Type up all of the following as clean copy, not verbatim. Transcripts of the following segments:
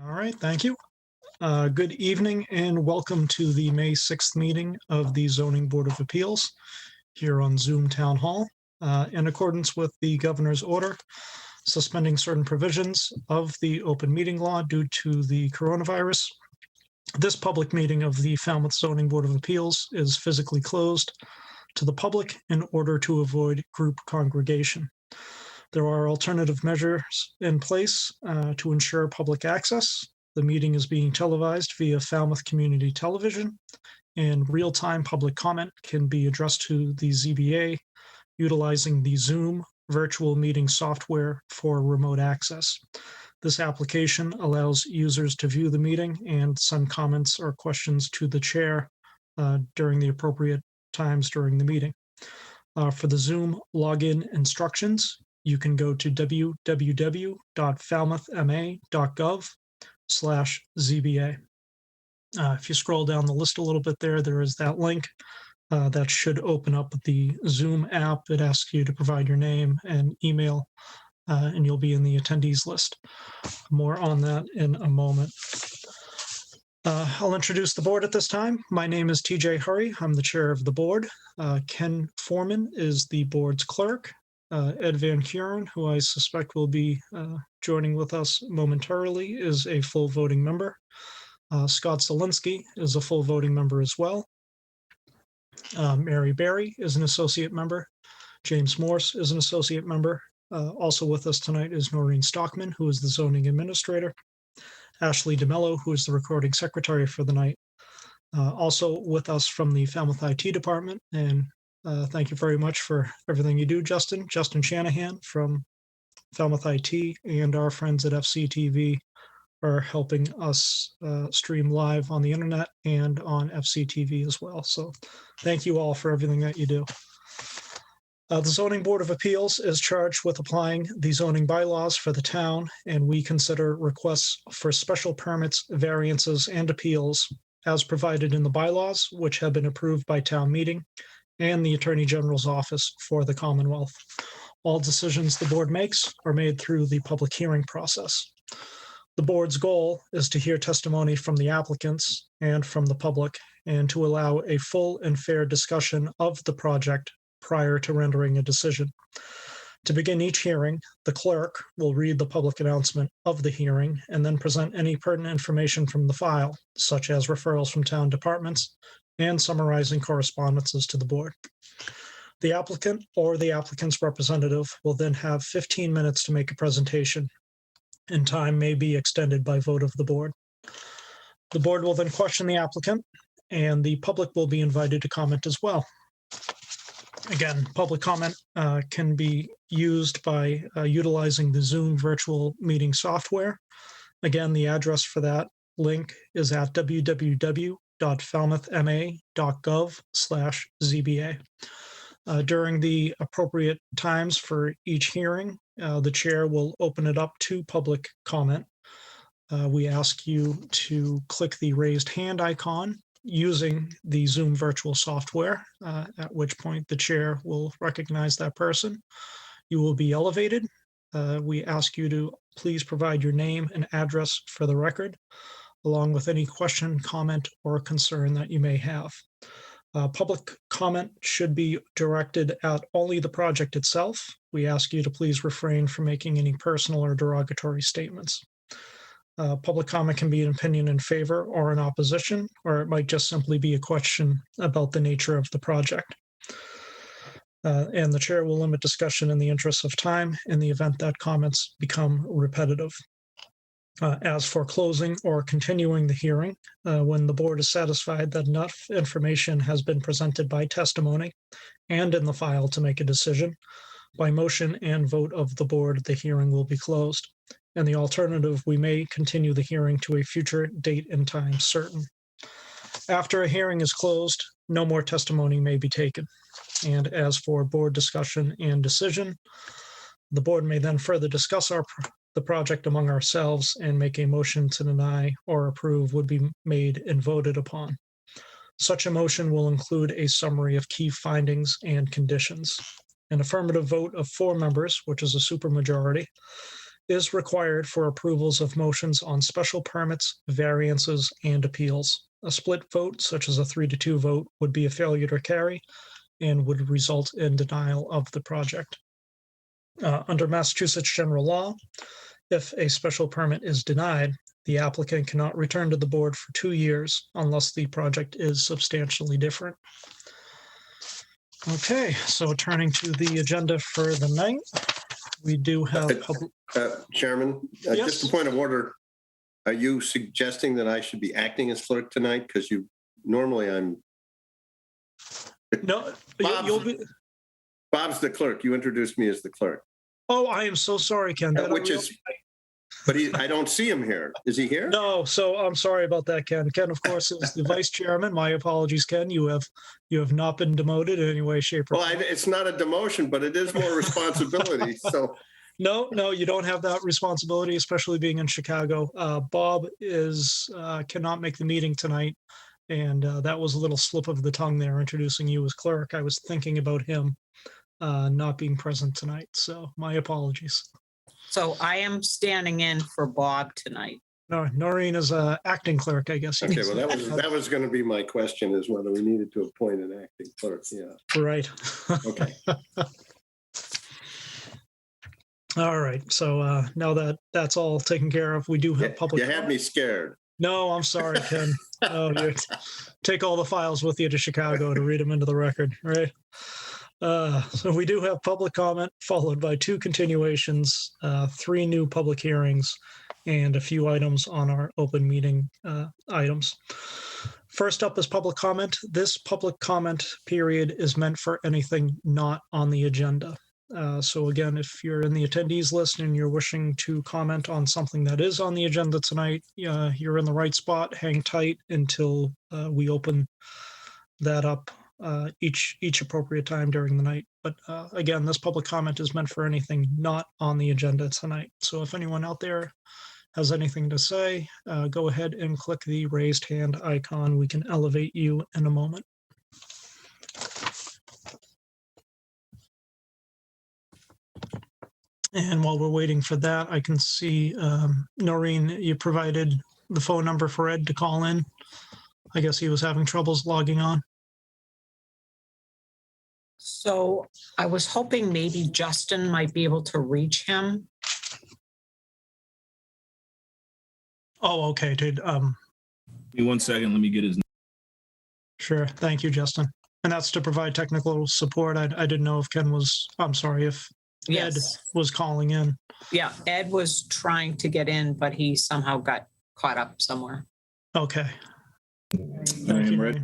All right, thank you. Good evening and welcome to the May 6th meeting of the Zoning Board of Appeals here on Zoom Town Hall. In accordance with the governor's order suspending certain provisions of the open meeting law due to the coronavirus, this public meeting of the Falmouth Zoning Board of Appeals is physically closed to the public in order to avoid group congregation. There are alternative measures in place to ensure public access. The meeting is being televised via Falmouth Community Television, and real-time public comment can be addressed to the ZBA utilizing the Zoom virtual meeting software for remote access. This application allows users to view the meeting and send comments or questions to the chair during the appropriate times during the meeting. For the Zoom login instructions, you can go to www.falmouthma.gov/ZBA. If you scroll down the list a little bit there is that link that should open up the Zoom app. It asks you to provide your name and email, and you'll be in the attendees list. More on that in a moment. I'll introduce the board at this time. My name is TJ Hurry. I'm the chair of the board. Ken Foreman is the board's clerk. Ed Van Kuren, who I suspect will be joining with us momentarily, is a full voting member. Scott Zielinski is a full voting member as well. Mary Berry is an associate member. James Morse is an associate member. Also with us tonight is Noreen Stockman, who is the zoning administrator. Ashley DeMello, who is the recording secretary for the night. Also with us from the Falmouth IT department, and thank you very much for everything you do, Justin. Justin Shanahan from Falmouth IT and our friends at FCTV are helping us stream live on the internet and on FCTV as well. So thank you all for everything that you do. The Zoning Board of Appeals is charged with applying the zoning bylaws for the town, and we consider requests for special permits, variances, and appeals as provided in the bylaws, which have been approved by town meeting and the Attorney General's office for the Commonwealth. All decisions the board makes are made through the public hearing process. The board's goal is to hear testimony from the applicants and from the public, and to allow a full and fair discussion of the project prior to rendering a decision. To begin each hearing, the clerk will read the public announcement of the hearing and then present any pertinent information from the file, such as referrals from town departments and summarizing correspondences to the board. The applicant or the applicant's representative will then have 15 minutes to make a presentation, and time may be extended by vote of the board. The board will then question the applicant, and the public will be invited to comment as well. Again, public comment can be used by utilizing the Zoom virtual meeting software. Again, the address for that link is at www.falmouthma.gov/ZBA. During the appropriate times for each hearing, the chair will open it up to public comment. We ask you to click the raised hand icon using the Zoom virtual software, at which point the chair will recognize that person. You will be elevated. We ask you to please provide your name and address for the record, along with any question, comment, or concern that you may have. Public comment should be directed at only the project itself. We ask you to please refrain from making any personal or derogatory statements. Public comment can be an opinion in favor or in opposition, or it might just simply be a question about the nature of the project. And the chair will limit discussion in the interest of time in the event that comments become repetitive. As for closing or continuing the hearing, when the board is satisfied that enough information has been presented by testimony and in the file to make a decision, by motion and vote of the board, the hearing will be closed. And the alternative, we may continue the hearing to a future date and time certain. After a hearing is closed, no more testimony may be taken. And as for board discussion and decision, the board may then further discuss the project among ourselves and make a motion to deny or approve would be made and voted upon. Such a motion will include a summary of key findings and conditions. An affirmative vote of 4 members, which is a supermajority, is required for approvals of motions on special permits, variances, and appeals. A split vote, such as a 3-2 vote, would be a failure to carry and would result in denial of the project. Under Massachusetts general law, if a special permit is denied, the applicant cannot return to the board for 2 years unless the project is substantially different. Okay, so turning to the agenda for the night, we do have Chairman, Yes. just a point of order. Are you suggesting that I should be acting as clerk tonight? Because normally I'm. No, Bob's, you'll be. Bob's the clerk. You introduced me as the clerk. Oh, I am so sorry, Ken. But I don't see him here. Is he here? No, so I'm sorry about that, Ken. Ken, of course, is the vice chairman. My apologies, Ken. You have not been demoted in any way, shape, or form. It's not a demotion, but it is more responsibility. So. No, you don't have that responsibility, especially being in Chicago. Bob cannot make the meeting tonight, and that was a little slip of the tongue there, introducing you as clerk. I was thinking about him not being present tonight, so my apologies. So I am standing in for Bob tonight. No, Noreen is acting clerk, I guess. Okay, well, that was going to be my question, is whether we needed to appoint an acting clerk. Yeah. Right. Okay. All right. So now that that's all taken care of, we do have public. You had me scared. No, I'm sorry, Ken. Oh, you take all the files with you to Chicago to read them into the record, right? So we do have public comment, followed by 2 continuations, 3 new public hearings, and a few items on our open meeting items. First up is public comment. This public comment period is meant for anything not on the agenda. So again, if you're in the attendees list and you're wishing to comment on something that is on the agenda tonight, you're in the right spot. Hang tight until we open that up each appropriate time during the night. But again, this public comment is meant for anything not on the agenda tonight. So if anyone out there has anything to say, go ahead and click the raised hand icon. We can elevate you in a moment. And while we're waiting for that, I can see, Noreen, you provided the phone number for Ed to call in. I guess he was having troubles logging on. So I was hoping maybe Justin might be able to reach him. Oh, okay, dude. Give me 1 second. Let me get his. Sure. Thank you, Justin. And that's to provide technical support. I didn't know if Ken was, I'm sorry, if Ed Yes. was calling in. Yeah, Ed was trying to get in, but he somehow got caught up somewhere. Okay. I am ready.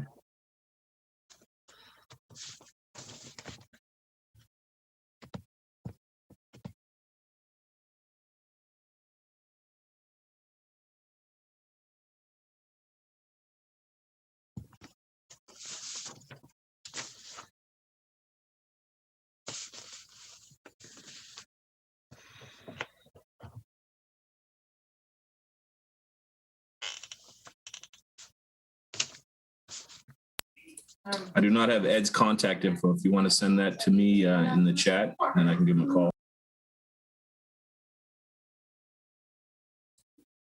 I do not have Ed's contact info. If you want to send that to me in the chat, then I can give him a call.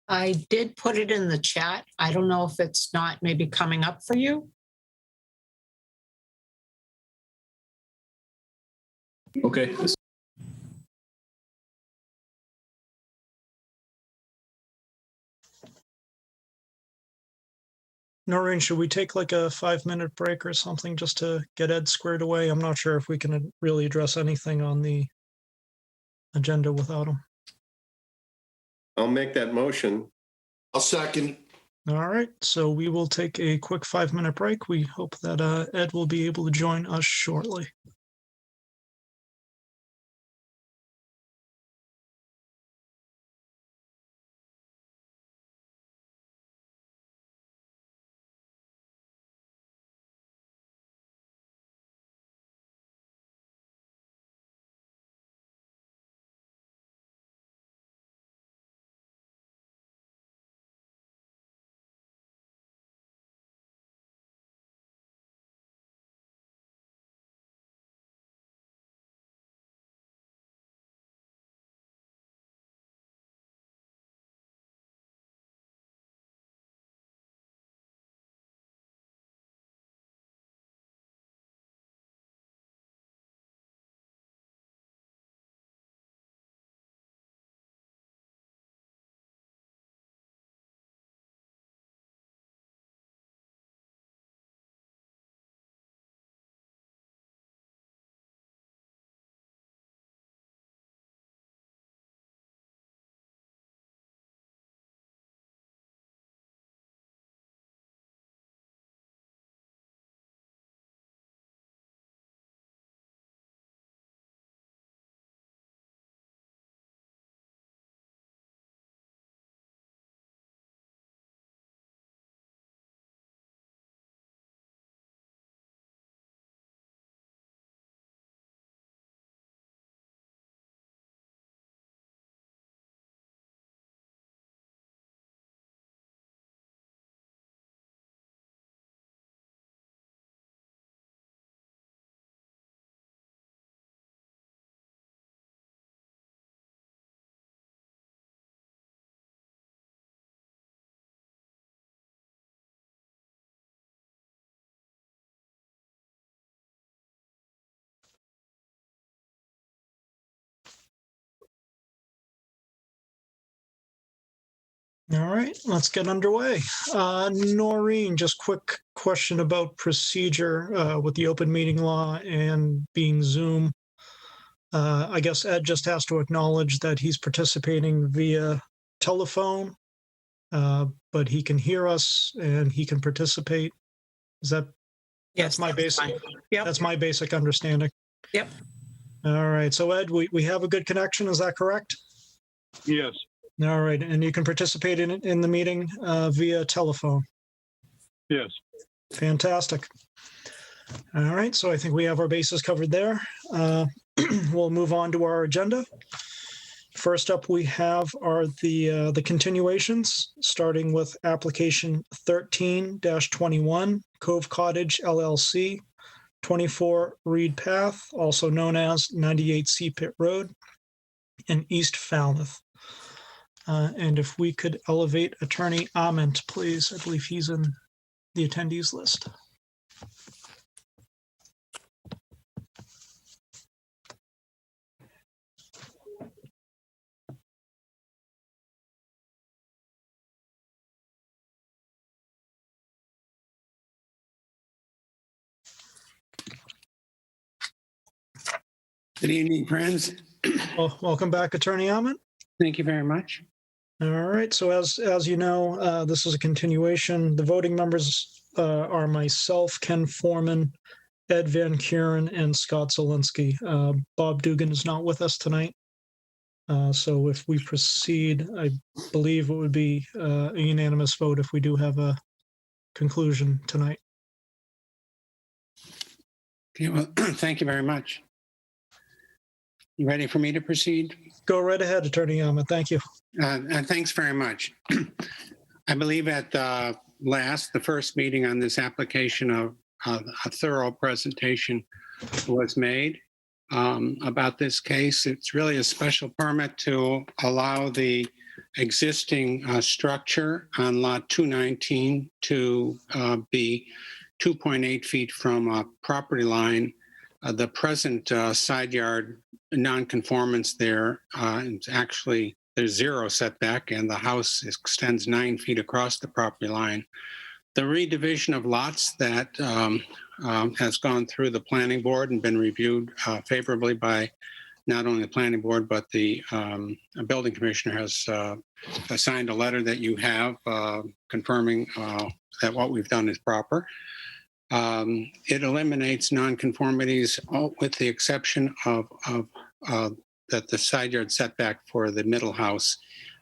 I did put it in the chat. I don't know if it's not maybe coming up for you. Okay. Noreen, should we take like a 5-minute break or something just to get Ed squared away? I'm not sure if we can really address anything on the agenda without him. I'll make that motion. I'll second. All right, so we will take a quick 5-minute break. We hope that Ed will be able to join us shortly. All right, let's get underway. Noreen, just quick question about procedure with the open meeting law and being Zoom. I guess Ed just has to acknowledge that he's participating via telephone, but he can hear us and he can participate. Is that, Yes, my that's basic, fine. Yep. that's my basic understanding. Yep. All right, so Ed, we have a good connection, is that correct? Yes, All right, and you can participate in the meeting via telephone. yes. Fantastic. All right, so I think we have our bases covered there. We'll move on to our agenda. First up, we have are the continuations, starting with application 13-21, Cove Cottage LLC, 24 Reed Path, also known as 98 Sea Pit Road in East Falmouth. And if we could elevate Attorney Ament, please. I believe he's in the attendees list. Good evening, friends. Well, welcome back, Attorney Ament. Thank you very much. All right, so as you know, this is a continuation. The voting members are myself, Ken Foreman, Ed Van Kuren, and Scott Zelinski. Bob Dugan is not with us tonight. So if we proceed, I believe it would be a unanimous vote if we do have a conclusion tonight. Okay, well, thank you very much. You ready for me to proceed? Go right ahead, Attorney Ament. Thank you. And thanks very much. I believe at the first meeting on this application, a thorough presentation was made about this case. It's really a special permit to allow the existing structure on lot 219 to be 2.8 feet from a property line. The present side yard nonconformance there is actually there's zero setback, and the house extends 9 feet across the property line. The redivision of lots that has gone through the planning board and been reviewed favorably by not only the planning board, but the building commissioner has signed a letter that you have confirming that what we've done is proper. It eliminates nonconformities with the exception of that the side yard setback for the middle house,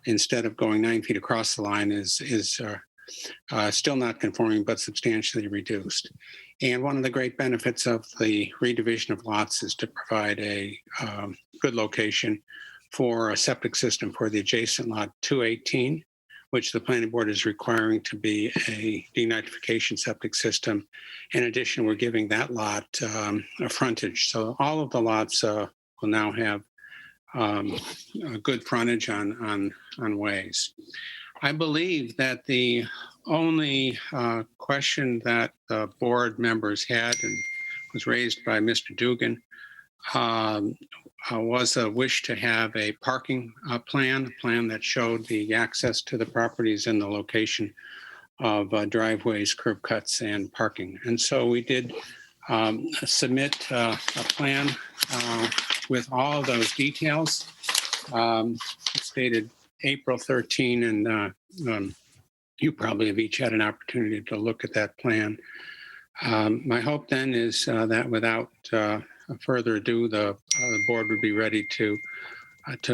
instead of going 9 feet across the line, is still not conforming, but substantially reduced. And one of the great benefits of the redivision of lots is to provide a good location for a septic system for the adjacent lot 218, which the planning board is requiring to be a denitrification septic system. In addition, we're giving that lot a frontage. So all of the lots will now have a good frontage on ways. I believe that the only question that the board members had and was raised by Mr. Dugan was a wish to have a parking plan that showed the access to the properties and the location of driveways, curb cuts, and parking. And so we did submit a plan with all of those details. It's dated April 13, and you probably have each had an opportunity to look at that plan. My hope then is that without further ado, the board would be ready to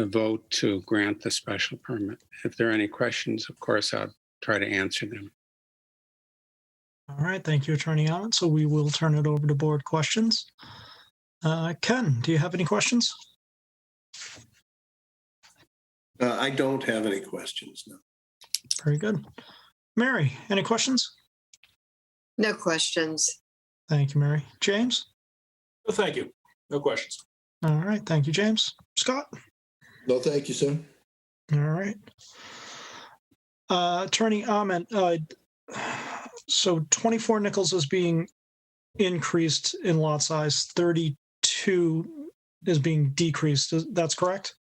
vote to grant the special permit. If there are any questions, of course, I'll try to answer them. All right, thank you, Attorney Allen. So we will turn it over to board questions. Ken, do you have any questions? I don't have any questions, no. Very good. Mary, any questions? No questions. Thank you, Mary. James? No, thank you. No questions. All right, thank you, James. Scott? No, thank you, sir. All right. Attorney Ament, so 24 Nichols is being increased in lot size, 32 is being decreased. That's correct?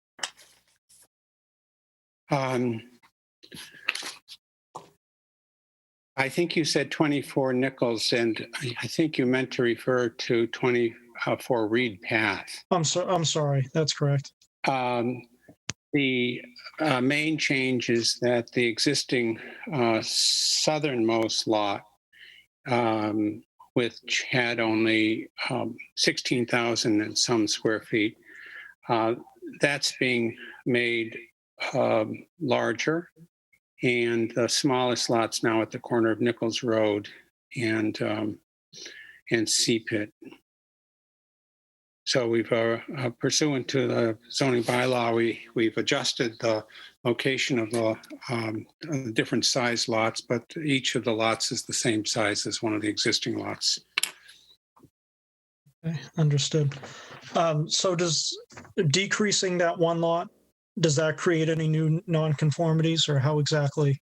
I think you said 24 Nichols, and I think you meant to refer to 24 Reed Path. I'm sorry, that's correct. The main change is that the existing southernmost lot, which had only 16,000 and some square feet, that's being made larger. And the smallest lot's now at the corner of Nichols Road and Sea Pit. So we've pursuant to the zoning bylaw, we've adjusted the location of the different size lots, but each of the lots is the same size as one of the existing lots. Okay, understood. So does decreasing that one lot, does that create any new nonconformities, or how exactly?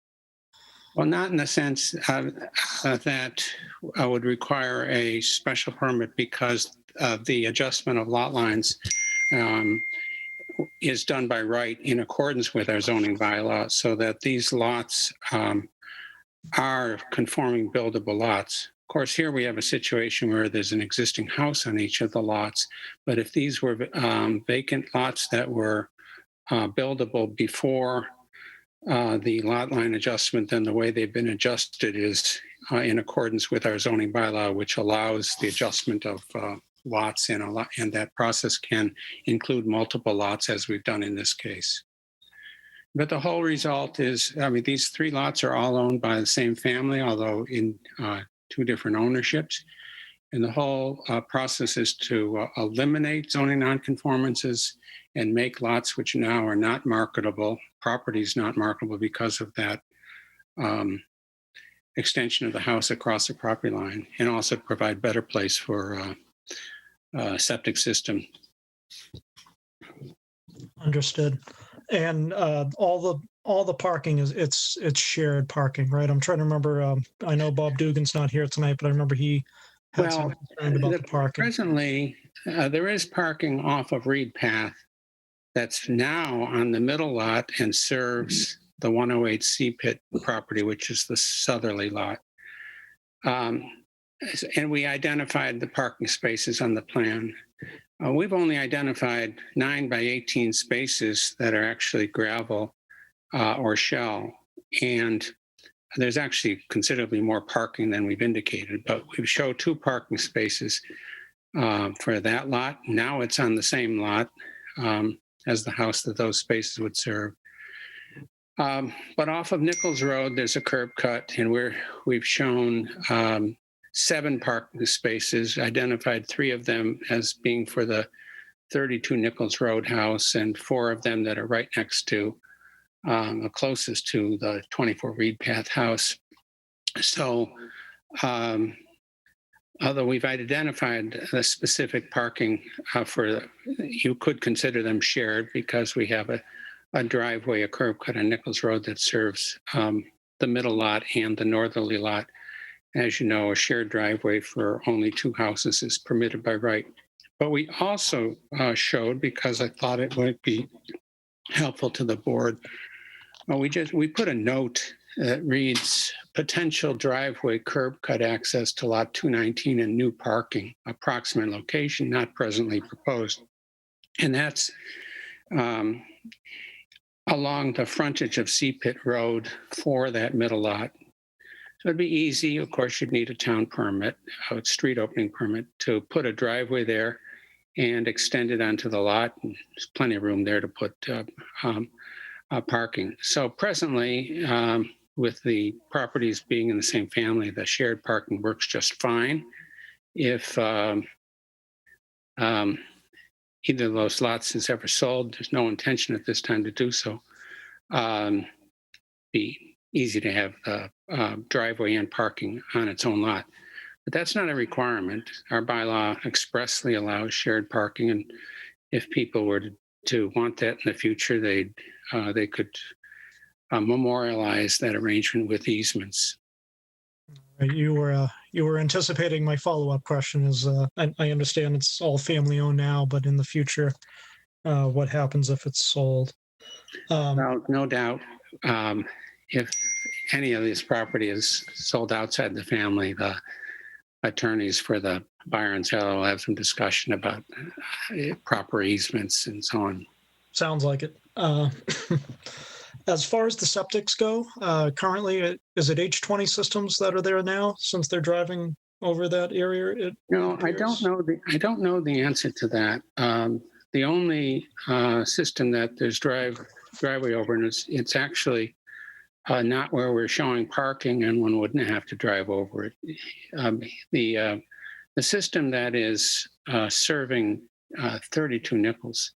Well, not in the sense that I would require a special permit because the adjustment of lot lines is done by right in accordance with our zoning bylaw, so that these lots are conforming buildable lots. Of course, here we have a situation where there's an existing house on each of the lots, but if these were vacant lots that were buildable before the lot line adjustment, then the way they've been adjusted is in accordance with our zoning bylaw, which allows the adjustment of lots in a lot, and that process can include multiple lots, as we've done in this case. But the whole result is, I mean, these three lots are all owned by the same family, although in two different ownerships. And the whole process is to eliminate zoning nonconformances and make lots which now are not marketable, properties not marketable because of that extension of the house across the property line, and also provide better place for septic system. Understood. And all the parking it's shared parking, right? I'm trying to remember. I know Bob Dugan's not here tonight, but I remember he had some concern about the parking. Presently, there is parking off of Reed Path that's now on the middle lot and serves the 108 Sea Pit property, which is the southerly lot. And we identified the parking spaces on the plan. We've only identified 9 by 18 spaces that are actually gravel or shell. And there's actually considerably more parking than we've indicated, but we've showed 2 parking spaces for that lot. Now it's on the same lot as the house that those spaces would serve. But off of Nichols Road, there's a curb cut, and we've shown 7 parking spaces, identified 3 of them as being for the 32 Nichols Road house, and 4 of them that are right next to, closest to the 24 Reed Path house. So, although we've identified a specific parking you could consider them shared because we have a driveway, a curb cut on Nichols Road that serves the middle lot and the northerly lot. As you know, a shared driveway for only 2 houses is permitted by right. But we also showed, because I thought it might be helpful to the board, we put a note that reads potential driveway curb cut access to lot 219 and new parking, approximate location not presently proposed. And that's along the frontage of Sea Pit Road for that middle lot. So it'd be easy. Of course, you'd need a town permit, a street opening permit, to put a driveway there and extend it onto the lot. And there's plenty of room there to put parking. So presently, with the properties being in the same family, the shared parking works just fine. If either of those lots is ever sold, there's no intention at this time to do so. Be easy to have driveway and parking on its own lot. But that's not a requirement. Our bylaw expressly allows shared parking, and if people were to want that in the future, they could memorialize that arrangement with easements. You were anticipating my follow-up question. Is I understand it's all family owned now, but in the future, what happens if it's sold? Well, no doubt, if any of this property is sold outside the family, the attorneys for the buyer and seller will have some discussion about proper easements and so on. Sounds like it. As far as the septics go, currently, is it H20 systems that are there now since they're driving over that area? No, I don't know the answer to that. The only system that there's driveway over, and it's actually not where we're showing parking, and one wouldn't have to drive over it. The system that is serving 32 Nichols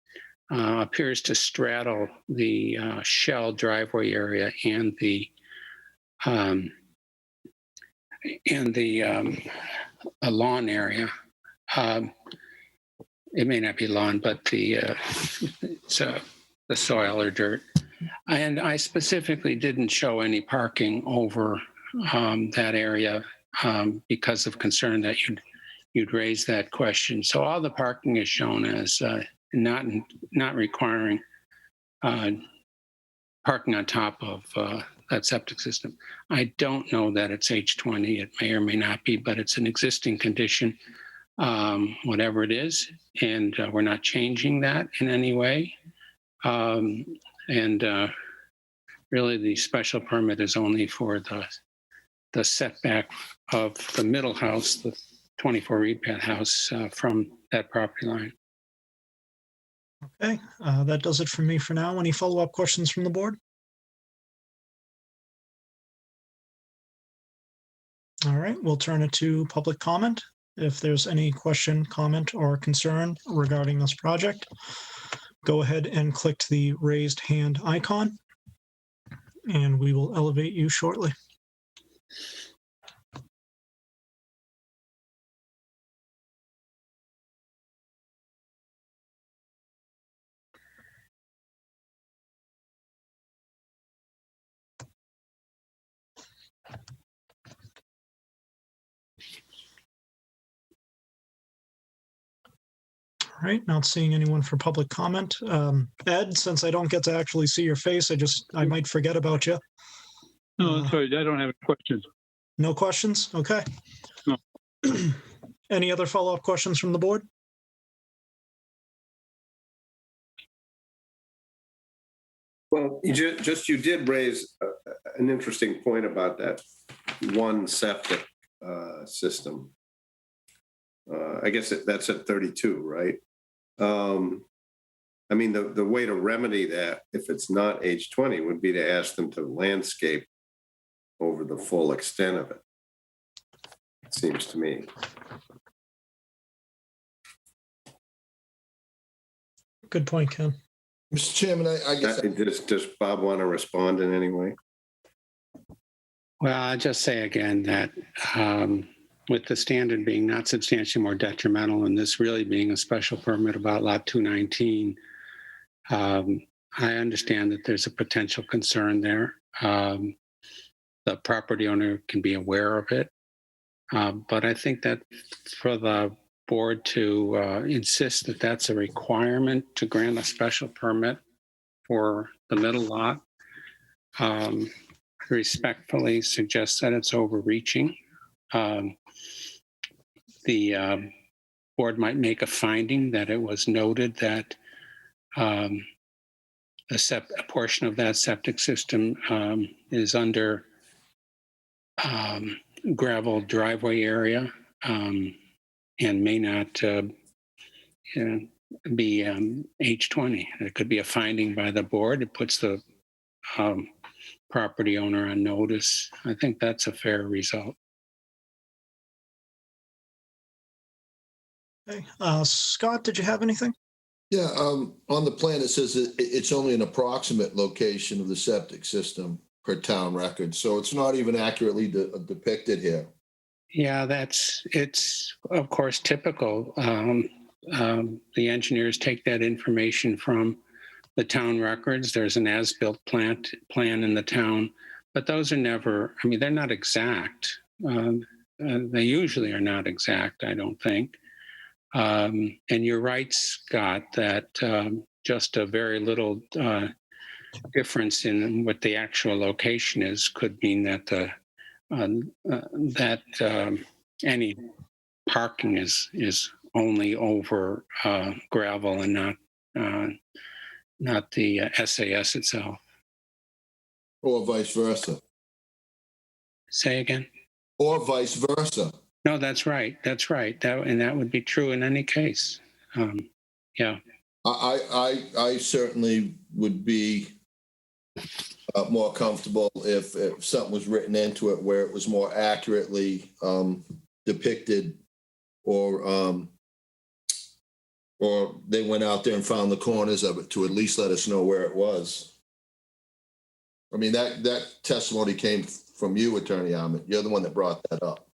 appears to straddle the Shell driveway area and the lawn area. It may not be lawn, but it's the soil or dirt. And I specifically didn't show any parking over that area because of concern that you'd raise that question. So all the parking is shown as not requiring parking on top of that septic system. I don't know that it's H20. It may or may not be, but it's an existing condition, whatever it is, and we're not changing that in any way. Really, the special permit is only for the setback of the middle house, the 24 Reed Path house, from that property line. Okay, that does it for me for now. Any follow-up questions from the board? All right, we'll turn it to public comment. If there's any question, comment, or concern regarding this project, go ahead and click the raised hand icon, and we will elevate you shortly. All right, not seeing anyone for public comment. Ed, since I don't get to actually see your face, I might forget about you. No, that's right. I don't have any questions. No questions? Okay. No. Any other follow-up questions from the board? Well, you did raise an interesting point about that one septic system. I guess that's at 32, right? I mean, the way to remedy that, if it's not H20, would be to ask them to landscape over the full extent of it. It seems to me. Good point, Ken. Mr. Chairman, I guess. Does Bob want to respond in any way? Well, I'll just say again that with the standard being not substantially more detrimental and this really being a special permit about lot 219, I understand that there's a potential concern there. The property owner can be aware of it. But I think that for the board to insist that that's a requirement to grant a special permit for the middle lot, respectfully suggest that it's overreaching. The board might make a finding that it was noted that a portion of that septic system is under gravel driveway area and may not be H20. It could be a finding by the board. It puts the property owner on notice. I think that's a fair result. Okay. Scott, did you have anything? Yeah, on the plan, it says it's only an approximate location of the septic system per town record. So it's not even accurately depicted here. Yeah, it's of course typical. The engineers take that information from the town records. There's an as-built plan in the town, but those are never, I mean, they're not exact. They usually are not exact, I don't think. And you're right, Scott, that just a very little difference in what the actual location is could mean that any parking is only over gravel and not the SAS itself. Or vice versa. Say again? Or vice versa. No, that's right. That's right. That would be true in any case. Yeah. I certainly would be more comfortable if something was written into it where it was more accurately depicted, or they went out there and found the corners of it to at least let us know where it was. I mean, that testimony came from you, Attorney Ahmed. You're the one that brought that up.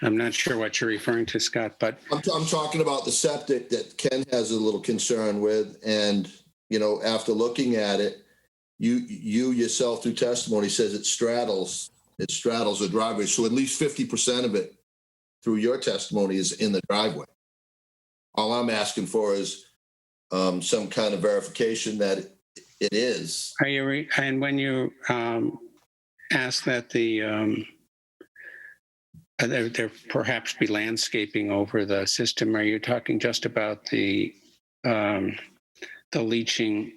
I'm not sure what you're referring to, Scott, but I'm talking about the septic that Ken has a little concern with, and after looking at it, you yourself through testimony says it straddles the driveway. So at least 50% of it through your testimony is in the driveway. All I'm asking for is some kind of verification that it is. and when you ask that there perhaps be landscaping over the system, are you talking just about the leaching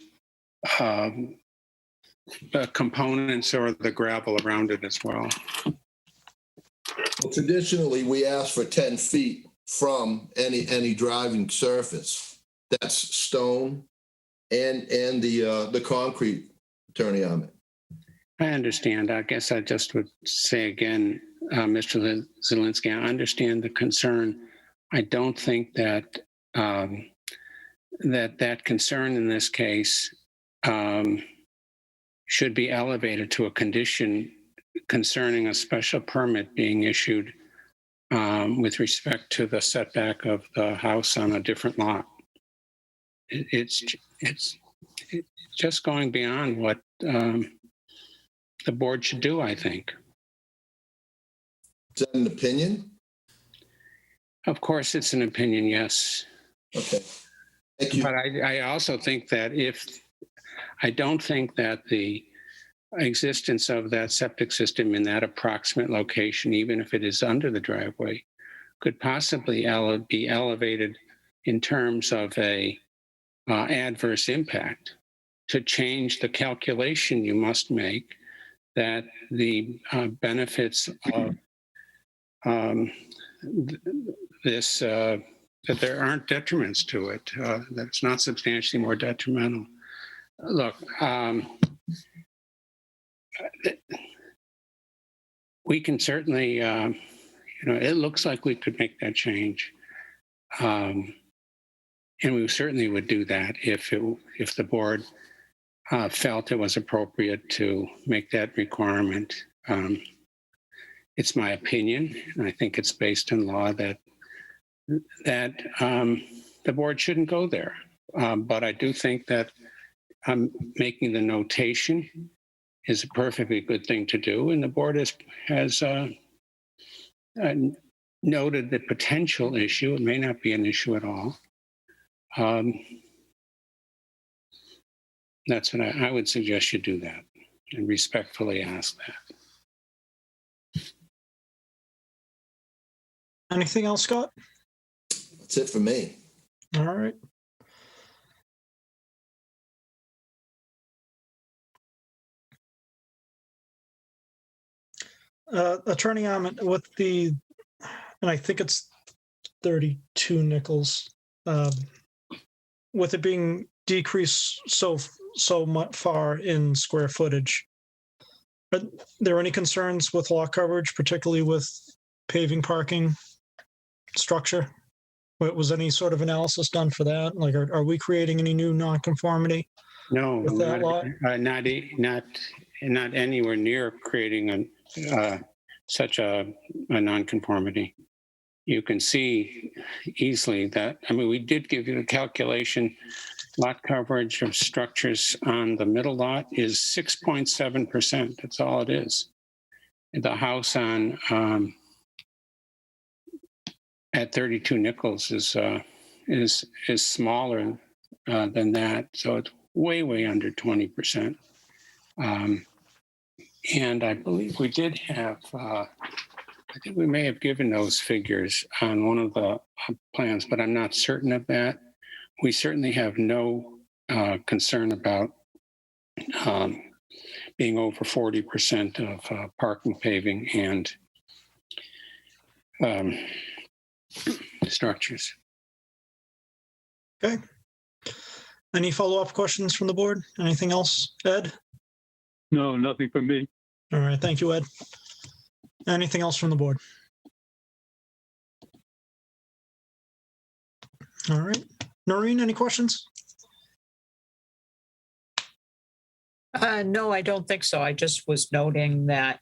components or the gravel around it as well? Well, traditionally, we ask for 10 feet from any driving surface. That's stone and the concrete, Attorney Ahmed. I understand. I guess I just would say again, Mr. Zielinski, I understand the concern. I don't think that that concern in this case should be elevated to a condition concerning a special permit being issued with respect to the setback of the house on a different lot. It's just going beyond what the board should do, I think. Is that an opinion? Of course, it's an opinion, yes. Okay. Thank you. But I also think that I don't think that the existence of that septic system in that approximate location, even if it is under the driveway, could possibly be elevated in terms of a adverse impact to change the calculation you must make that the benefits of this, that there aren't detriments to it, that it's not substantially more detrimental. Look, we can certainly, it looks like we could make that change. And we certainly would do that if the board felt it was appropriate to make that requirement. It's my opinion, and I think it's based on law that the board shouldn't go there. But I do think that making the notation is a perfectly good thing to do, and the board has noted the potential issue. It may not be an issue at all. That's what I would suggest you do that and respectfully ask that. Anything else, Scott? That's it for me. All right. Attorney Ahmed, with and I think it's 32 nickels, with it being decreased so much far in square footage, are there any concerns with lot coverage, particularly with paving parking structure? Was any sort of analysis done for that? Like, are we creating any new nonconformity? No, With that lot? not anywhere near creating such a nonconformity. You can see easily that, we did give you a calculation. Lot coverage of structures on the middle lot is 6.7%. That's all it is. The house on at 32 Nichols is smaller than that. So it's way, way under 20%. And I believe we did have, I think we may have given those figures on one of the plans, but I'm not certain of that. We certainly have no concern about being over 40% of parking, paving, and structures. Okay. Any follow-up questions from the board? Anything else, Ed? No, nothing for me. All right, thank you, Ed. Anything else from the board? All right. Noreen, any questions? No, I don't think so. I just was noting that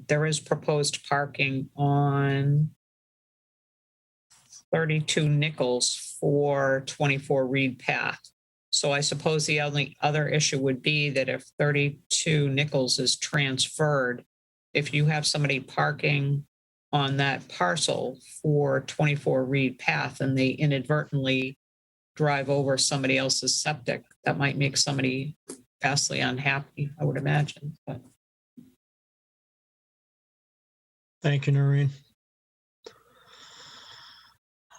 there is proposed parking on 32 Nichols for 24 Reed Path. So I suppose the only other issue would be that if 32 Nichols is transferred, if you have somebody parking on that parcel for 24 Reed Path and they inadvertently drive over somebody else's septic, that might make somebody vastly unhappy, I would imagine. But Thank you, Noreen.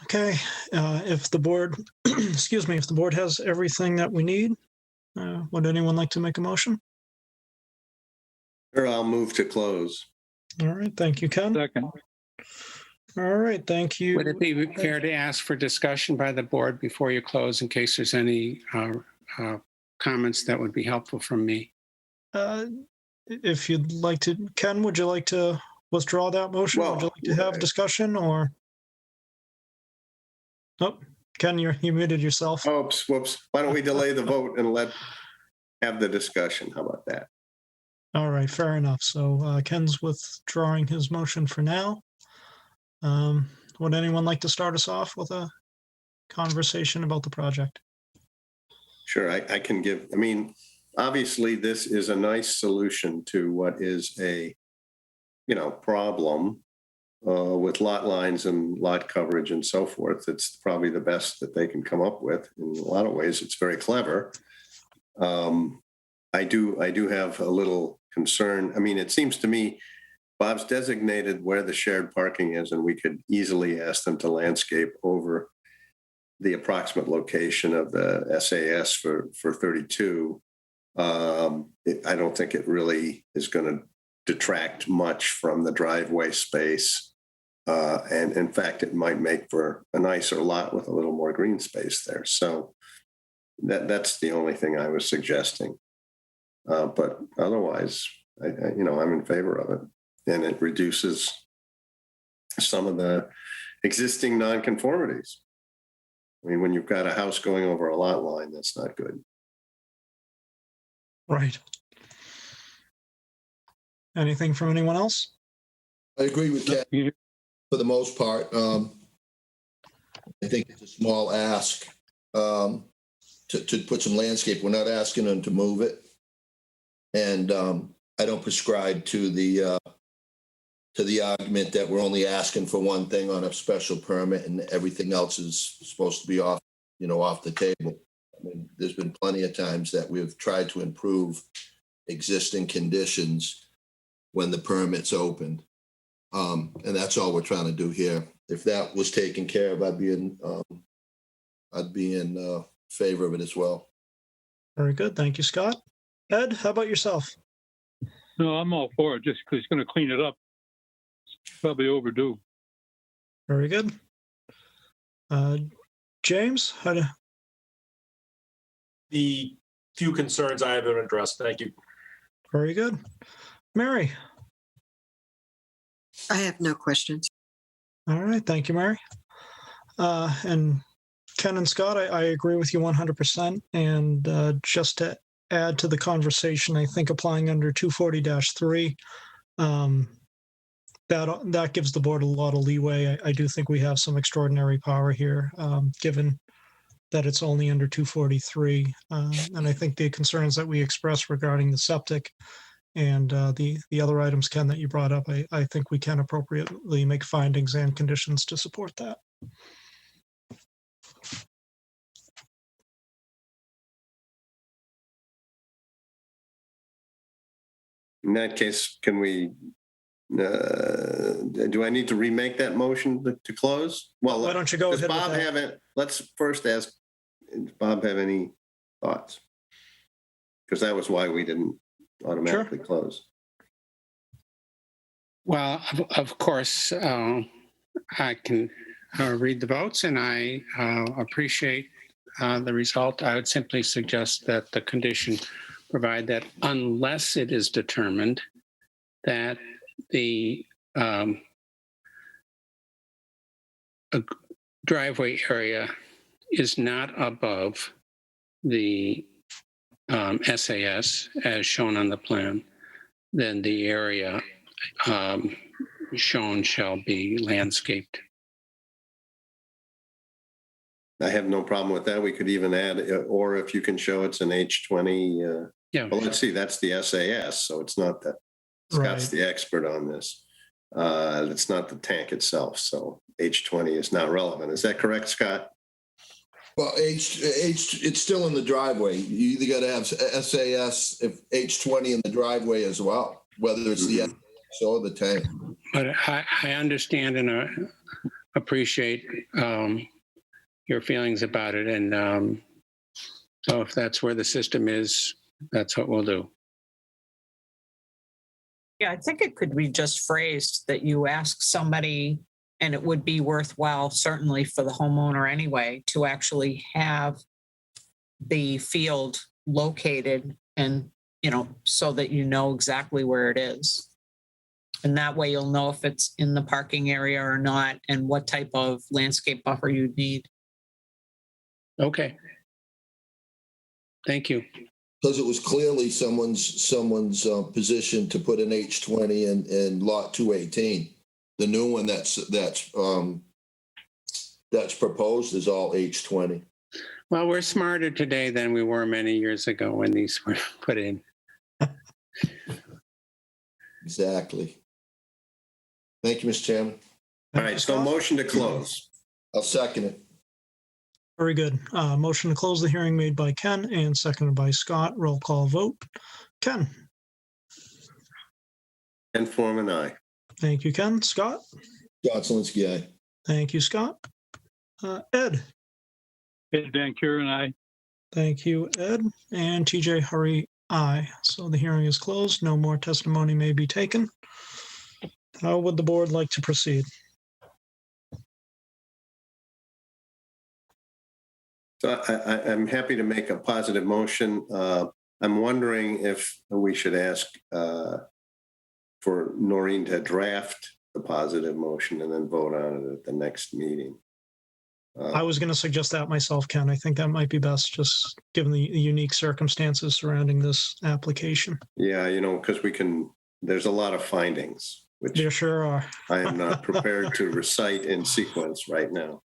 Okay, if the board, excuse me, if the board has everything that we need, would anyone like to make a motion? Or I'll move to close. All right, thank you, Ken. Second. All right, thank you. Would it be fair to ask for discussion by the board before you close in case there's any comments that would be helpful from me? If you'd like to, Ken, would you like to withdraw that motion? Would you like to have discussion or? Oh, Ken, you muted yourself. Oops, whoops. Why don't we delay the vote and have the discussion? How about that? All right, fair enough. So Ken's withdrawing his motion for now. Would anyone like to start us off with a conversation about the project? Sure, I can give, I mean, obviously this is a nice solution to what is a, problem with lot lines and lot coverage and so forth. It's probably the best that they can come up with. In a lot of ways, it's very clever. I do have a little concern. I mean, it seems to me Bob's designated where the shared parking is, and we could easily ask them to landscape over the approximate location of the SAS for 32. I don't think it really is going to detract much from the driveway space. And in fact, it might make for a nicer lot with a little more green space there. So that's the only thing I was suggesting. But otherwise, I'm in favor of it. And it reduces some of the existing nonconformities. I mean, when you've got a house going over a lot line, that's not good. Right. Anything from anyone else? I agree with Ken for the most part. I think it's a small ask to put some landscape. We're not asking them to move it. And I don't prescribe to the argument that we're only asking for one thing on a special permit and everything else is supposed to be off the table. I mean, there's been plenty of times that we've tried to improve existing conditions when the permit's opened. And that's all we're trying to do here. If that was taken care of, I'd be in favor of it as well. Very good. Thank you, Scott. Ed, how about yourself? No, I'm all for it, just because it's going to clean it up. It's probably overdue. Very good. James, The few concerns I have been addressed. Thank you. very good. Mary. I have no questions. All right. Thank you, Mary. And Ken and Scott, I agree with you 100%. And just to add to the conversation, I think applying under 240-3, that gives the board a lot of leeway. I do think we have some extraordinary power here, given that it's only under 243. And I think the concerns that we expressed regarding the septic and the other items, Ken, that you brought up, I think we can appropriately make findings and conditions to support that. In that case, can we, do I need to remake that motion to close? Well, Why don't you go does ahead with Bob that? have it? Let's first ask, does Bob have any thoughts? Because that was why we didn't automatically close. Well, of course, I can read the votes, and I appreciate the result. I would simply suggest that the condition provide that unless it is determined that the driveway area is not above the SAS as shown on the plan, then the area shown shall be landscaped. I have no problem with that. We could even add, or if you can show it's an H20. Yeah. Well, let's see, that's the SAS, so it's not that, Scott's Right. the expert on this. It's not the tank itself, so H20 is not relevant. Is that correct, Scott? Well, it's still in the driveway. You either got to have SAS if H20 in the driveway as well, whether it's the SAS or the tank. But I understand and appreciate your feelings about it. And so if that's where the system is, that's what we'll do. Yeah, I think it could be just phrased that you ask somebody, and it would be worthwhile, certainly for the homeowner anyway, to actually have the field located and, so that you know exactly where it is. And that way you'll know if it's in the parking area or not and what type of landscape buffer you'd need. Okay. Thank you. Because it was clearly someone's position to put an H20 in lot 218. The new one that's proposed is all H20. Well, we're smarter today than we were many years ago when these were put in. Exactly. Thank you, Mr. Chairman. All right, so motion to close. I'll second it. Very good. Motion to close the hearing made by Ken and seconded by Scott. Roll call vote. Ken? And Foreman, aye. Thank you, Ken. Scott? Scott Zelinski, aye. Thank you, Scott. Ed? Ed Van Kuren, aye. Thank you, Ed. And TJ Hurry, aye. So the hearing is closed. No more testimony may be taken. How would the board like to proceed? So I'm happy to make a positive motion. I'm wondering if we should ask for Noreen to draft the positive motion and then vote on it at the next meeting. I was going to suggest that myself, Ken. I think that might be best, just given the unique circumstances surrounding this application. Yeah, because there's a lot of findings, which There sure are. I am not prepared to recite in sequence right now.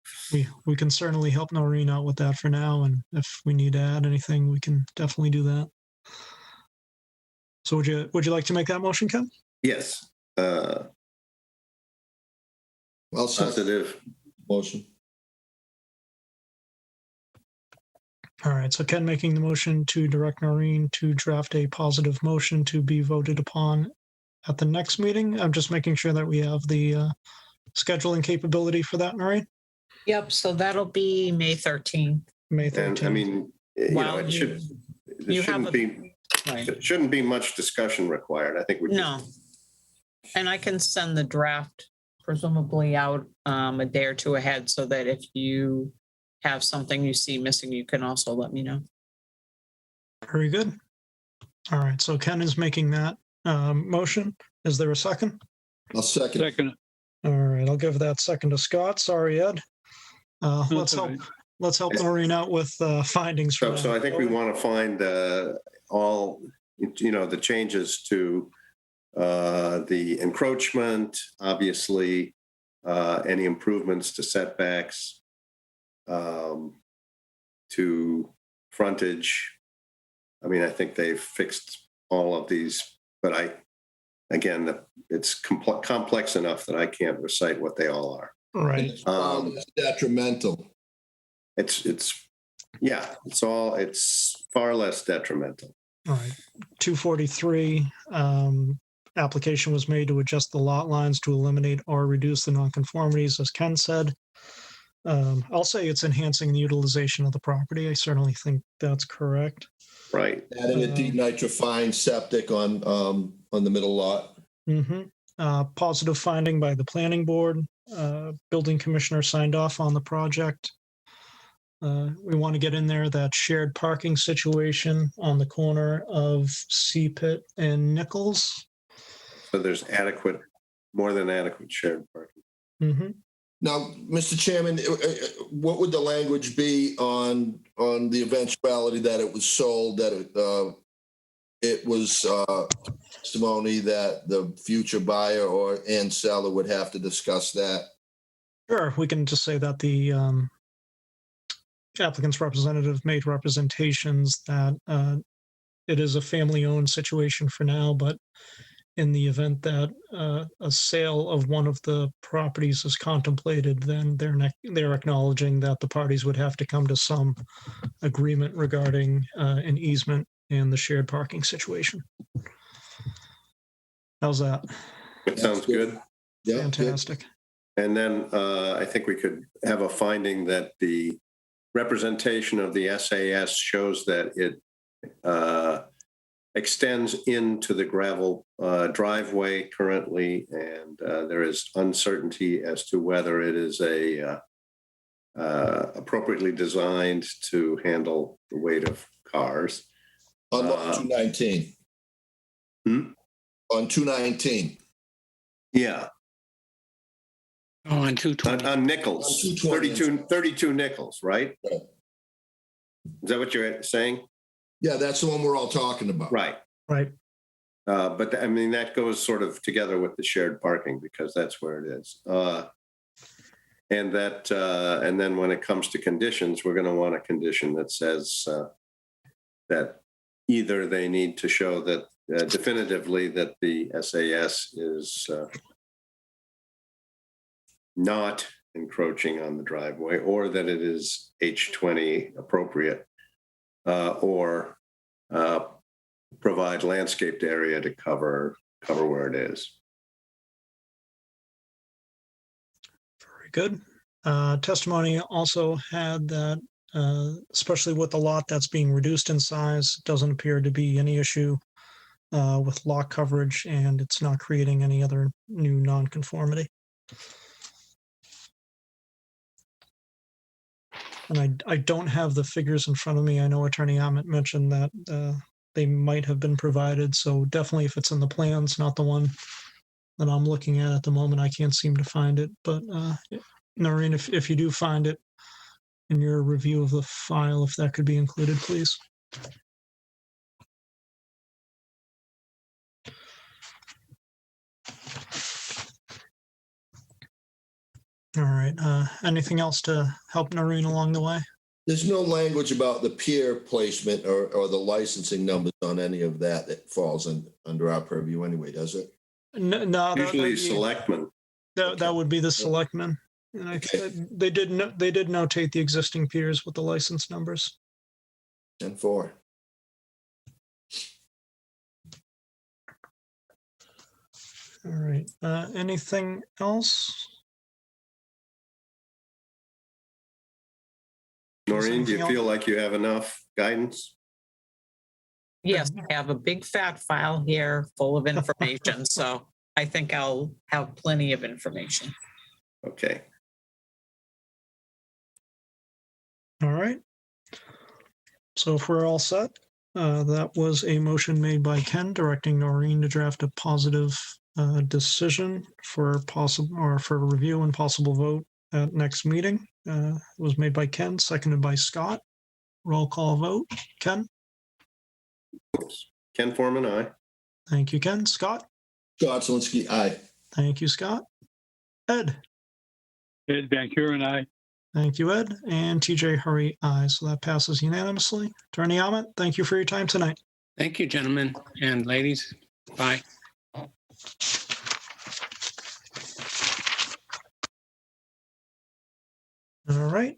We can certainly help Noreen out with that for now, and if we need to add anything, we can definitely do that. So would you like to make that motion, Ken? Yes, I'll second positive. motion. All right, so Ken making the motion to direct Noreen to draft a positive motion to be voted upon at the next meeting. I'm just making sure that we have the scheduling capability for that, Noreen. Yep, so that'll be May 13th. May And 13th. I mean, While it you have shouldn't be. Right. It shouldn't be much discussion required. I think we. No. And I can send the draft presumably out a day or two ahead so that if you have something you see missing, you can also let me know. Very good. All right, so Ken is making that motion. Is there a second? I'll second. Second. All right, I'll give that second to Scott. Sorry, Ed. Let's all help. right. Let's help Noreen out with findings. For So I think we want to find all, the changes to the encroachment, obviously, any improvements to setbacks, to frontage. I mean, I think they've fixed all of these, but it's complex enough that I can't recite what they all are. Right. It's detrimental. It's far less detrimental. All right, 243, application was made to adjust the lot lines to eliminate or reduce the nonconformities, as Ken said. I'll say it's enhancing the utilization of the property. I certainly think that's correct. Right. Adding a denitrifying septic on the middle lot. Positive finding by the planning board. Building commissioner signed off on the project. We want to get in there that shared parking situation on the corner of Sea Pit and Nichols. So there's adequate, more than adequate shared parking. Now, Mr. Chairman, what would the language be on the eventuality that it was sold, that it was testimony that the future buyer and seller would have to discuss that? Sure, we can just say that the applicant's representative made representations that it is a family-owned situation for now, but in the event that a sale of one of the properties is contemplated, then they're acknowledging that the parties would have to come to some agreement regarding an easement and the shared parking situation. How's that? It sounds good. Yeah, Fantastic. And then I think we could have a finding that the representation of the SAS shows that it extends into the gravel driveway currently, and there is uncertainty as to whether it is appropriately designed to handle the weight of cars. On 219. On 219. Yeah, Oh, on 220. on Nichols, On 220. 32 Nichols, right? Right. Is that what you're saying? Yeah, that's the one we're all talking about. Right. Right. But I mean, that goes sort of together with the shared parking because that's where it is. And then when it comes to conditions, we're going to want a condition that says that either they need to show that definitively that the SAS is not encroaching on the driveway, or that it is H20 appropriate, or provide landscaped area to cover where it is. Very good. Testimony also had that, especially with the lot that's being reduced in size, doesn't appear to be any issue with lot coverage, and it's not creating any other new nonconformity. And I don't have the figures in front of me. I know Attorney Ahmet mentioned that they might have been provided. So definitely if it's in the plans, not the one that I'm looking at the moment, I can't seem to find it. But Noreen, if you do find it in your review of the file, if that could be included, please. All right. Anything else to help Noreen along the way? There's no language about the pier placement or the licensing numbers on any of that falls under our purview anyway, does it? No, Usually selectmen. that would be the selectmen. And they did notate the existing piers with the license numbers. 10-4. All right. Anything else? Noreen, do you feel like you have enough guidance? Yes, I have a big fat file here full of information, so I think I'll have plenty of information. Okay. All right. So if we're all set, that was a motion made by Ken directing Noreen to draft a positive decision for review and possible vote at next meeting. It was made by Ken, seconded by Scott. Roll call vote. Ken? Ken Forman, aye. Thank you, Ken. Scott? Scott Zelinski, aye. Thank you, Scott. Ed? Ed Van Kuren, aye. Thank you, Ed. And TJ Hurry, aye. So that passes unanimously. Attorney Ahmet, thank you for your time tonight. Thank you, gentlemen and ladies. Bye. All right.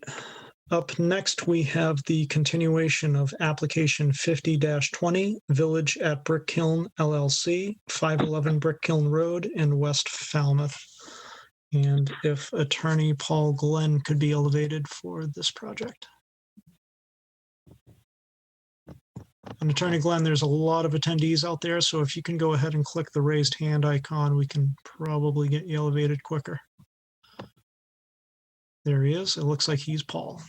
Up next, we have the continuation of application 50-20, Village at Brick Kiln LLC, 511 Brick Kiln Road in West Falmouth. And if Attorney Paul Glenn could be elevated for this project. And Attorney Glenn, there's a lot of attendees out there, so if you can go ahead and click the raised hand icon, we can probably get you elevated quicker. There he is. It looks like he's Paul.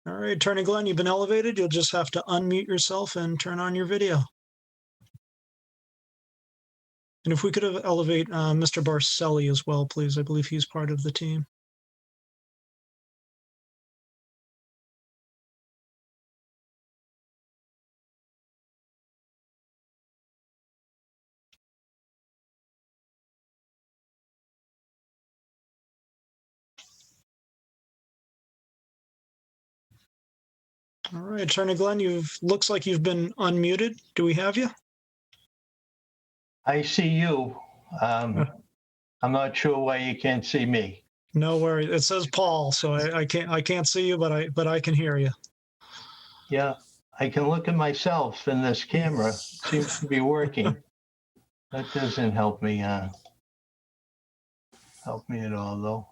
All right, Attorney Glenn, you've been elevated. You'll just have to unmute yourself and turn on your video. And if we could elevate Mr. Barcelli as well, please. I believe he's part of the team. All right, Attorney Glenn, looks like you've been unmuted. Do we have you? I see you. I'm not sure why you can't see me. No worries. It says Paul, so I can't see you, but I can hear you. Yeah, I can look at myself in this camera. Seems to be working. That doesn't help me. Help me at all, though.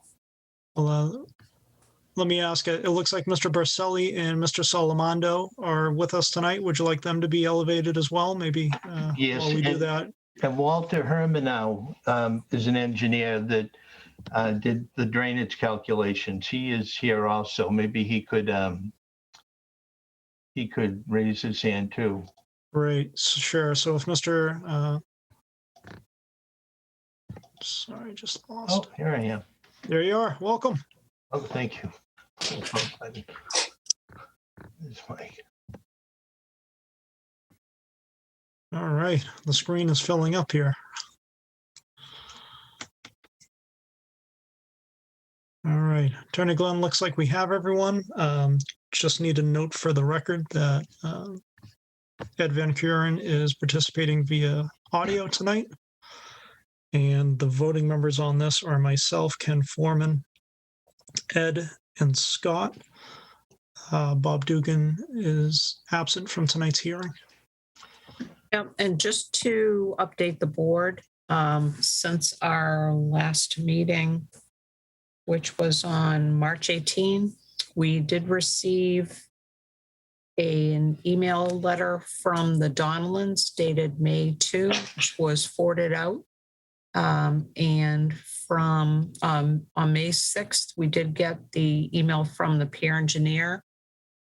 Well, let me ask. It looks like Mr. Barcelli and Mr. Salamando are with us tonight. Would you like them to be elevated as well? Maybe Yes, while we do that. And Walter Hermanow is an engineer that did the drainage calculations. He is here also. Maybe he could raise his hand too. Great, sure. So if Mr. Sorry, just Oh, lost. here I am. There you are. Welcome. Oh, thank you. This mic. All right, the screen is filling up here. All right, Attorney Glenn, looks like we have everyone. Just need a note for the record that Ed Van Kuren is participating via audio tonight. And the voting members on this are myself, Ken Foreman, Ed, and Scott. Bob Dugan is absent from tonight's hearing. Yep, and just to update the board, since our last meeting, which was on March 18, we did receive an email letter from the Donnellans dated May 2, which was forwarded out. And from on May 6th, we did get the email from the peer engineer,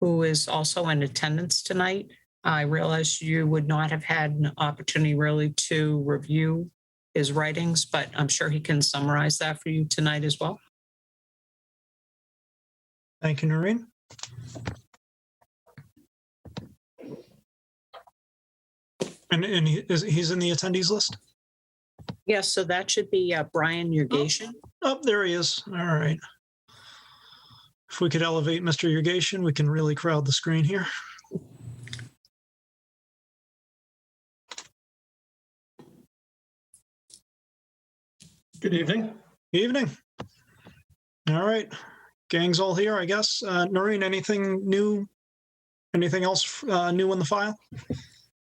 who is also in attendance tonight. I realize you would not have had an opportunity really to review his writings, but I'm sure he can summarize that for you tonight as well. Thank you, Noreen. And he's in the attendees list? Yes, so that should be Brian Yurgation. Oh, there he is. All right. If we could elevate Mr. Yurgation, we can really crowd the screen here. Good evening. Evening. All right. Gang's all here, I guess. Noreen, anything new? Anything else new in the file?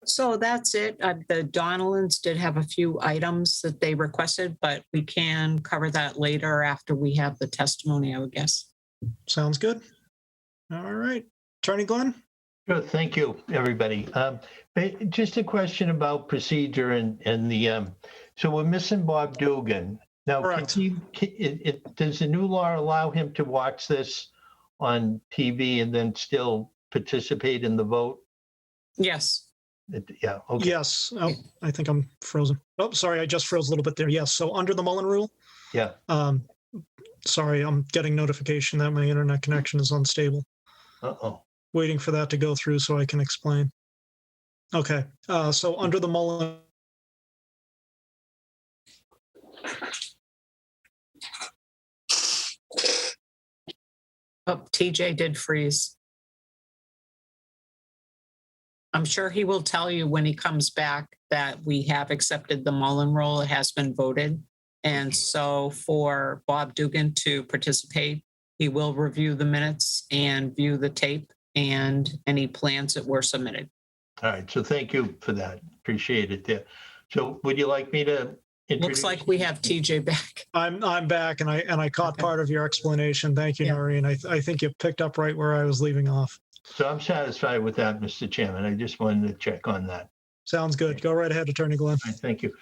So that's it. The Donnellans did have a few items that they requested, but we can cover that later after we have the testimony, I would guess. Sounds good. All right. Attorney Glenn? Good, thank you, everybody. Just a question about procedure and the, so we're missing Bob Dugan. Now, Correct. does the new law allow him to watch this on TV and then still participate in the vote? Yes. Yeah, okay. Yes. Oh, I think I'm frozen. Oh, sorry. I just froze a little bit there. Yes. So under the Mullen Rule, Yeah, sorry, I'm getting notification that my internet connection is unstable. uh-oh. Waiting for that to go through so I can explain. Okay. So under the Mullen. Oh, TJ did freeze. I'm sure he will tell you when he comes back that we have accepted the Mullen role. It has been voted. And so for Bob Dugan to participate, he will review the minutes and view the tape and any plans that were submitted. All right, so thank you for that. Appreciate it there. So would you like me to introduce? Looks like we have TJ back. I'm back and I caught Okay. part of your explanation. Thank you, Yeah. Noreen. I think you picked up right where I was leaving off. So I'm satisfied with that, Mr. Chairman. I just wanted to check on that. Sounds good. Go right ahead, Attorney Glenn. All right, thank you.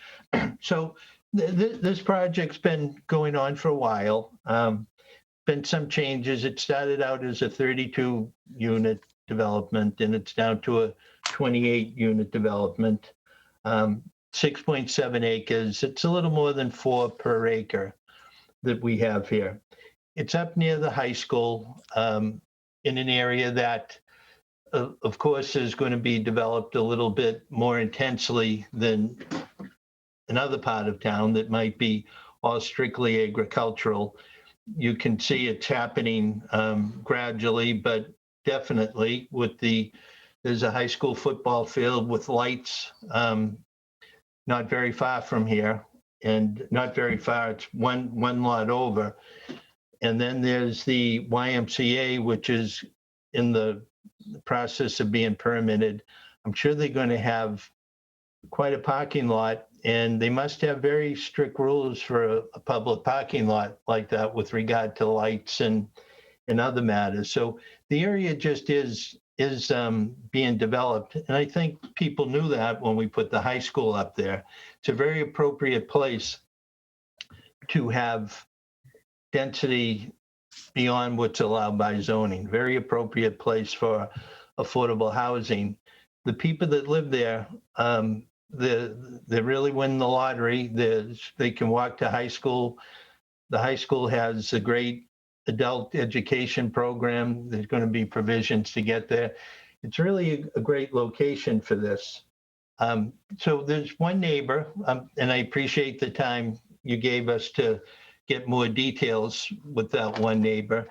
So this project's been going on for a while. Been some changes. It started out as a 32 unit development and it's down to a 28 unit development. 6.7 acres. It's a little more than 4 per acre that we have here. It's up near the high school in an area that of course is going to be developed a little bit more intensely than another part of town that might be all strictly agricultural. You can see it's happening gradually, but definitely there's a high school football field with lights not very far from here, and not very far, it's one lot over. And then there's the YMCA, which is in the process of being permitted. I'm sure they're going to have quite a parking lot, and they must have very strict rules for a public parking lot like that with regard to lights and other matters. So the area just is being developed. And I think people knew that when we put the high school up there. It's a very appropriate place to have density beyond what's allowed by zoning. Very appropriate place for affordable housing. The people that live there, they really win the lottery. They can walk to high school. The high school has a great adult education program. There's going to be provisions to get there. It's really a great location for this. So there's one neighbor, and I appreciate the time you gave us to get more details with that one neighbor.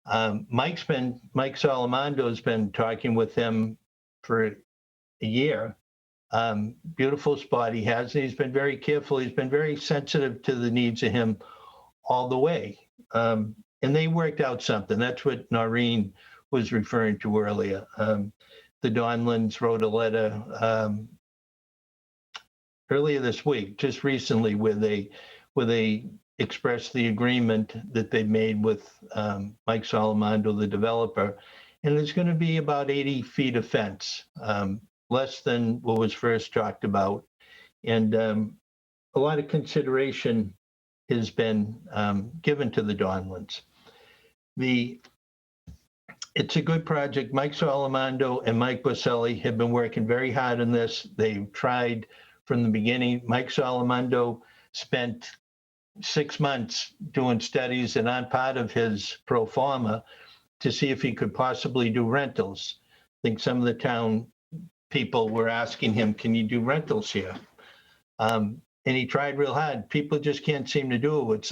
Mike Salamando has been talking with him for a year. Beautiful spot he has. He's been very careful. He's been very sensitive to the needs of him all the way. And they worked out something. That's what Noreen was referring to earlier. The Donlins wrote a letter earlier this week, just recently, where they expressed the agreement that they made with Mike Salamando, the developer. And there's going to be about 80 feet of fence, less than what was first talked about. And a lot lot has been given to the Donlins. It's a good project. Mike Salamando and Mike Boselli have been working very hard on this. They've tried from the beginning. Mike Salamando spent 6 months doing studies and on part of his pro forma to see if he could possibly do rentals. I think some of the town people were asking him, can you do rentals here? And he tried real hard. People just can't seem to do it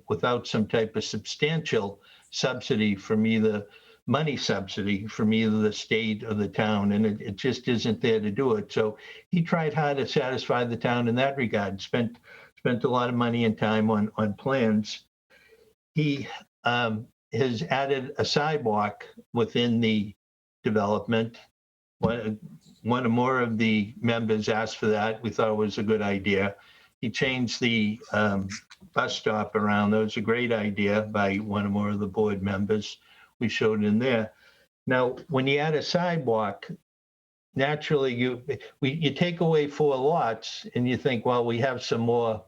without some type of substantial subsidy from either money subsidy from either the state or the town. And it just isn't there to do it. So he tried hard to satisfy the town in that regard, spent a lot of money and time on plans. He has added a sidewalk within the development. One or more of the members asked for that. We thought it was a good idea. He changed the bus stop around. That was a great idea by one or more of the board members. We showed in there. Now, when you add a sidewalk, naturally you take away 4 lots and you think, well, we have some more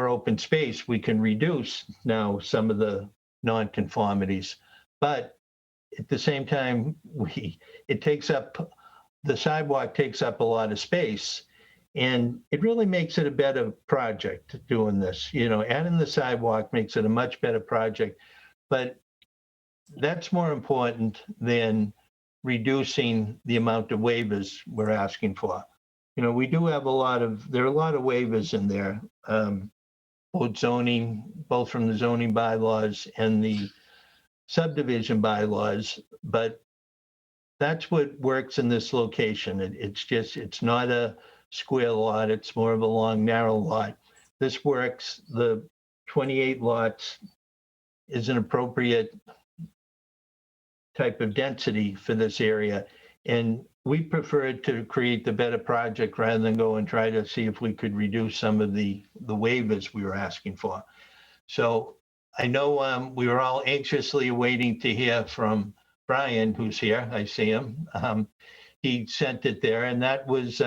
open space. We can reduce now some of the nonconformities. But at the same time, the sidewalk takes up a lot of space, and it really makes it a better project doing this. Adding the sidewalk makes it a much better project, but that's more important than reducing the amount of waivers we're asking for. We do have there are a lot of waivers in there, both from the zoning bylaws and the subdivision bylaws, but that's what works in this location. It's not a square lot. It's more of a long, narrow lot. This works. The 28 lots is an appropriate type of density for this area. And we preferred to create the better project rather than go and try to see if we could reduce some of the waivers we were asking for. So I know we were all anxiously waiting to hear from Brian, who's here. I see him. He sent it there, and that was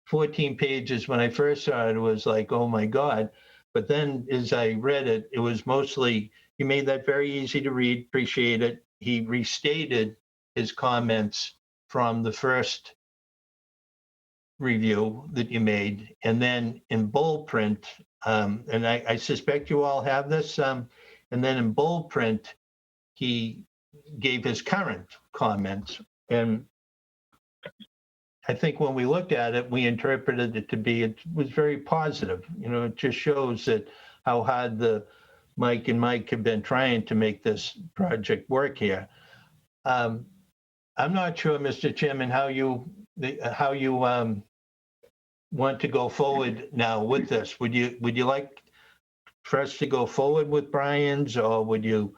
14 pages. When I first saw it, it was like, oh my God. But then as I read it, it was mostly, he made that very easy to read, appreciate it. He restated his comments from the first review that you made, and then in bold print, and I suspect you all have this, and then in bold print, he gave his current comments. And I think when we looked at it, we interpreted it to be, it was very positive. You know, it just shows that how hard the Mike and Mike have been trying to make this project work here. I'm not sure, Mr. Chairman, how you want to go forward now with this. Would you like for us to go forward with Brian's, or would you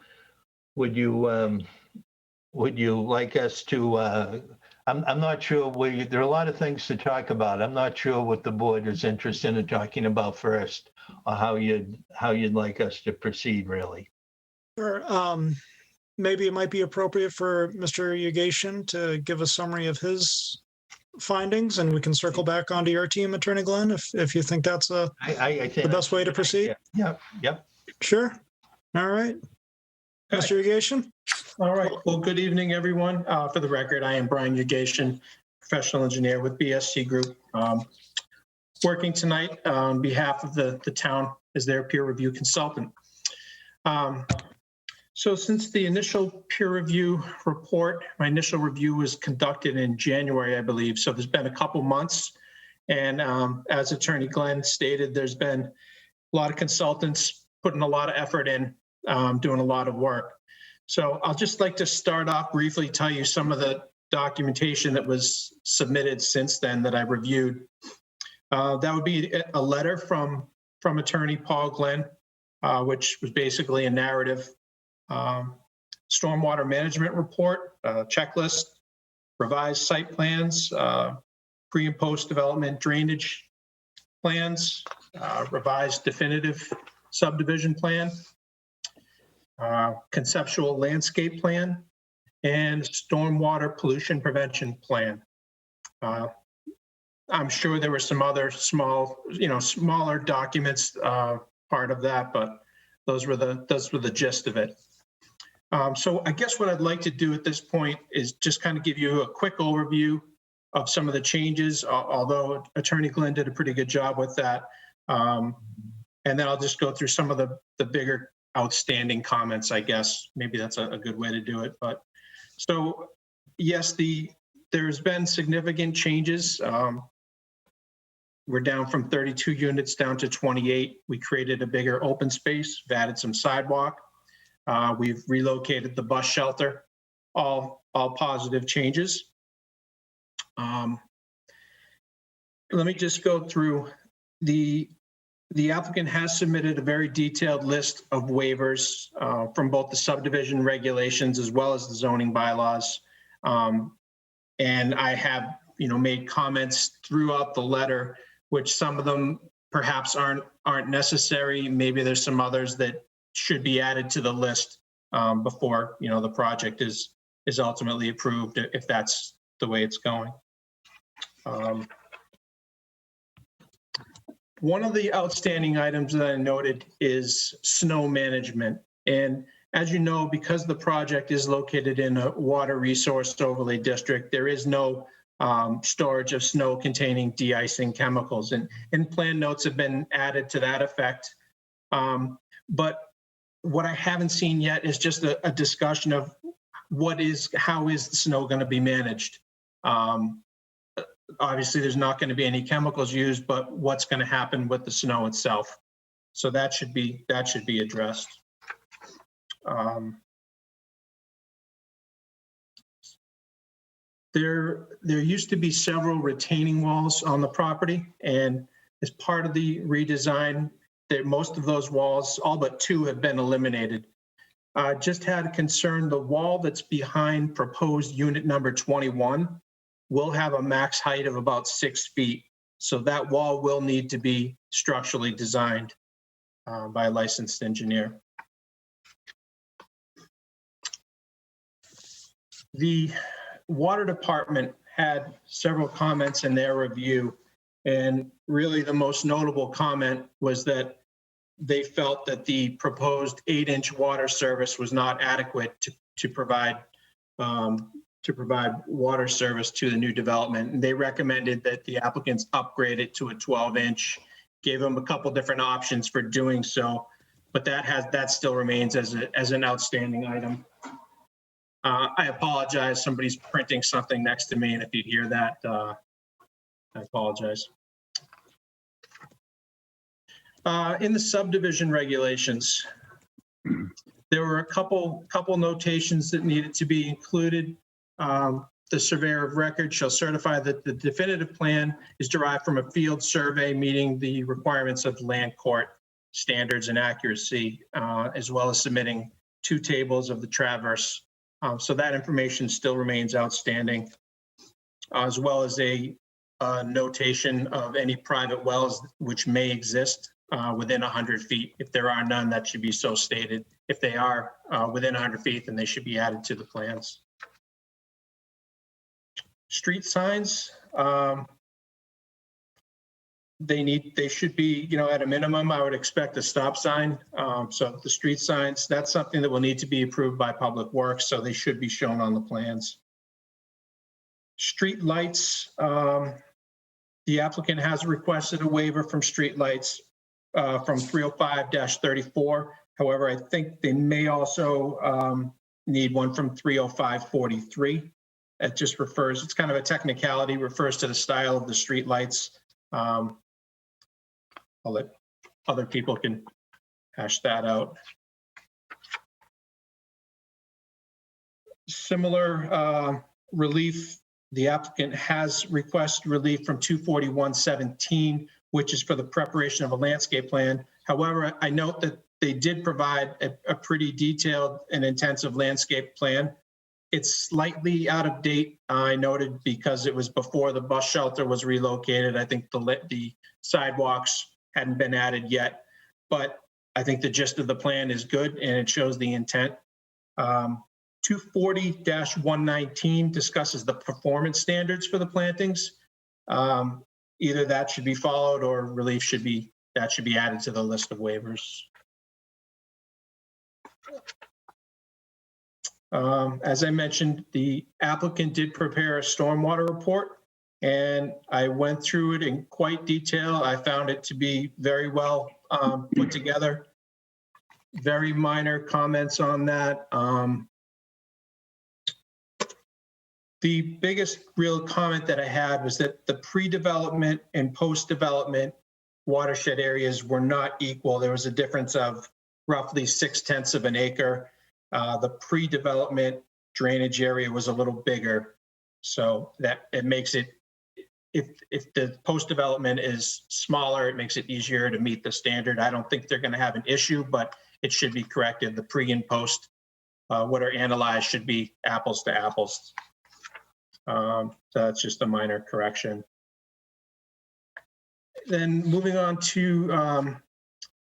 like us to? I'm not sure. There are a lot of things to talk about. I'm not sure what the board is interested in talking about first, or how you'd like us to proceed, really. Sure. Maybe it might be appropriate for Mr. Yagatian to give a summary of his findings, and we can circle back onto your team, Attorney Glenn, if you think that's I think the best way to proceed. Yep. Sure. All right. Mr. Yagatian? All right. Well, good evening, everyone. For the record, I am Brian Yagatian, professional engineer with BSC Group. Working tonight on behalf of the town as their peer review consultant. So since the initial peer review report, my initial review was conducted in January, I believe. So there's been a couple months. And as Attorney Glenn stated, there's been a lot of consultants putting a lot of effort in, doing a lot of work. So I'll just like to start off briefly, tell you some of the documentation that was submitted since then that I reviewed. That would be a letter from Attorney Paul Glenn, which was basically a narrative. Stormwater management report, checklist, revised site plans, pre and post development drainage plans, revised definitive subdivision plan, conceptual landscape plan, and stormwater pollution prevention plan. I'm sure there were some other smaller documents part of that, but those were the gist of it. So I guess what I'd like to do at this point is just kind of give you a quick overview of some of the changes, although Attorney Glenn did a pretty good job with that. And then I'll just go through some of the bigger outstanding comments, I guess. Maybe that's a good way to do it. But so yes, there's been significant changes. We're down from 32 units down to 28. We created a bigger open space. We've added some sidewalk. We've relocated the bus shelter, all positive changes. Let me just go through the applicant has submitted a very detailed list of waivers from both the subdivision regulations as well as the zoning bylaws. And I have, made comments throughout the letter, which some of them perhaps aren't necessary. Maybe there's some others that should be added to the list before the project is ultimately approved, if that's the way it's going. One of the outstanding items that I noted is snow management. And as you know, because the project is located in a water resource overlay district, there is no storage of snow containing de-icing chemicals. And plan notes have been added to that effect. But what I haven't seen yet is just a discussion of how is the snow going to be managed? Obviously, there's not going to be any chemicals used, but what's going to happen with the snow itself? So that should be addressed. There used to be several retaining walls on the property, and as part of the redesign, most of those walls, all but two, have been eliminated. Just had a concern, the wall that's behind proposed unit number 21 will have a max height of about 6 feet. So that wall will need to be structurally designed by a licensed engineer. The water department had several comments in their review, and really the most notable comment was that they felt that the proposed 8-inch water service was not adequate to provide water service to the new development. And they recommended that the applicants upgrade it to a 12-inch, gave them a couple different options for doing so, but that still remains as an outstanding item. I apologize, somebody's printing something next to me, and if you hear that, I apologize. In the subdivision regulations, there were a couple notations that needed to be included. The surveyor of record shall certify that the definitive plan is derived from a field survey meeting the requirements of land court standards and accuracy, as well as submitting 2 tables of the traverse. So that information still remains outstanding, as well as a notation of any private wells which may exist within 100 feet. If there are none, that should be so stated. If they are within 100 feet, then they should be added to the plans. Street signs, they should be, at a minimum, I would expect a stop sign. So the street signs, that's something that will need to be approved by Public Works, so they should be shown on the plans. Street lights, the applicant has requested a waiver from street lights from 305-34. However, I think they may also need one from 305-43. It just refers, it's kind of a technicality, refers to the style of the street lights. I'll let other people can hash that out. Similar relief, the applicant has requested relief from 241-17, which is for the preparation of a landscape plan. However, I note that they did provide a pretty detailed and intensive landscape plan. It's slightly out of date, I noted, because it was before the bus shelter was relocated. I think the sidewalks hadn't been added yet, but I think the gist of the plan is good and it shows the intent. 240-119 discusses the performance standards for the plantings. Either that should be followed or relief should be added to the list of waivers. As I mentioned, the applicant did prepare a stormwater report, and I went through it in quite detail. I found it to be very well put together. Very minor comments on that. The biggest real comment that I had was that the pre-development and post-development watershed areas were not equal. There was a difference of roughly 0.6 of an acre. The pre-development drainage area was a little bigger, so that it makes it, if the post-development is smaller, it makes it easier to meet the standard. I don't think they're going to have an issue, but it should be corrected. The pre and post, what are analyzed, should be apples to apples. So that's just a minor correction. Then moving on to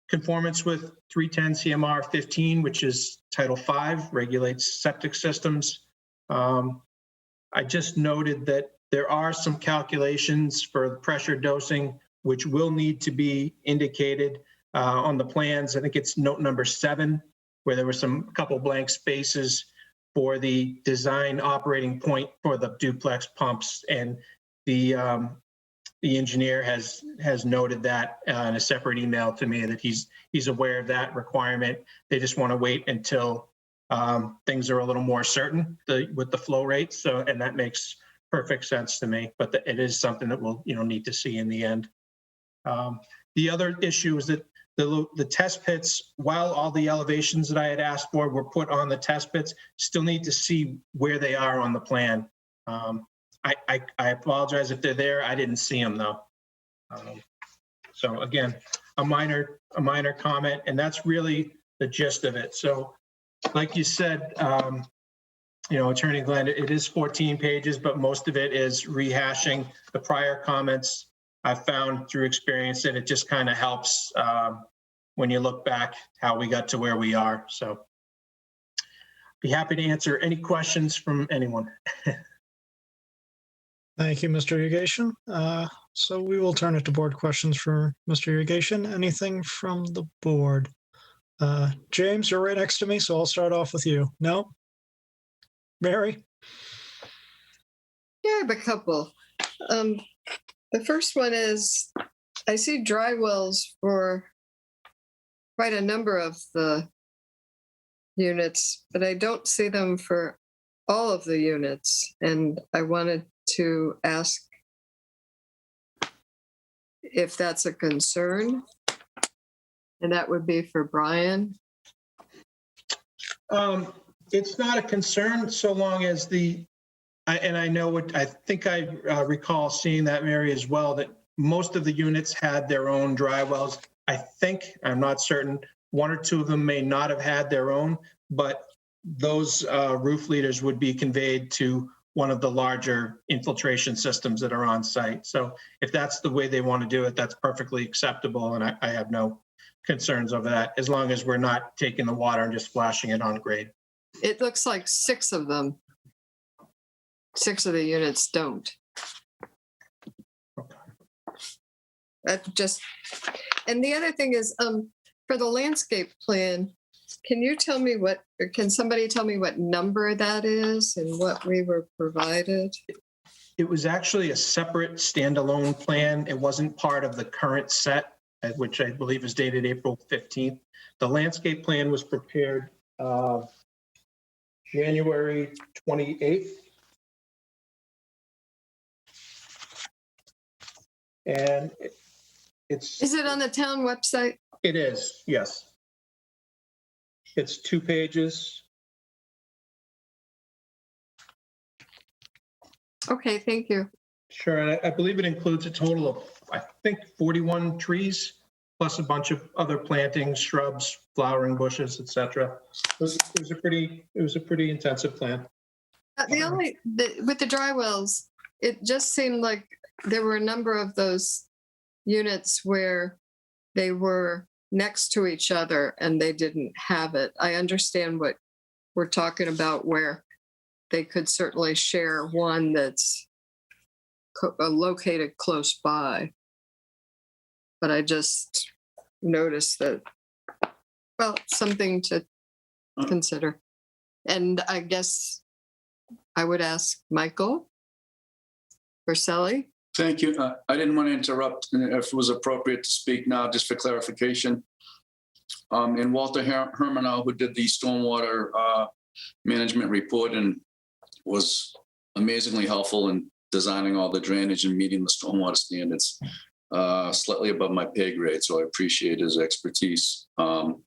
conformance with 310 CMR 15, which is Title V, regulates septic systems. I just noted that there are some calculations for the pressure dosing, which will need to be indicated on the plans. I think it's note number 7, where there were a couple blank spaces for the design operating point for the duplex pumps, and the engineer has noted that in a separate email to me, that he's aware of that requirement. They just want to wait until things are a little more certain with the flow rate. So, and that makes perfect sense to me. But it is something that we'll need to see in the end. The other issue is that the test pits, while all the elevations that I had asked for were put on the test pits, still need to see where they are on the plan. I apologize if they're there. I didn't see them though. So again, a minor comment, and that's really the gist of it. So like you said, Attorney Glenn, it is 14 pages, but most of it is rehashing the prior comments. I've found through experience that it just kind of helps when you look back how we got to where we are. So be happy to answer any questions from anyone. Thank you, Mr. Yagation. So we will turn it to board questions for Mr. Yagation. Anything from the board? James, you're right next to me, so I'll start off with you. No? Mary? Yeah, I have a couple. The first one is, I see dry wells for quite a number of the units, but I don't see them for all of the units. And I wanted to ask if that's a concern. And that would be for Brian. It's not a concern so long as I know what, I think I recall seeing that, Mary, as well, that most of the units had their own dry wells. I think, I'm not certain, one or two of them may not have had their own, but those roof leaders would be conveyed to one of the larger infiltration systems that are on site. So if that's the way they want to do it, that's perfectly acceptable. And I have no concerns over that, as long as we're not taking the water and just splashing it on grade. It looks like 6 of them. 6 of the units don't. That just, and the other thing is, for the landscape plan, can you tell me what, or can somebody tell me what number that is and what we were provided? It was actually a separate standalone plan. It wasn't part of the current set, which I believe is dated April 15th. The landscape plan was prepared January 28th. And Is it on the town website? It is, yes. It's 2 pages. Okay, thank you. Sure, and I believe it includes a total of, I think, 41 trees, plus a bunch of other plantings, shrubs, flowering bushes, etc. It was a pretty intensive plan. With the dry wells, it just seemed like there were a number of those units where they were next to each other and they didn't have it. I understand what we're talking about, where they could certainly share one that's located close by. But I just noticed that, well, something to consider. And I guess I would ask Michael Verselli. Thank you. I didn't want to interrupt if it was appropriate to speak now, just for clarification. And Walter Hermanow, who did the stormwater management report and was amazingly helpful in designing all the drainage and meeting the stormwater standards, slightly above my pay grade. So I appreciate his expertise. And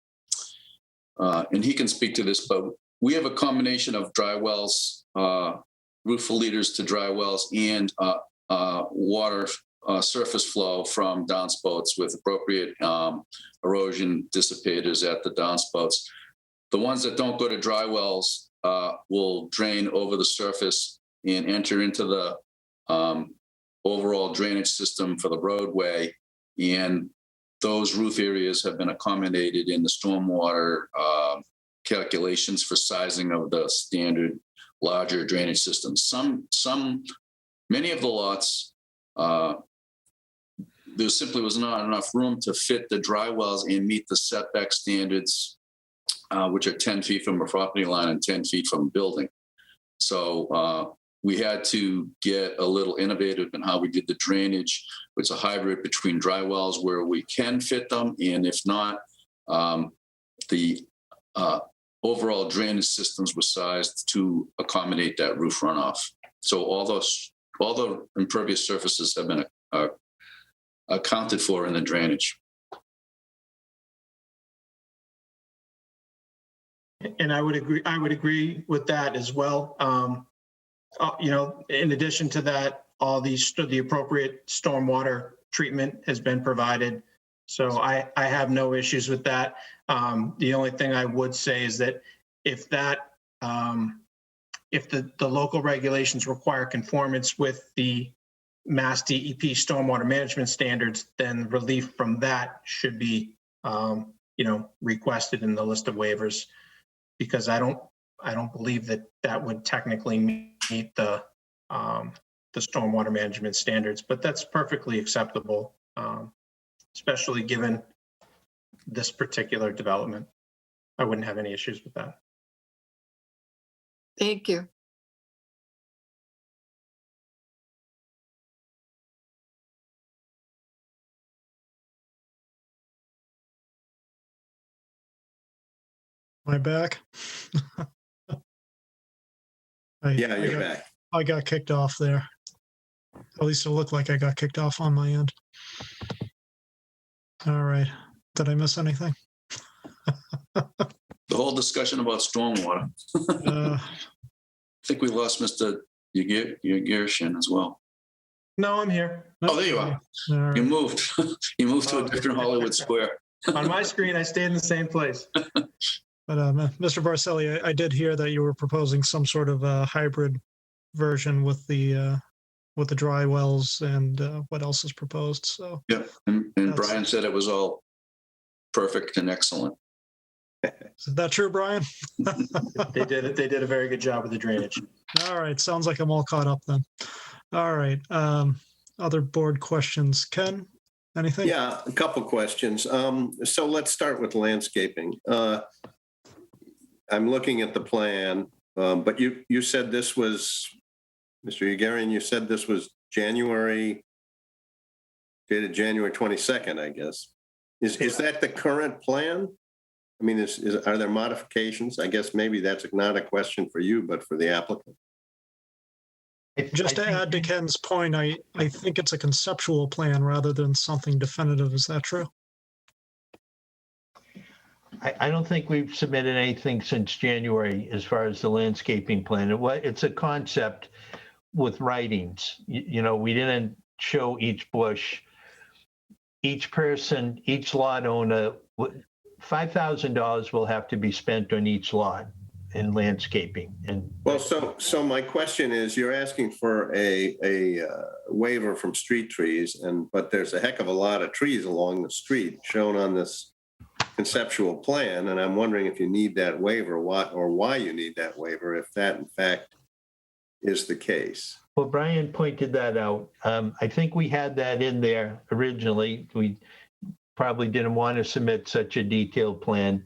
he can speak to this, but we have a combination of dry wells, roof leaders to dry wells, and water surface flow from downspouts with appropriate erosion dissipators at the downspouts. The ones that don't go to dry wells will drain over the surface and enter into the overall drainage system for the roadway. And those roof areas have been accommodated in the stormwater calculations for sizing of the standard larger drainage systems. Many of the lots, there simply was not enough room to fit the dry wells and meet the setback standards, which are 10 feet from a property line and 10 feet from a building. So we had to get a little innovative in how we did the drainage. It's a hybrid between dry wells where we can fit them, and if not, the overall drainage systems were sized to accommodate that roof runoff. So all the impervious surfaces have been accounted for in the drainage. And I would agree with that as well. in addition to that, all the appropriate stormwater treatment has been provided. So I have no issues with that. The only thing I would say is that if the local regulations require conformance with the Mass DEP stormwater management standards, then relief from that should be, requested in the list of waivers, because I don't believe that would technically meet the stormwater management standards, but that's perfectly acceptable, especially given this particular development. I wouldn't have any issues with that. Thank you. Am I back? Yeah, you're back. I got kicked off there. At least it looked like I got kicked off on my end. All right. Did I miss anything? The whole discussion about stormwater. Uh, I think we lost Mr. Yagirshин as well. No, I'm here. Oh, there you are. all right. You moved. You moved to a different Hollywood Square. On my screen, I stayed in the same place. But Mr. Barcelli, I did hear that you were proposing some sort of hybrid version with the dry wells and what else is proposed. So Yeah, and Brian said it was all perfect and excellent. is that true, Brian? They did a very good job with the drainage. All right. Sounds like I'm all caught up then. All right. Other board questions? Ken, anything? Yeah, a couple questions. So let's start with landscaping. I'm looking at the plan, but you said this was, Mr. Yagarian, you said this was dated January 22nd, I guess. Is that the current plan? I mean, are there modifications? I guess maybe that's not a question for you, but for the applicant. Just to add to Ken's point, I think it's a conceptual plan rather than something definitive. Is that true? I don't think we've submitted anything since January as far as the landscaping plan. It's a concept with writings. We didn't show each bush. Each person, each lot owner, $5,000 will have to be spent on each lot in landscaping. And Well, so my question is, you're asking for a waiver from street trees, but there's a heck of a lot of trees along the street shown on this conceptual plan, and I'm wondering if you need that waiver, why you need that waiver, if that in fact is the case. Well, Brian pointed that out. I think we had that in there originally. We probably didn't want to submit such a detailed plan.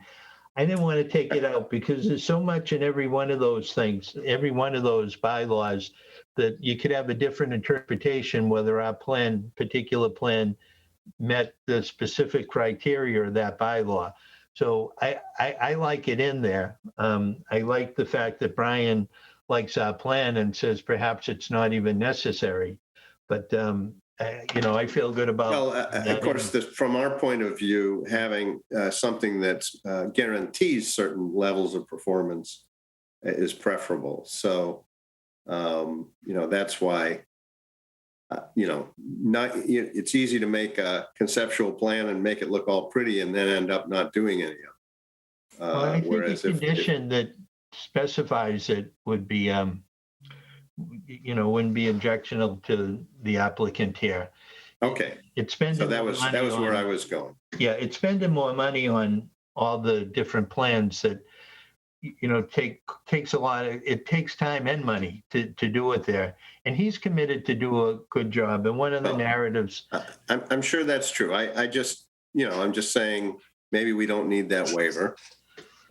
I didn't want to take it out because there's so much in every one of those things, every one of those bylaws, that you could have a different interpretation whether our particular plan met the specific criteria of that bylaw. So I like it in there. I like the fact that Brian likes our plan and says perhaps it's not even necessary. But, I feel good about. Well, of course, from our point of view, having something that guarantees certain levels of performance is preferable. So, that's why. It's easy to make a conceptual plan and make it look all pretty and then end up not doing any of it. Well, I think a condition that specifies it would be, wouldn't be objectionable to the applicant here. Okay. It's spending. So that was where I was going. Yeah, it's spending more money on all the different plans that, takes a lot of, it takes time and money to do it there. And he's committed to do a good job. And one of the narratives. I'm sure that's true. I just, I'm just saying maybe we don't need that waiver.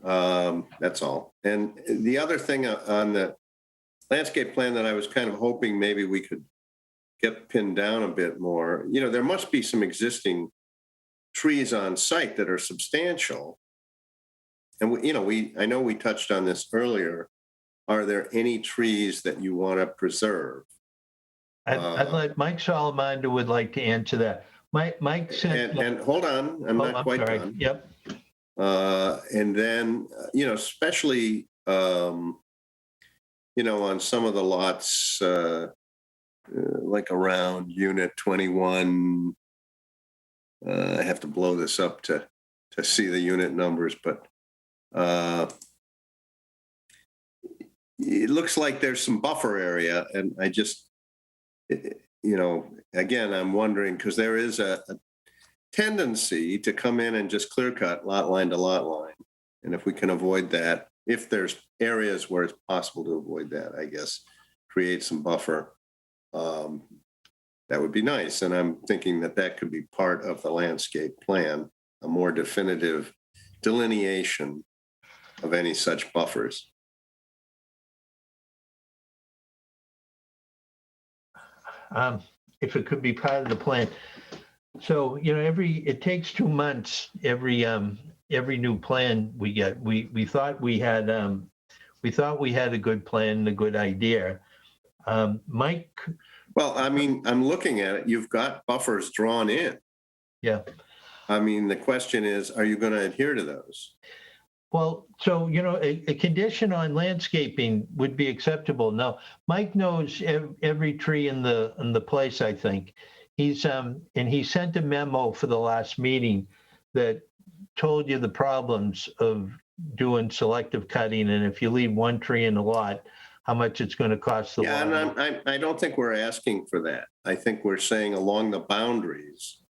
That's all. And the other thing on the landscape plan that I was kind of hoping maybe we could get pinned down a bit more, there must be some existing trees on site that are substantial. And I know we touched on this earlier. Are there any trees that you want to preserve? I'd like Mike Salamander would like to answer that. Mike said. And hold on, I'm not quite done. Yep. And then, especially on some of the lots, like around unit 21, I have to blow this up to see the unit numbers, but it looks like there's some buffer area, and I just, again, I'm wondering, because there is a tendency to come in and just clear cut lot line to lot line. And if we can avoid that, if there's areas where it's possible to avoid that, I guess, create some buffer, that would be nice. And I'm thinking that could be part of the landscape plan, a more definitive delineation of any such buffers. If it could be part of the plan. So, it takes 2 months, every new plan we get. We thought we had a good plan, a good idea. Mike? Well, I mean, I'm looking at it. You've got buffers drawn in. Yeah. I mean, the question is, are you going to adhere to those? Well, so, a condition on landscaping would be acceptable. Now, Mike knows every tree in the place, I think. And he sent a memo for the last meeting that told you the problems of doing selective cutting. And if you leave one tree in the lot, how much it's going to cost the lot. And I don't think we're asking for that. I think we're saying along the boundaries,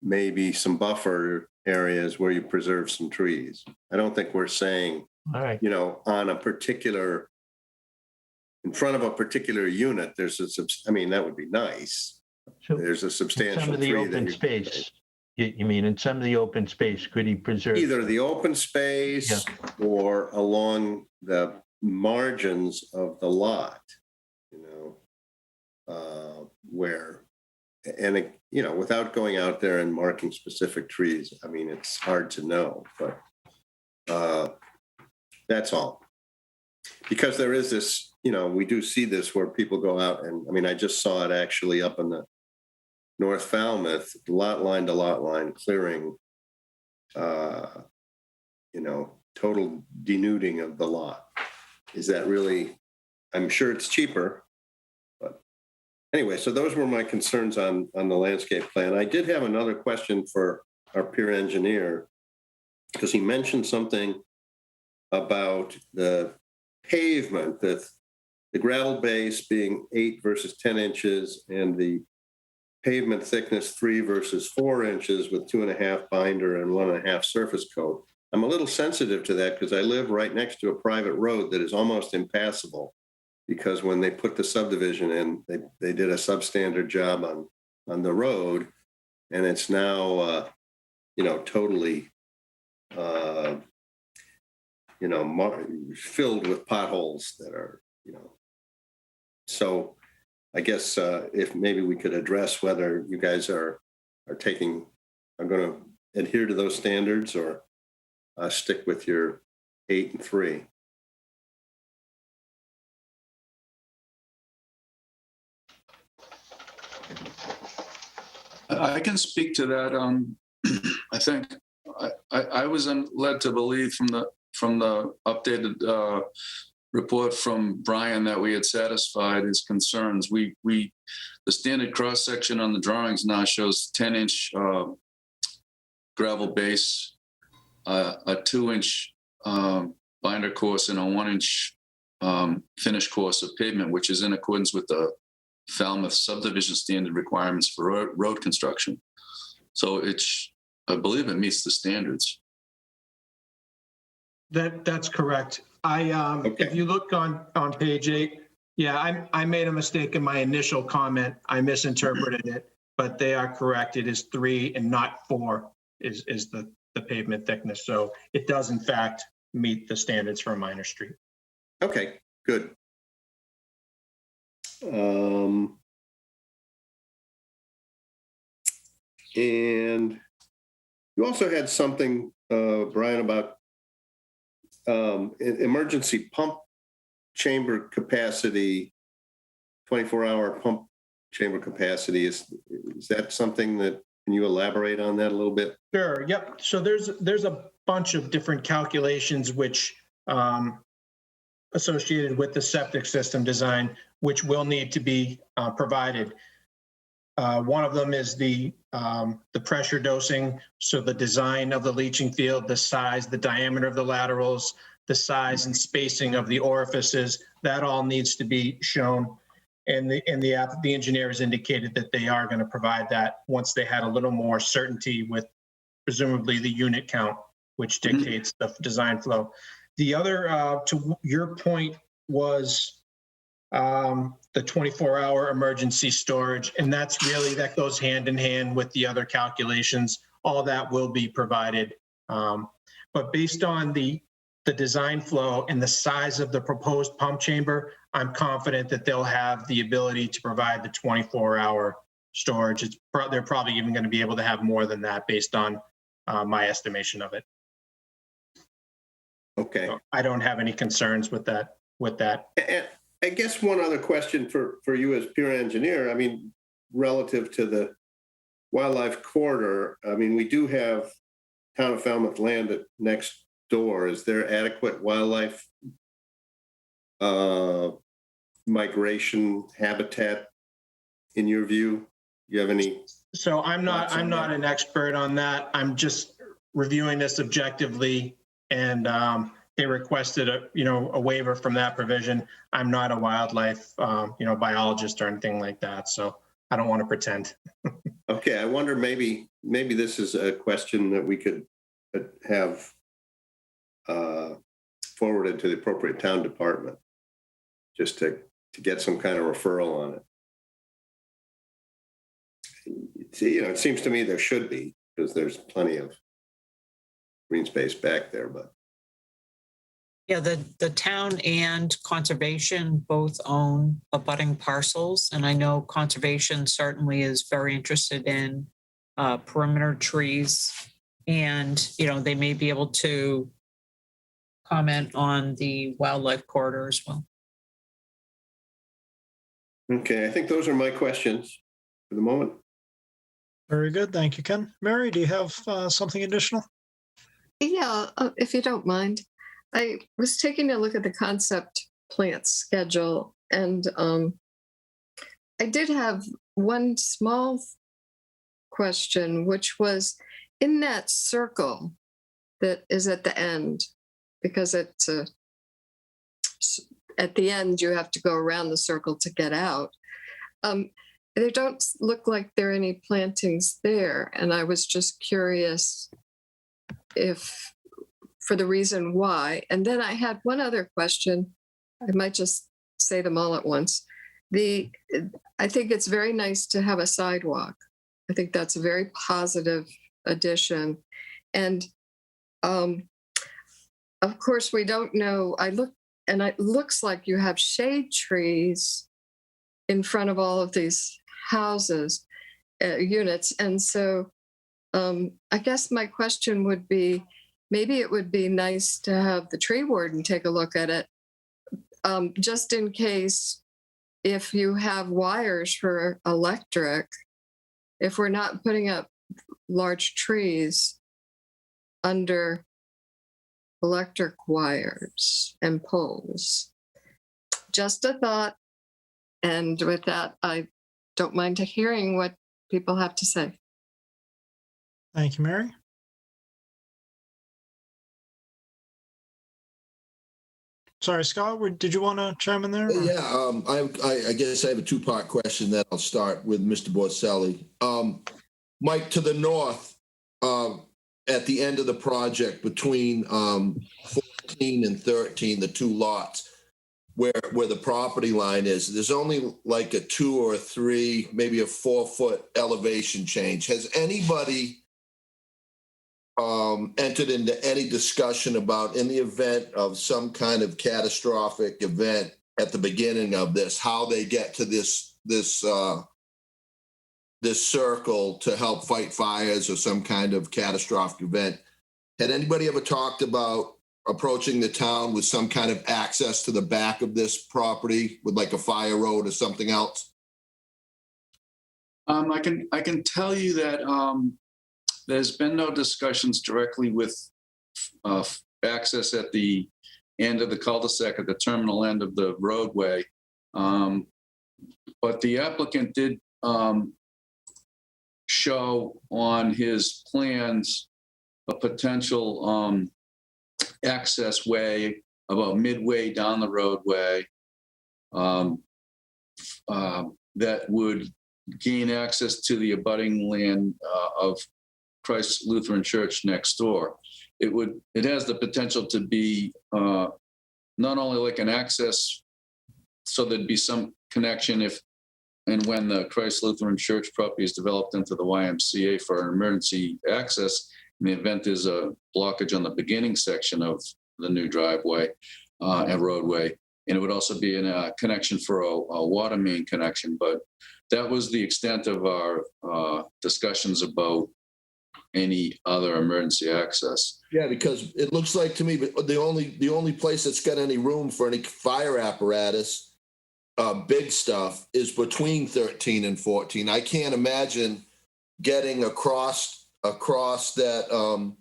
maybe some buffer areas where you preserve some trees. I don't think we're saying, all right, on a particular, in front of a particular unit, that would be nice. So there's a substantial some of the tree open space. You mean in some of the open space, could he preserve? Either the open space or along the margins of the lot, where, and without going out there and marking specific trees, I mean, it's hard to know, but that's all. Because there is this, we do see this where people go out and, I mean, I just saw it actually up in the North Falmouth, lot line to lot line clearing, total denuding of the lot. Is that really, I'm sure it's cheaper, but anyway, so those were my concerns on the landscape plan. I did have another question for our peer engineer, because he mentioned something about the pavement, that the gravel base being 8 versus 10 inches and the pavement thickness 3 versus 4 inches with 2.5 binder and 1.5 surface coat. I'm a little sensitive to that because I live right next to a private road that is almost impassable, because when they put the subdivision in, they did a substandard job on the road, and it's now totally filled with potholes that are so I guess if maybe we could address whether you guys are going to adhere to those standards or stick with your 8 and 3. I can speak to that. I think I was led to believe from the updated report from Brian that we had satisfied his concerns. The standard cross section on the drawings now shows 10-inch gravel base, a 2-inch binder course, and a 1-inch finish course of pavement, which is in accordance with the Falmouth subdivision standard requirements for road construction. So I believe it meets the standards. That's correct. If you look on page 8, I made a mistake in my initial comment. I misinterpreted it, but they are correct. It is 3 and not 4 is the pavement thickness. So it does in fact meet the standards for a minor street. Okay, good. And you also had something, Brian, about emergency pump chamber capacity, 24-hour pump chamber capacity. Is that something that, can you elaborate on that a little bit? Sure. Yep. So there's a bunch of different calculations which associated with the septic system design, which will need to be provided. One of them is the pressure dosing, so the design of the leaching field, the size, the diameter of the laterals, the size and spacing of the orifices, that all needs to be shown. And the engineer has indicated that they are going to provide that once they had a little more certainty with presumably the unit count, which dictates the design flow. The other, to your point, was the 24-hour emergency storage, and that goes hand in hand with the other calculations. All that will be provided. But based on the design flow and the size of the proposed pump chamber, I'm confident that they'll have the ability to provide the 24-hour storage. They're probably even going to be able to have more than that based on my estimation of it. Okay. So I don't have any concerns with that. And I guess one other question for you as peer engineer, I mean, relative to the wildlife corridor, I mean, we do have town of Falmouth land next door. Is there adequate wildlife migration habitat in your view? Do you have any? So I'm not an expert on that. I'm just reviewing this objectively, and they requested a waiver from that provision. I'm not a wildlife biologist or anything like that, so I don't want to pretend. Okay, I wonder maybe this is a question that we could have forwarded to the appropriate town department, just to get some kind of referral on it. See, it seems to me there should be, because there's plenty of green space back there, but. Yeah, the town and conservation both own abutting parcels, and I know conservation certainly is very interested in perimeter trees, and they may be able to comment on the wildlife corridor as well. Okay, I think those are my questions for the moment. Very good. Thank you, Ken. Mary, do you have something additional? Yeah, if you don't mind. I was taking a look at the concept plant schedule, and I did have one small question, which was in that circle that is at the end, because it's at the end you have to go around the circle to get out. There don't look like there are any plantings there, and I was just curious if for the reason why. And then I had one other question. I might just say them all at once. I think it's very nice to have a sidewalk. I think that's a very positive addition. And of course, we don't know. I look, and it looks like you have shade trees in front of all of these houses, units. And so I guess my question would be, maybe it would be nice to have the tree warden take a look at it, just in case if you have wires for electric, if we're not putting up large trees under electric wires and poles. Just a thought. And with that, I don't mind hearing what people have to say. Thank you, Mary. Sorry, Scott, did you want to chime in there? Yeah, I guess I have a two-part question that I'll start with Mr. Borselli. Mike, to the north, at the end of the project between 14 and 13, the two lots where the property line is, there's only like a 2 or 3, maybe a 4-foot elevation change. Has anybody entered into any discussion about, in the event of some kind of catastrophic event at the beginning of this, how they get to this circle to help fight fires or some kind of catastrophic event? Had anybody ever talked about approaching the town with some kind of access to the back of this property with like a fire road or something else? I can tell you that there's been no discussions directly with access at the end of the cul-de-sac at the terminal end of the roadway. But the applicant did show on his plans a potential access way about midway down the roadway that would gain access to the abutting land of Christ Lutheran Church next door. It has the potential to be not only like an access, so there'd be some connection if and when the Christ Lutheran Church property is developed into the YMCA for an emergency access, in the event there's a blockage on the beginning section of the new driveway and roadway. And it would also be a connection for a water main connection. But that was the extent of our discussions about any other emergency access. Yeah, because it looks like to me, but the only place that's got any room for any fire apparatus, big stuff, is between 13 and 14. I can't imagine getting across that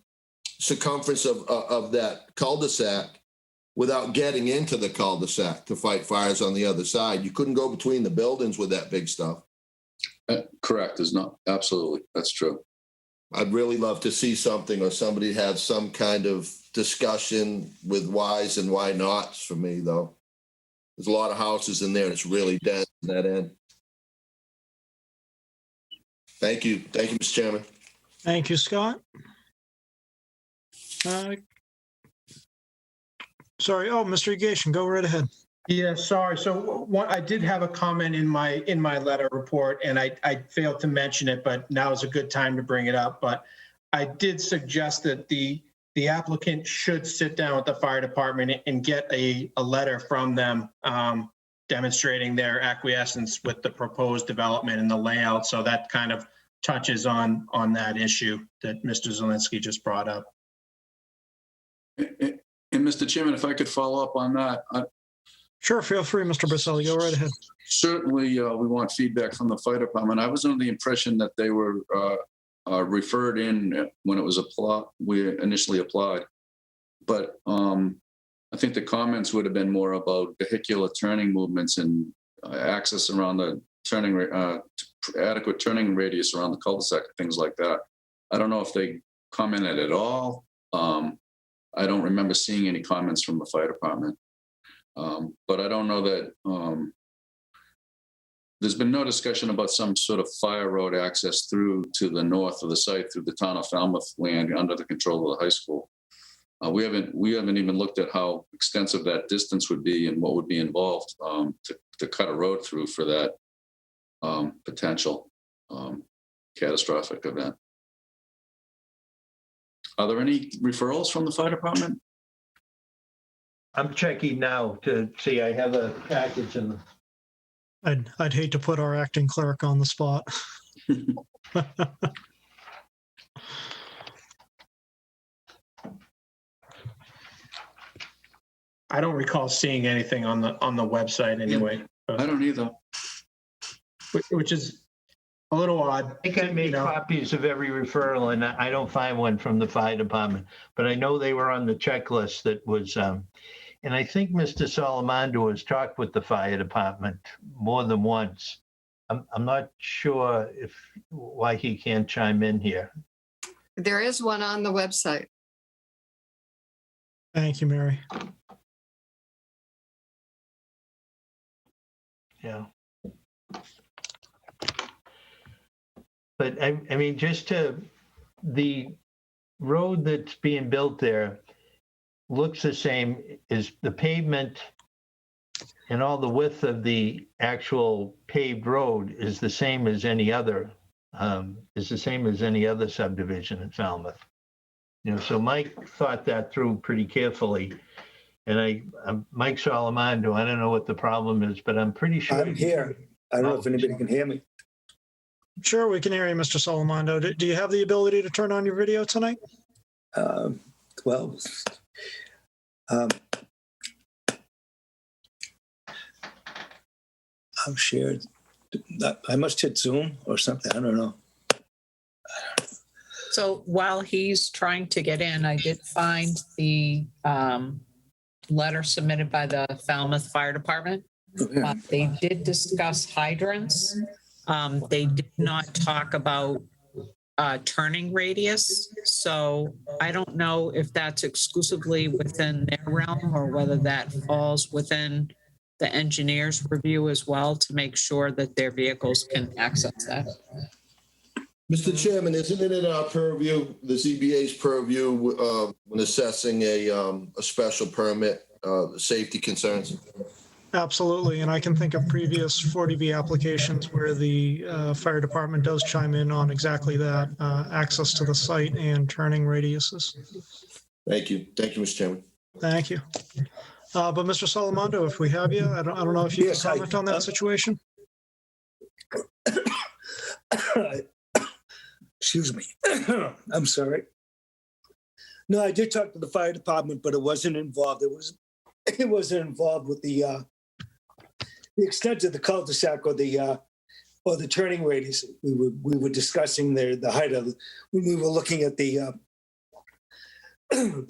circumference of that cul-de-sac without getting into the cul-de-sac to fight fires on the other side. You couldn't go between the buildings with that big stuff. Correct. Is not absolutely. That's true. I'd really love to see something or somebody have some kind of discussion with whys and why nots for me, though. There's a lot of houses in there and it's really dense in that end. Thank you. Thank you, Mr. Chairman. Thank you, Scott. Sorry. Oh, Mr. Yagation, go right ahead. Yeah, sorry. So I did have a comment in my letter report, and I failed to mention it, but now is a good time to bring it up. But I did suggest that the applicant should sit down with the fire department and get a letter from them demonstrating their acquiescence with the proposed development and the layout. So that kind of touches on that issue that Mr. Zelinski just brought up. And Mr. Chairman, if I could follow up on that. Sure, feel free, Mr. Baselli. Go right ahead. Certainly, we want feedback from the fire department. I was under the impression that they were referred in when it was we initially applied. But I think the comments would have been more about vehicular turning movements and access around the turning, adequate turning radius around the cul-de-sac, things like that. I don't know if they commented at all. I don't remember seeing any comments from the fire department. But I don't know that there's been no discussion about some sort of fire road access through to the north of the site through the town of Falmouth land under the control of the high school. We haven't even looked at how extensive that distance would be and what would be involved to cut a road through for that potential catastrophic event. Are there any referrals from the fire department? I'm checking now to see. I have a package in. I'd hate to put our acting clerk on the spot. I don't recall seeing anything on the website anyway. I don't either. Which is a little odd. I think I made copies of every referral, and I don't find one from the fire department. But I know they were on the checklist that was. And I think Mr. Salamando has talked with the fire department more than once. I'm not sure why he can't chime in here. There is one on the website. Thank you, Mary. Yeah. But I mean, the road that's being built there looks the same as the pavement, and all the width of the actual paved road is the same as any other subdivision in Falmouth. So Mike thought that through pretty carefully. And Mike Salamando, I don't know what the problem is, but I'm pretty sure. I'm here. I don't know if anybody can hear me. Sure, we can hear you, Mr. Salamando. Do you have the ability to turn on your video tonight? Well, I'm shared. I must hit Zoom or something. I don't know. So while he's trying to get in, I did find the letter submitted by the Falmouth Fire Department. They did discuss hydrants. They did not talk about turning radius. So I don't know if that's exclusively within their realm or whether that falls within the engineer's review as well to make sure that their vehicles can access that. Mr. Chairman, isn't it in our purview, the ZBA's purview, when assessing a special permit, safety concerns? Absolutely, and I can think of previous 40B applications where the fire department does chime in on exactly that, access to the site and turning radiuses. Thank you. Thank you, Mr. Chairman. Thank you. But Mr. Salamando, if we have you, I don't know if you can Yes, comment on that situation? Excuse me. I'm sorry. No, I did talk to the fire department, but it wasn't involved. It wasn't involved with the extent of the cul-de-sac or the turning radius. We were discussing the height of when we were looking at the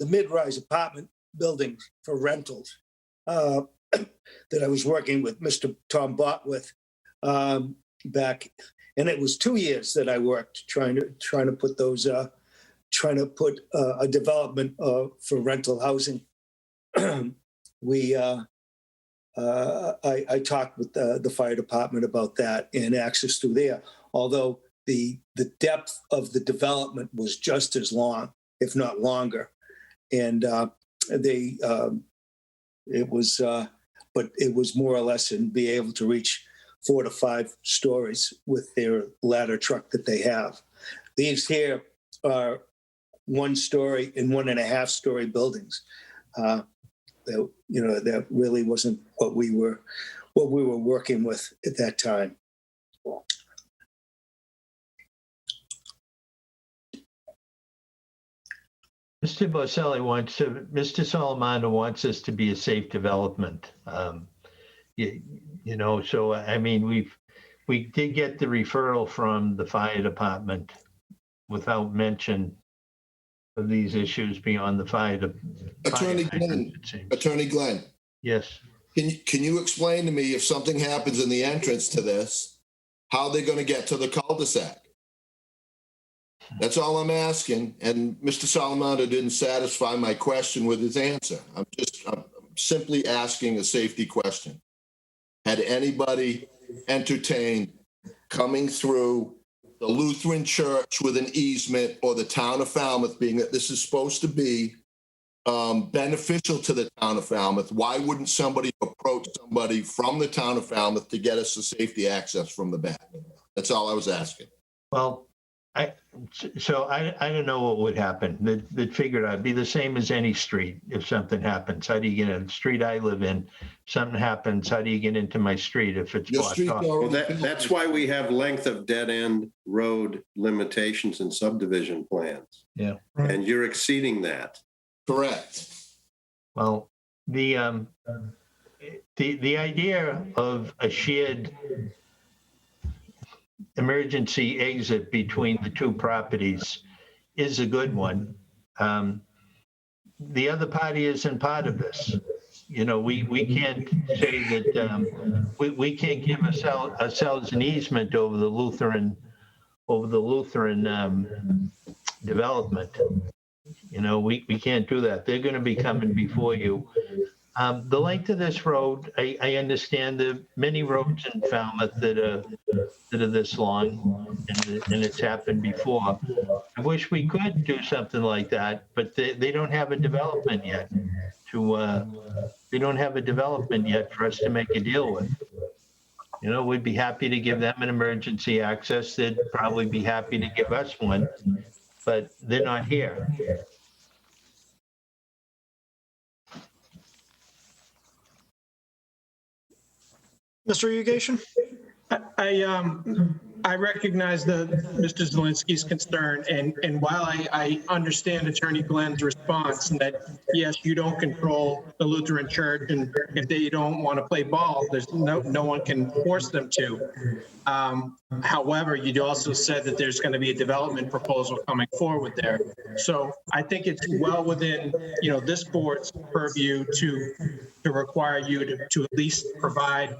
mid-rise apartment buildings for rentals that I was working with Mr. Tom Bott with back, and it was 2 years that I worked trying to put those trying to put a development for rental housing. I talked with the fire department about that and access through there, although the depth of the development was just as long, if not longer. And it was more or less in be able to reach 4 to 5 stories with their ladder truck that they have. These here are 1 story and 1.5 story buildings. That really wasn't what we were working with at that time. Mr. Salamando wants us to be a safe development. So I mean, we did get the referral from the fire department without mention of these issues beyond the fire. Attorney Glenn. Yes. Can you explain to me, if something happens in the entrance to this, how they're going to get to the cul-de-sac? That's all I'm asking. And Mr. Salamando didn't satisfy my question with his answer. I'm simply asking a safety question. Had anybody entertained coming through the Lutheran church with an easement, or the town of Falmouth, being that this is supposed to be beneficial to the town of Falmouth? Why wouldn't somebody approach somebody from the town of Falmouth to get us the safety access from the back? That's all I was asking. Well, I don't know what would happen. They'd figure it'd be the same as any street. If something happens, how do you get in the street I live in? Something happens, how do you get into my street if it's blocked off? Well, that's why we have length of dead end road limitations and subdivision plans. Yeah. And you're exceeding that. Correct. Well, the idea of a shared emergency exit between the two properties is a good one. The other party isn't part of this. We can't say that we can't give ourselves an easement over the Lutheran development. We can't do that. They're going to be coming before you. The length of this road, I understand there are many roads in Falmouth that are this long, and it's happened before. I wish we could do something like that, but they don't have a development yet. They don't have a development yet for us to make a deal with. We'd be happy to give them an emergency access. They'd probably be happy to give us one, but they're not here. Mr. Yugation? I recognize Mr. Zelinski's concern, and while I understand Attorney Glenn's response that, yes, you don't control the Lutheran Church, and if they don't want to play ball, there's no one can force them to. However, you also said that there's going to be a development proposal coming forward there. So I think it's well within, this board's purview to require you to at least provide.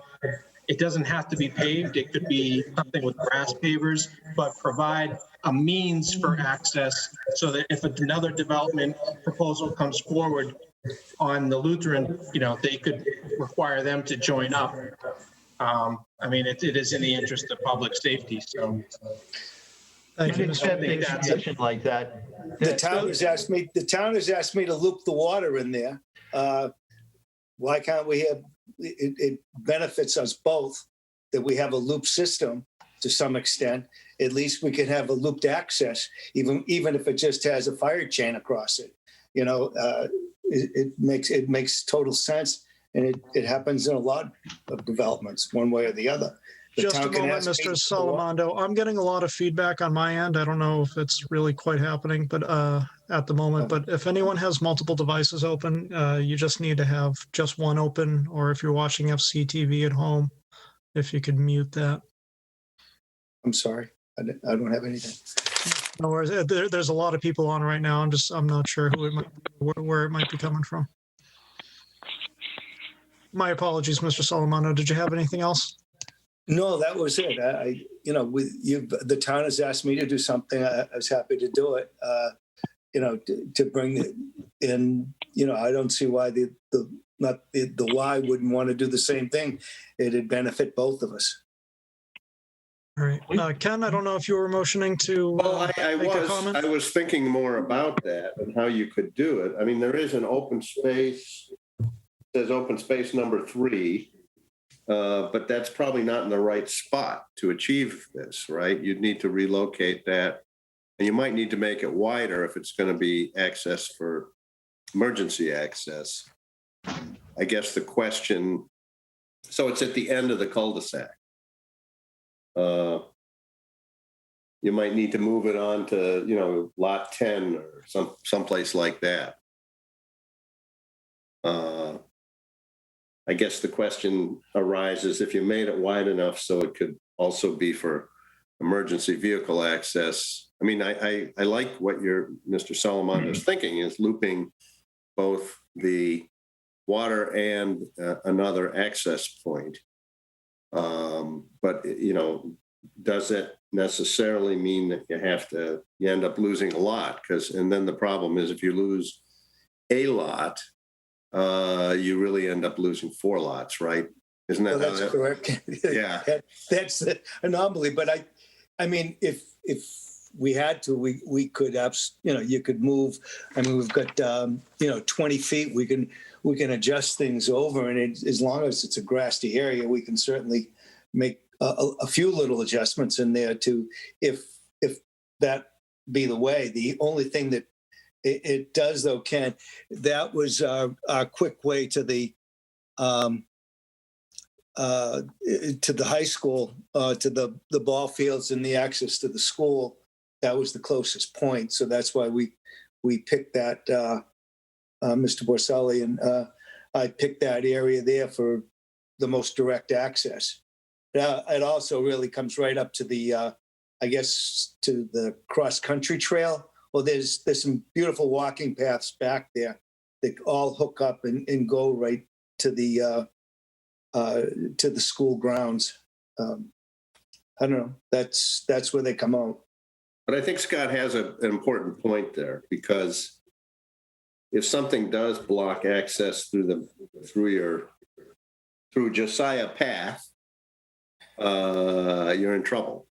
It doesn't have to be paved. It could be something with grass pavers, but provide a means for access so that if another development proposal comes forward on the Lutheran, they could require them to join up. It is in the interest of public safety, so. Thank you, An Mr. accepting suggestion like that. The town has asked me to loop the water in there. Why can't we have, it benefits us both that we have a loop system to some extent. At least we can have a looped access, even if it just has a fire chain across it. It makes total sense, and it happens in a lot of developments, one way or the other. The Just a town can moment, ask me Mr. to go up. Salamando. I'm getting a lot of feedback on my end. I don't know if it's really quite happening, but at the moment. But if anyone has multiple devices open, you just need to have just one open, or if you're watching FCTV at home, if you could mute that. I'm sorry, I don't have anything. No worries. There's a lot of people on right now. I'm not sure who it might, where it might be coming from. My apologies, Mr. Salamano. Did you have anything else? No, that was it. The town has asked me to do something. I was happy to do it. To bring it in. I don't see why the Y wouldn't want to do the same thing. It'd benefit both of us. All right, Ken. I don't know if you were motioning to. Well, I make a comment? was thinking more about that and how you could do it. I mean, there is an open space, it says open space number 3, but that's probably not in the right spot to achieve this, right? You'd need to relocate that, and you might need to make it wider if it's going to be access for emergency access. I guess the question, so it's at the end of the cul-de-sac. You might need to move it on to, lot 10 or someplace like that. I guess the question arises if you made it wide enough so it could also be for emergency vehicle access. I mean, I like what Mr. Salamano is thinking, is looping both the water and another access point. But, does it necessarily mean that you end up losing a lot? And then the problem is if you lose a lot, you really end up losing 4 lots, right? Isn't that? Well, that's correct. Yeah. That's an anomaly. But I mean, if we had to, we could have, you could move. I mean, we've got, 20 feet. We can adjust things over, and as long as it's a grassy area, we can certainly make a few little adjustments in there to, if that be the way. The only thing that it does, though, Ken, that was our quick way to the high school, to the ball fields and the access to the school. That was the closest point, so that's why we picked that. Mr. Borselli and I picked that area there for the most direct access. It also really comes right up to the, I guess, to the cross-country trail. Well, there's some beautiful walking paths back there that all hook up and go right to the school grounds. I don't know. That's where they come out. But I think Scott has an important point there, because if something does block access through Josiah Path, you're in trouble.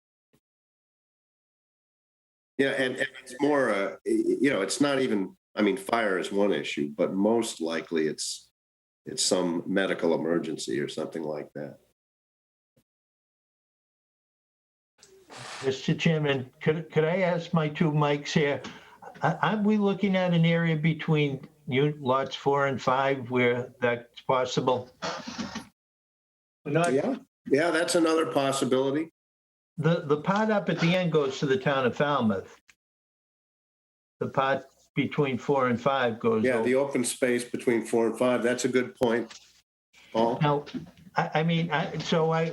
Yeah, and it's more, it's not even, I mean, fire is one issue, but most likely it's some medical emergency or something like that. Mr. Chairman, could I ask my 2 mics here? Aren't we looking at an area between lots 4 and 5 where that's possible? Yeah, that's another possibility. The part up at the end goes to the town of Falmouth. The part between 4 and 5 goes. Yeah, the open space between 4 and 5, that's a good point, Paul. Now,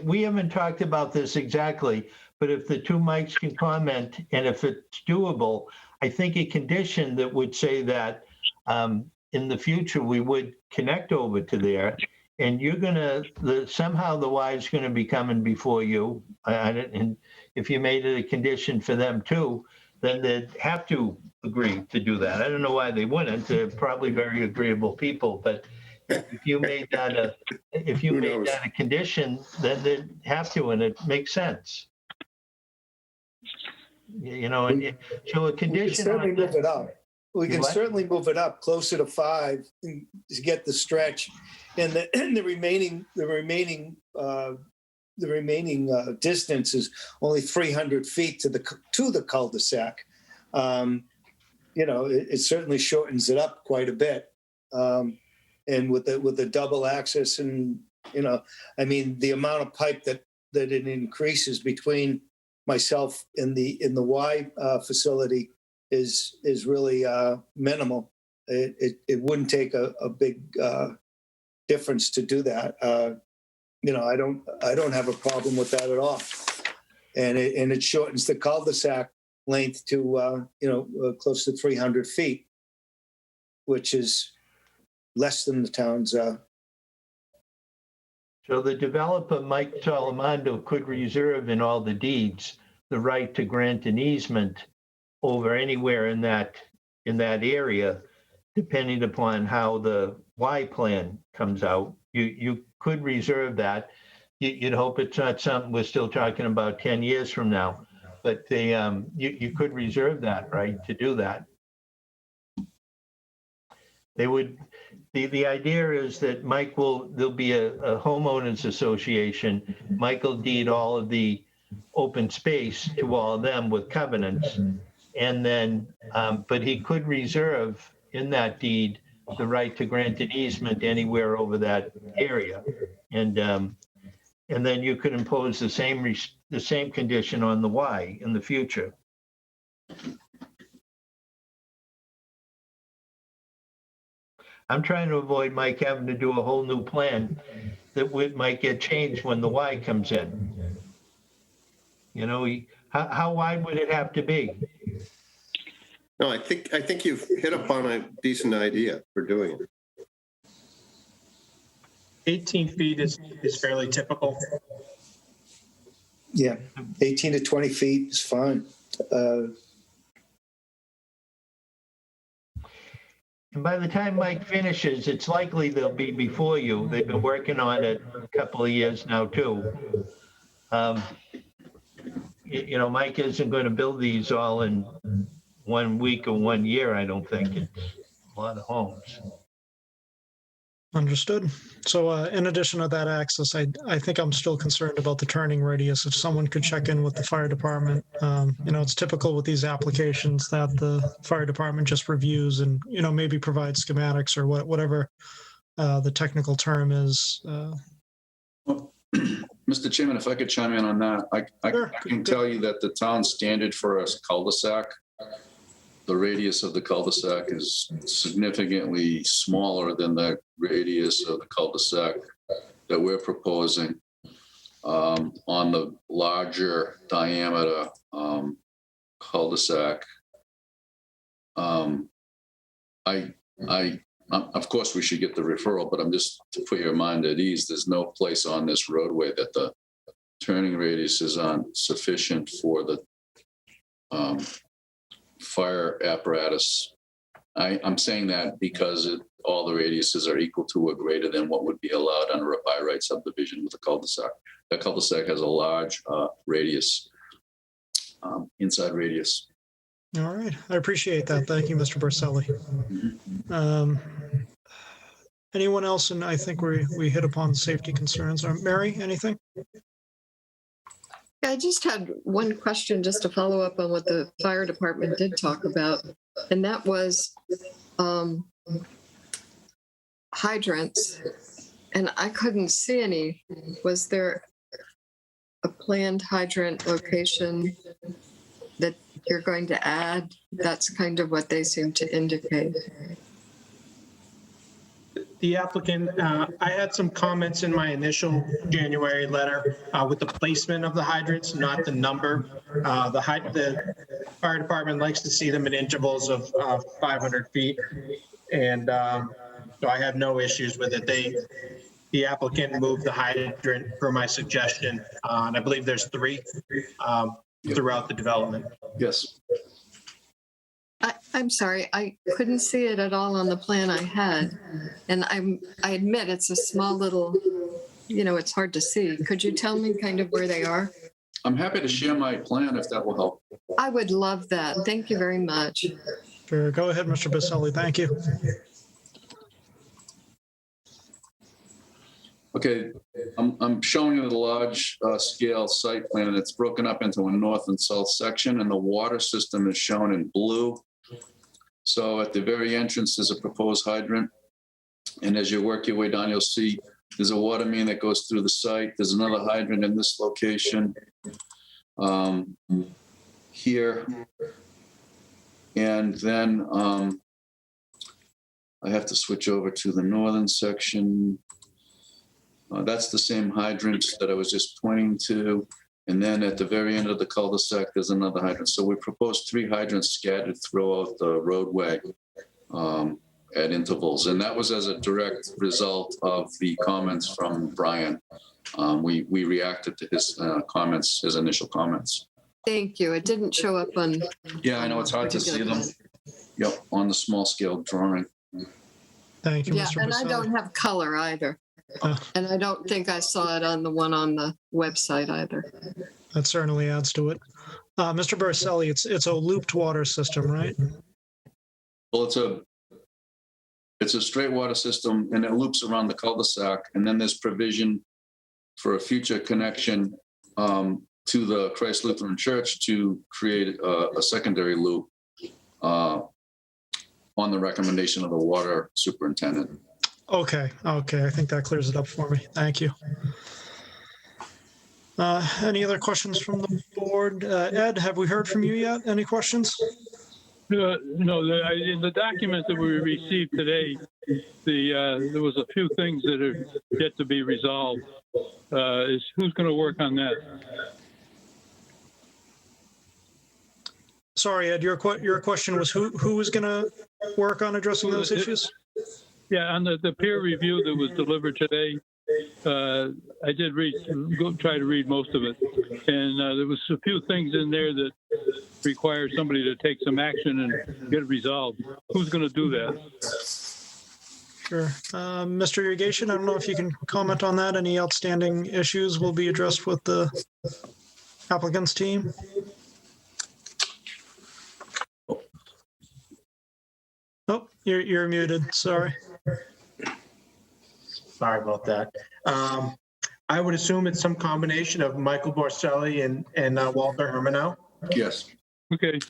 we haven't talked about this exactly, but if the two mics can comment and if it's doable, I think a condition that would say that in the future, we would connect over to there and you're somehow the Y's gonna be coming before you. And if you made it a condition for them too, then they'd have to agree to do that. I don't know why they wouldn't. They're probably very agreeable people, but if you made that a condition, then they'd have to, and it makes sense. You know, and so a We can condition. certainly move it up. We can What? certainly move it up closer to 5 to get the stretch. And the remaining distance is only 300 feet to the cul-de-sac. You know, it certainly shortens it up quite a bit. And with the double access and, you know, I mean, the amount of pipe that it increases between myself and the Y facility is really minimal. It wouldn't take a big difference to do that. You know, I don't have a problem with that at all. And it shortens the cul-de-sac length to close to 300 feet, which is less than the town's. So the developer, Mike Salamando, could reserve in all the deeds the right to grant an easement over anywhere in that area, depending upon how the Y plan comes out. You could reserve that. You'd hope it's not something we're still talking about 10 years from now, but you could reserve that right to do that. They would. The idea is that there'll be a homeowners association. Mike will deed all of the open space to all of them with covenants. And then, but he could reserve in that deed the right to grant an easement anywhere over that area. And then you could impose the same condition on the Y in the future. I'm trying to avoid Mike having to do a whole new plan that might get changed when the Y comes in. You know, how wide would it have to be? No, I think you've hit upon a decent idea for doing it. 18 feet is fairly typical. Yeah, 18 to 20 feet is fine. And by the time Mike finishes, it's likely they'll be before you. They've been working on it a couple of years now, too. You know, Mike isn't going to build these all in 1 week or 1 year, I don't think. It's a lot of homes. Understood. So in addition to that access, I think I'm still concerned about the turning radius. If someone could check in with the fire department, you know, it's typical with these applications that the fire department just reviews and, you know, maybe provides schematics or whatever the technical term is. Mr. Chairman, if I could chime in on that, I can tell you that the town standard for a cul-de-sac, the radius of the cul-de-sac is significantly smaller than the radius of the cul-de-sac that we're proposing on the larger diameter cul-de-sac. Of course, we should get the referral, but I'm just to put your mind at ease. There's no place on this roadway that the turning radius is sufficient for the fire apparatus. I'm saying that because all the radiuses are equal to or greater than what would be allowed under a by right subdivision with a cul-de-sac. That cul-de-sac has a large radius, inside radius. All right. I appreciate that. Thank you, Mr. Barcelli. Anyone else? And I think we hit upon safety concerns. Mary, anything? I just had one question just to follow up on what the fire department did talk about, and that was hydrants, and I couldn't see any. Was there a planned hydrant location that you're going to add? That's kind of what they seem to indicate. The applicant, I had some comments in my initial January letter with the placement of the hydrants, not the number. The fire department likes to see them in intervals of 500 feet. And so I have no issues with it. The applicant moved the hydrant per my suggestion. And I believe there's 3 throughout the development. Yes. I'm sorry, I couldn't see it at all on the plan I had. And I admit it's a small little, it's hard to see. Could you tell me kind of where they are? I'm happy to share my plan if that will help. I would love that. Thank you very much. Sure. Go ahead, Mr. Baselli. Thank you. Okay, I'm showing you the large scale site plan, and it's broken up into a north and south section, and the water system is shown in blue. So at the very entrance, there's a proposed hydrant. And as you work your way down, you'll see there's a water main that goes through the site. There's another hydrant in this location here. And then I have to switch over to the northern section. That's the same hydrant that I was just pointing to. And then at the very end of the cul-de-sac, there's another hydrant. So we proposed 3 hydrants scattered throughout the roadway at intervals. And that was as a direct result of the comments from Brian. We reacted to his comments, his initial comments. Thank you. It didn't show up on. Yeah, I know it's hard to see them. Yep, on the small scale drawing. Thank you, Yeah, Mr. and I Baselli. don't have color either. And I don't think I saw it on the one on the website either. That certainly adds to it. Mr. Baselli, it's a looped water system, right? Well, it's a straight water system, and it loops around the cul-de-sac, and then there's provision for a future connection to the Christ Lutheran Church to create a secondary loop on the recommendation of the water superintendent. Okay. I think that clears it up for me. Thank you. Any other questions from the board? Ed, have we heard from you yet? Any questions? No, in the document that we received today, there was a few things that are yet to be resolved. Who's going to work on that? Sorry, Ed, your question was who is going to work on addressing those issues? Yeah, on the peer review that was delivered today, I did try to read most of it. And there was a few things in there that require somebody to take some action and get it resolved. Who's going to do that? Sure. Mr. Irrigation, I don't know if you can comment on that. Any outstanding issues will be addressed with the applicant's team? Oh, you're muted. Sorry. Sorry about that. I would assume it's some combination of Michael Borselli and Walter Hermano. Yes. Okay.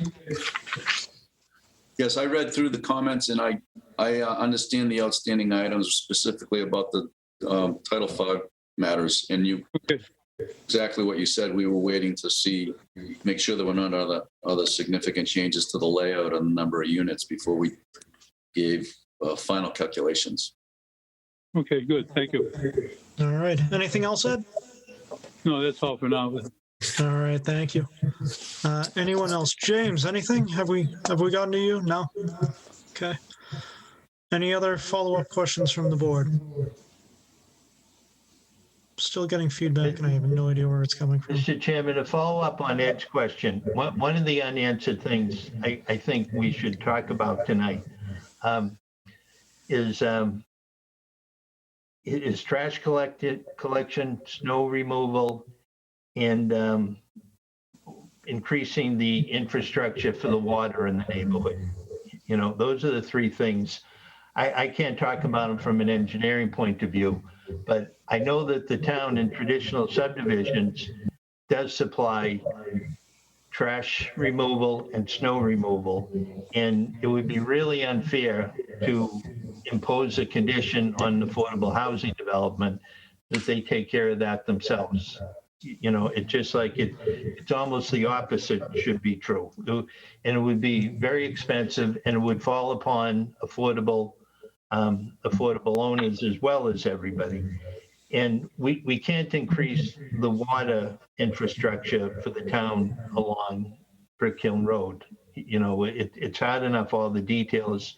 Yes, I read through the comments, and I understand the outstanding items specifically about the Title V matters. And exactly what you said, we were waiting to see, make sure there were not other significant changes to the layout and the number of units before we gave final calculations. Okay, good. Thank you. All right. Anything else, Ed? No, that's all for now. All right. Thank you. Anyone else? James, anything? Have we gotten to you? No? Okay. Any other follow-up questions from the board? Still getting feedback and I have no idea where it's coming from. Mr. Chairman, to follow up on Ed's question, one of the unanswered things I think we should talk about tonight is trash collection, snow removal, and increasing the infrastructure for the water in the neighborhood. You know, those are the 3 things. I can't talk about them from an engineering point of view, but I know that the town in traditional subdivisions does supply trash removal and snow removal. And it would be really unfair to impose a condition on affordable housing development that they take care of that themselves. You know, it's just like it's almost the opposite should be true. And it would be very expensive and it would fall upon affordable owners as well as everybody. And we can't increase the water infrastructure for the town along Brick Hill Road. You know, it's hard enough, all the details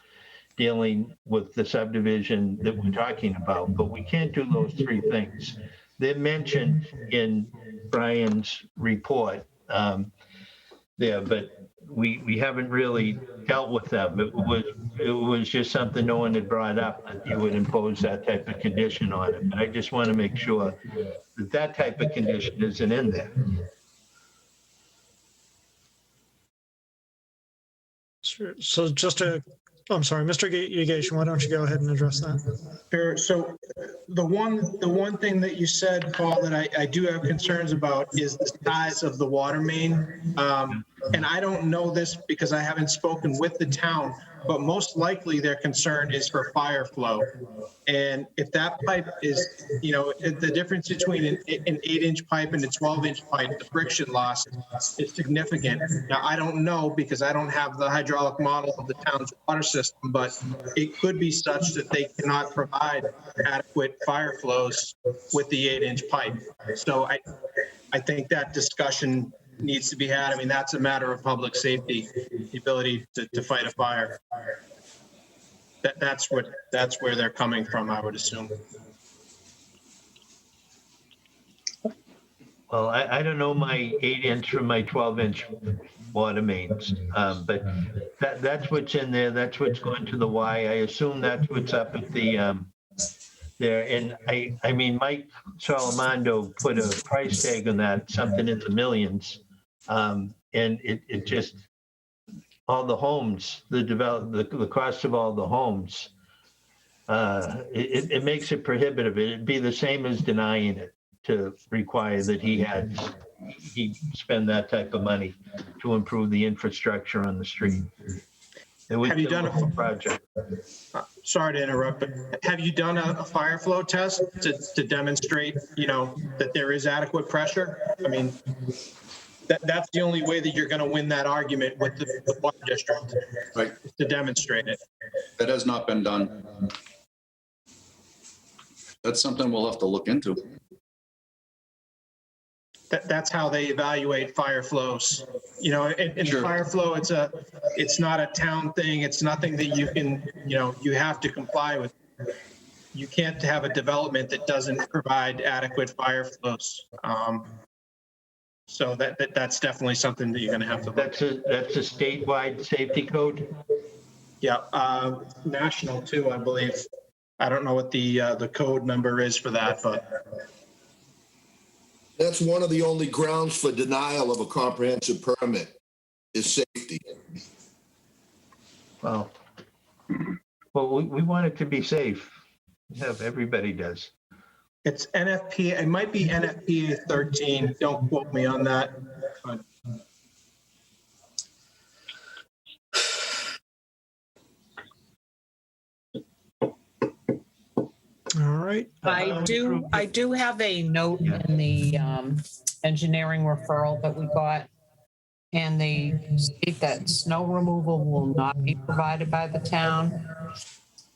dealing with the subdivision that we're talking about, but we can't do those three things. They're mentioned in Brian's report there, but we haven't really dealt with them. It was just something no one had brought up, that you would impose that type of condition on it. But I just want to make sure that that type of condition isn't in there. Sure. So just to, I'm sorry, Mr. Yagation, why don't you go ahead and address that? Sure. So the one thing that you said, Paul, that I do have concerns about is the size of the water main. And I don't know this because I haven't spoken with the town, but most likely their concern is for fire flow. And if that pipe is, you know, the difference between an 8-inch pipe and a 12-inch pipe, the friction loss is significant. Now, I don't know because I don't have the hydraulic model of the town's water system, but it could be such that they cannot provide adequate fire flows with the 8-inch pipe. So I think that discussion needs to be had. I mean, that's a matter of public safety, the ability to fight a fire. That's where they're coming from, I would assume. Well, I don't know my 8-inch from my 12-inch water mains, but that's what's in there. That's what's going to the Y. I assume that's what's up at the there. And I mean, Mike Salamando put a price tag on that, something in the millions. And it just, all the homes, the cost of all the homes, it makes it prohibitive. It'd be the same as denying it to require that he spend that type of money to improve the infrastructure on the street. Have you done a project? Sorry to interrupt, but have you done a fire flow test to demonstrate, you know, that there is adequate pressure? I mean, that's the only way that you're going to win that argument with the water district, Right. To demonstrate it. That has not been done. That's something we'll have to look into. That's how they evaluate fire flows. You know, in Sure. fire flow, it's not a town thing. It's nothing that you can, you know, you have to comply with. You can't have a development that doesn't provide adequate fire flows. So that's definitely something that you're going to have to. That's a statewide safety code? Yeah, national too, I believe. I don't know what the code number is for that, but. That's one of the only grounds for denial of a comprehensive permit is safety. Well, we want it to be safe. Yeah, everybody does. It's NFPA, it might be NFPA 13. Don't quote me on that. But All right. I do have a note in the engineering referral that we got. And they state that snow removal will not be provided by the town.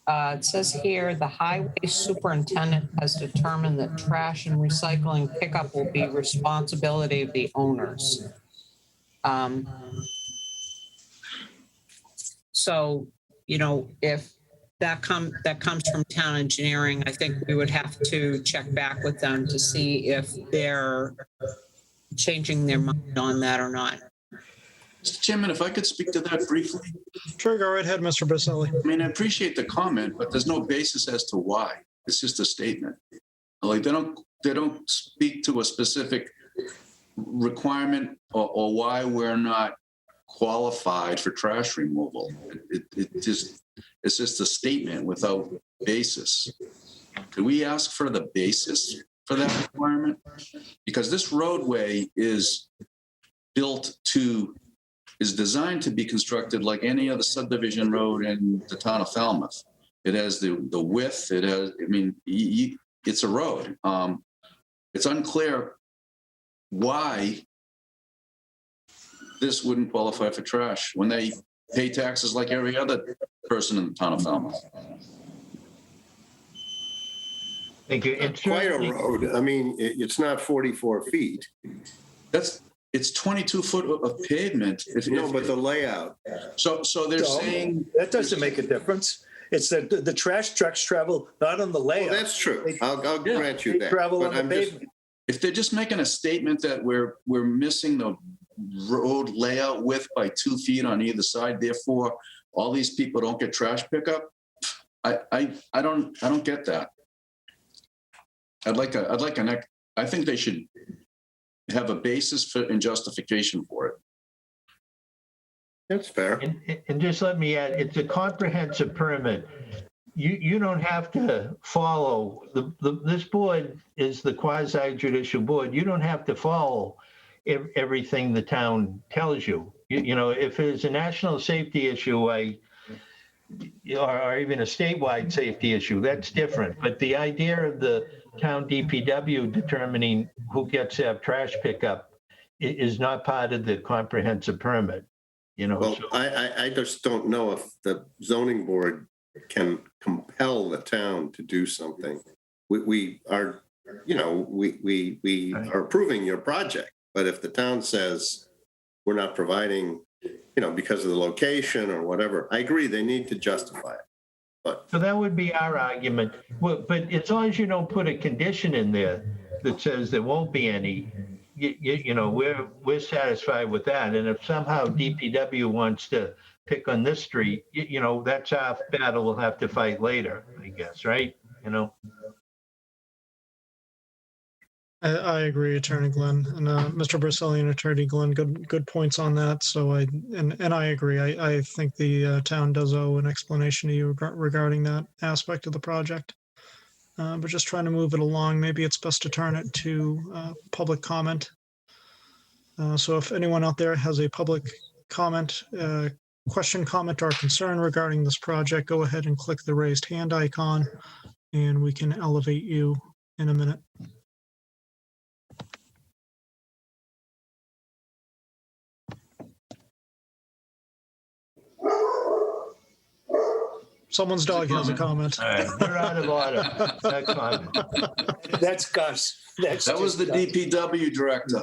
It says here, the highway superintendent has determined that trash and recycling pickup will be responsibility of the owners. So, you know, if that comes from town engineering, I think we would have to check back with them to see if they're changing their mind on that or not. Mr. Chairman, if I could speak to that briefly. Sure, go right ahead, Mr. Baselli. I mean, I appreciate the comment, but there's no basis as to why. It's just a statement. Like they don't speak to a specific requirement or why we're not qualified for trash removal. It's just a statement without basis. Could we ask for the basis for that requirement? Because this roadway is designed to be constructed like any other subdivision road in the town of Falmouth. It has the width, it has, I mean, it's a road. It's unclear why this wouldn't qualify for trash when they pay taxes like every other person in the town of Falmouth. Thank you. And Quite a certainly- road. I mean, it's not 44 feet. It's 22 foot of pavement. No, but the layout. So they're So, saying. That doesn't make a difference. It's that the trash trucks travel not on the Well, layout. that's true. I'll Yeah. grant you They that. travel But on the I'm just, pavement. If they're just making a statement that we're missing the road layout width by 2 feet on either side, therefore all these people don't get trash pickup, I don't get that. I think they should have a basis for and justification for it. that's fair. And just let me add, it's a comprehensive permit. You don't have to follow, this board is the quasi judicial board. You don't have to follow everything the town tells you. You know, if it's a national safety issue, or even a statewide safety issue, that's different. But the idea of the town DPW determining who gets to have trash pickup is not part of the comprehensive permit, you know. Well, so- I just don't know if the zoning board can compel the town to do something. We are approving your project, but if the town says we're not providing, because of the location or whatever, I agree, they need to justify it. So that would be our argument. Well, but as long as you don't put a condition in there that says there won't be any, we're satisfied with that. And if somehow DPW wants to pick on this street, that's our battle we'll have to fight later, I guess, right? I agree, Attorney Glenn, and Mr. Brusselli and Attorney Glenn, good points on that. So I agree. I think the town does owe an explanation to you regarding that aspect of the project. But just trying to move it along, maybe it's best to turn it to public comment. So if anyone out there has a public comment, question, comment, or concern regarding this project, go ahead and click the raised hand icon, and we can elevate you in a minute. Someone's dog has a comment. We're out of order. That comment. That's Gus. That was the DPW director.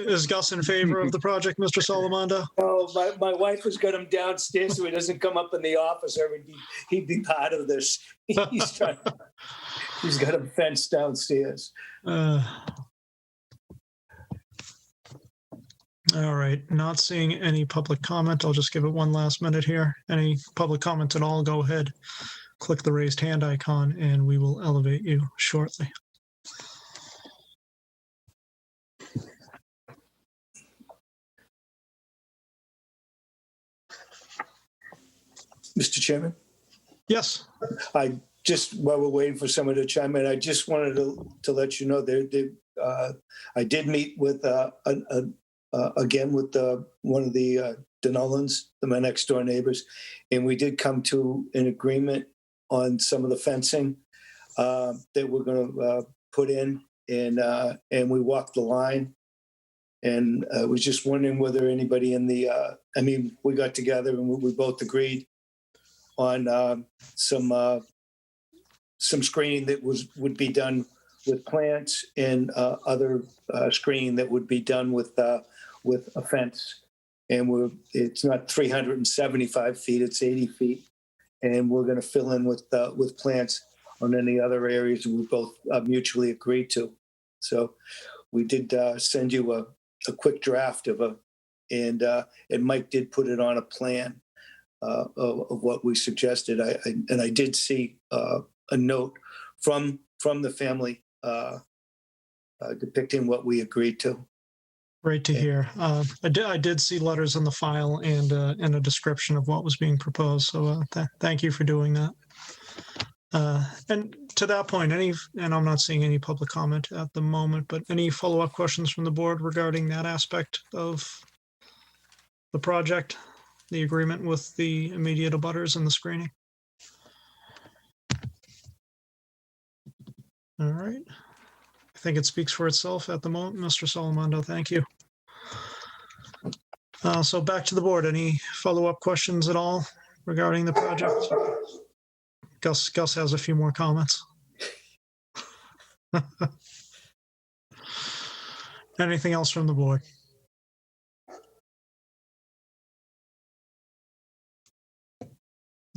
Is Gus in favor of the project, Mr. Salamondo? Oh, my wife has got him downstairs so he doesn't come up in the office or he'd be part of this. He's got him fenced downstairs. All right, not seeing any public comment. I'll just give it one last minute here. Any public comments at all, go ahead, click the raised hand icon, and we will elevate you shortly. Mr. Chairman? Yes. While we're waiting for someone to chime in, I just wanted to let you know I did meet with again with one of the Denolans, my next door neighbors, and we did come to an agreement on some of the fencing that we're going to put in, and we walked the line. And I was just wondering whether anybody in we got together and we both agreed on some screening that would be done with plants and other screening that would be done with a fence. And it's not 375 feet, it's 80 feet. And we're going to fill in with plants on any other areas we both mutually agreed to. So we did send you a quick draft and Mike did put it on a plan of what we suggested. I did see a note from the family depicting what we agreed to. Great to hear. I did see letters in the file and a description of what was being proposed. So thank you for doing that. And to that point, and I'm not seeing any public comment at the moment, but any follow-up questions from the board regarding that aspect of the project, the agreement with the immediate abutters and the screening? All right. I think it speaks for itself at the moment, Mr. Solomondo. Thank you. So back to the board. Any follow-up questions at all regarding the project? Gus has a few more comments. Anything else from the board?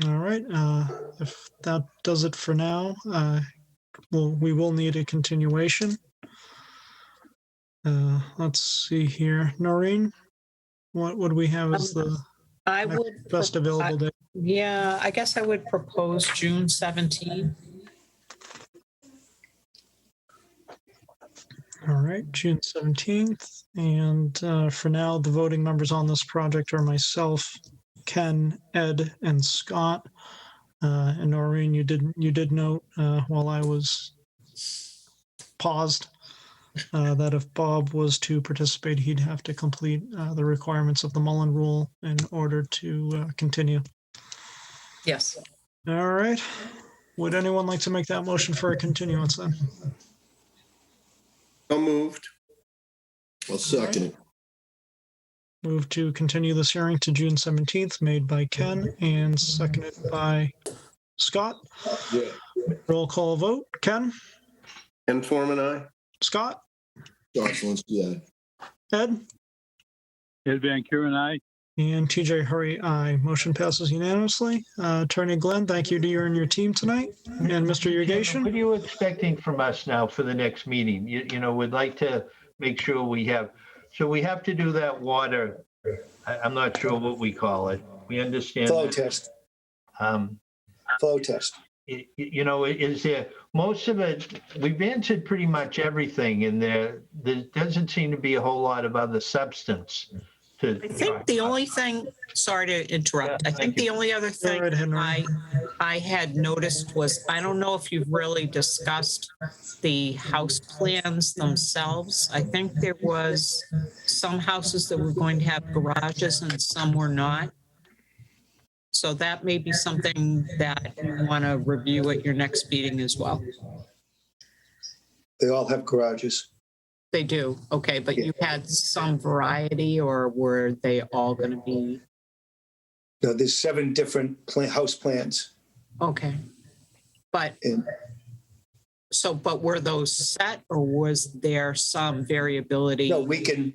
All right. If that does it for now, we will need a continuation. Let's see here. Noreen, what would we have as the I next would. best available day? Yeah, I guess I would propose June 17th. All right, June 17th. And for now, the voting members on this project are myself, Ken, Ed, and Scott. And Noreen, you did note while I was paused that if Bob was to participate, he'd have to complete the requirements of the Mullen Rule in order to continue. Yes. All right. Would anyone like to make that motion for a continuance then? So moved. I'll second it. Move to continue this hearing to June 17th, made by Ken and seconded by Scott. Yeah. Roll call vote. Ken? Ken Forman, aye. Scott? John Zelinski, aye. Ed? Ed Van Kuren, aye. And TJ Hurry, aye. Motion passes unanimously. Attorney Glenn, thank you to you and your team tonight. And Mr. What Yurgation? are you expecting from us now for the next meeting? You know, we'd like to make sure we have, so we have to do that water, I'm not sure what we call it. We understand. Flow that. test, Um, flow test. you know, is there, most of it, we've answered pretty much everything in there. There doesn't seem to be a whole lot of other substance to. I think the only thing, sorry to interrupt, Yeah, I think thank you. the only other thing right ahead, Noreen. I had noticed was, I don't know if you've really discussed the house plans themselves. I think there was some houses that were going to have garages and some were not. So that may be something that you want to review at your next meeting as well. They all have garages. They do, okay, but you had some variety, or were they all going to be, No, there's 7 different house plans. okay? But, And but were those set, or was there some variability? no, we can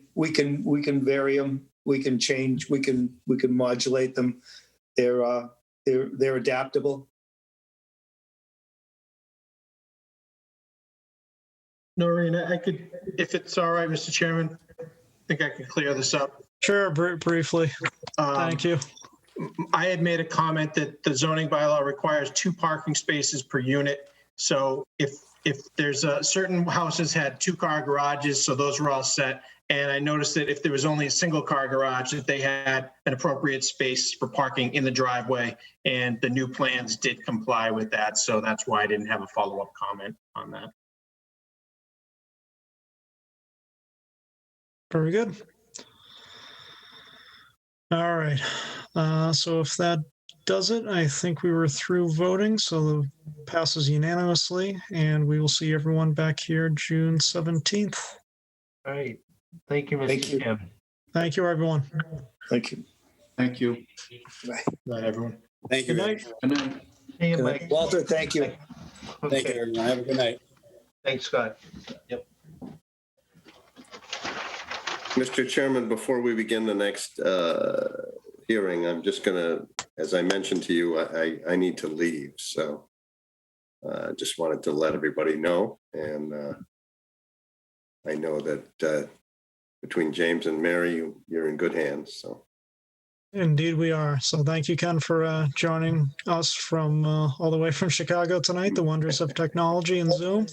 vary them. We can change. We can modulate them. They're adaptable. Noreen, I could, if it's all right, Mr. Chairman, I think I could clear this up. Sure, briefly. Thank you. I had made a comment that the zoning bylaw requires 2 parking spaces per unit. So if there's certain houses had 2-car garages, so those were all set. And I noticed that if there was only a single-car garage, that they had an appropriate space for parking in the driveway. And the new plans did comply with that. So that's why I didn't have a follow-up comment on that. Very good. All right. So if that does it, I think we were through voting, so the passes unanimously, and we will see everyone back here June 17th. All right. Thank you, Thank Mr. you. Chairman. Thank you, everyone. Thank you. Thank you. Night, everyone. Thank you. Good night. Good night. See you, Mike. Walter, thank you. Thank you, Okay. everyone. Have a good night. Thanks, Scott. Yep. Mr. Chairman, before we begin the next hearing, I'm just going to, as I mentioned to you, I need to leave. So just wanted to let everybody know. And I know that between James and Mary, you're in good hands. So Indeed we are. So thank you, Ken, for joining us from all the way from Chicago tonight, the wonders of technology and Zoom.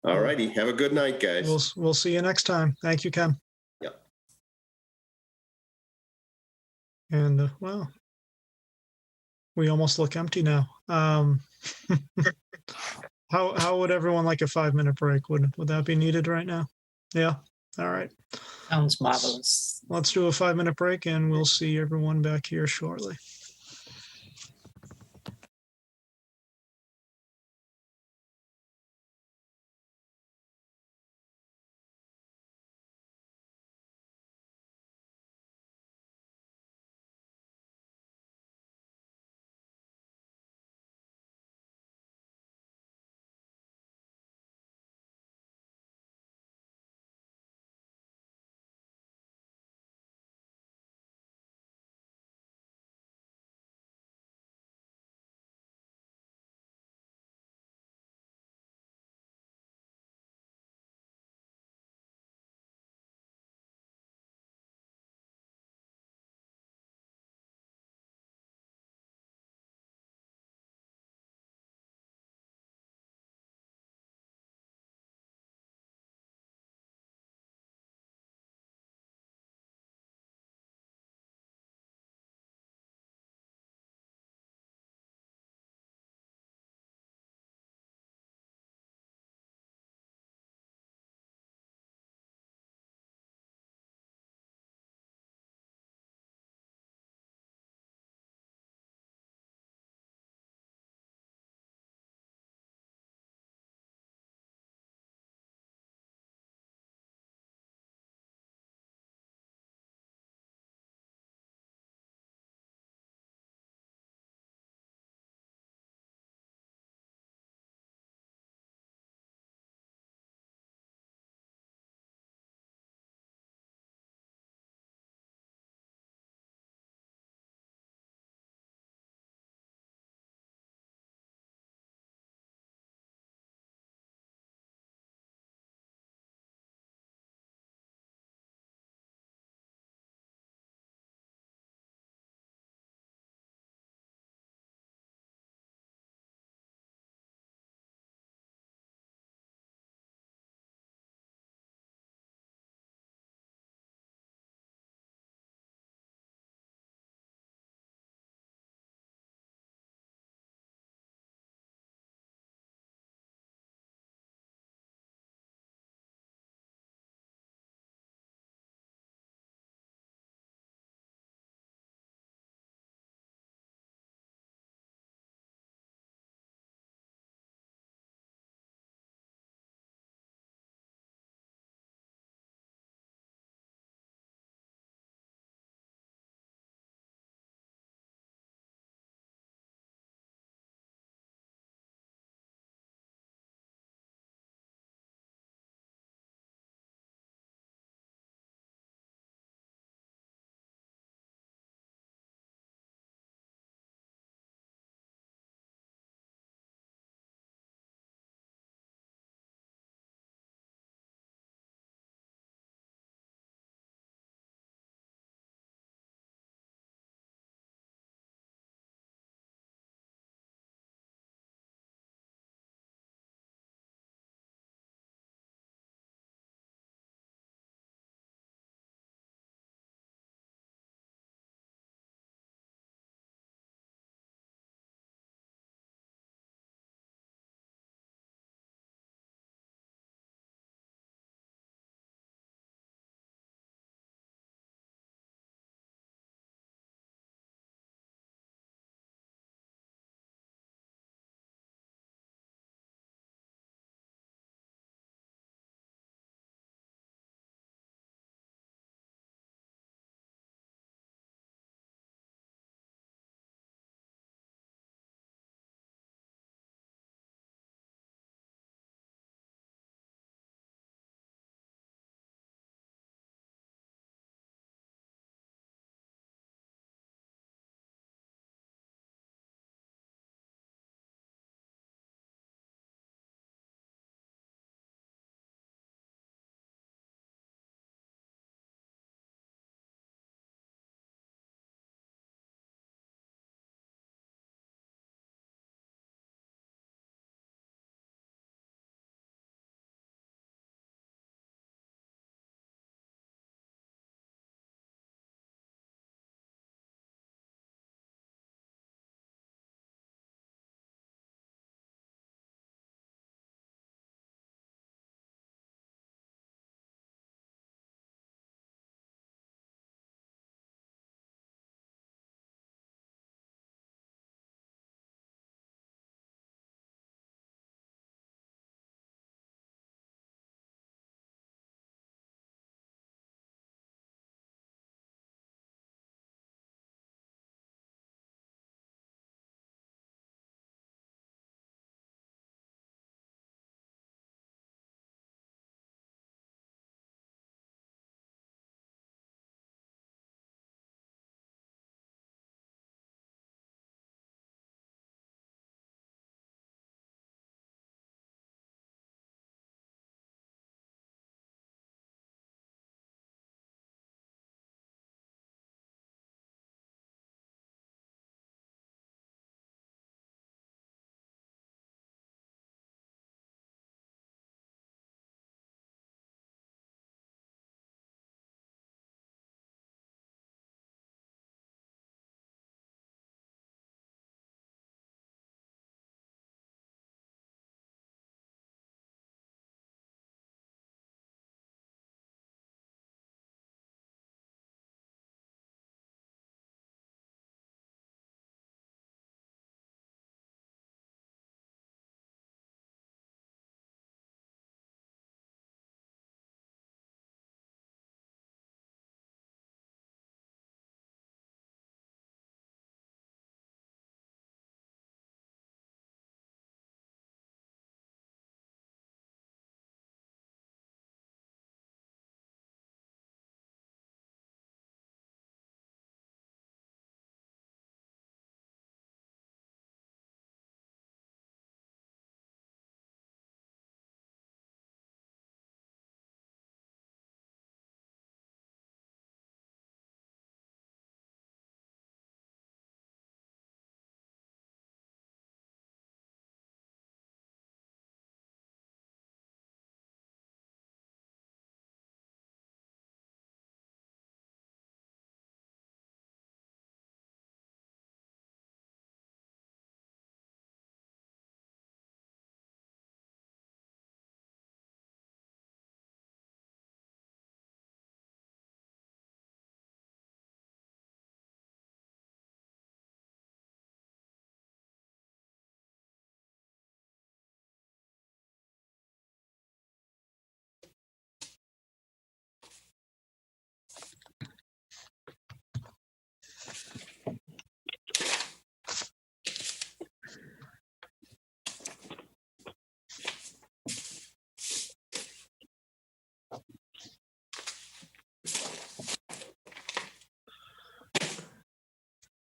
all righty. Have a good night, guys. We'll see you next time. Thank you, Ken. Yep. And wow, we almost look empty now. How would everyone like a 5-minute break? Would that be needed right now? Yeah. All right. Sounds marvelous. Let's do a 5-minute break and we'll see everyone back here shortly.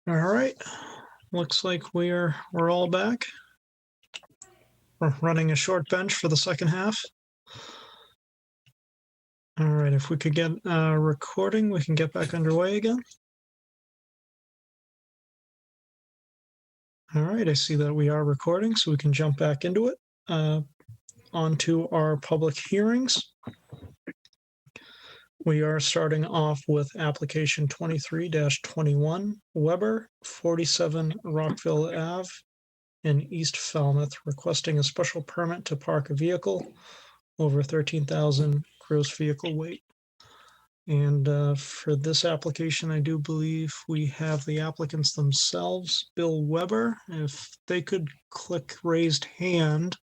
All right. Looks like we're all back. We're running a short bench for the second half. All right, if we could get recording, we can get back underway again. All right, I see that we are recording, so we can jump back into it. Onto our public hearings. We are starting off with application 23-21 Weber, 47 Rockville Ave in East Falmouth, requesting a special permit to park a vehicle over 13,000 gross vehicle weight. And for this application, I do believe we have the applicants themselves, Bill Weber. If they could click raised hand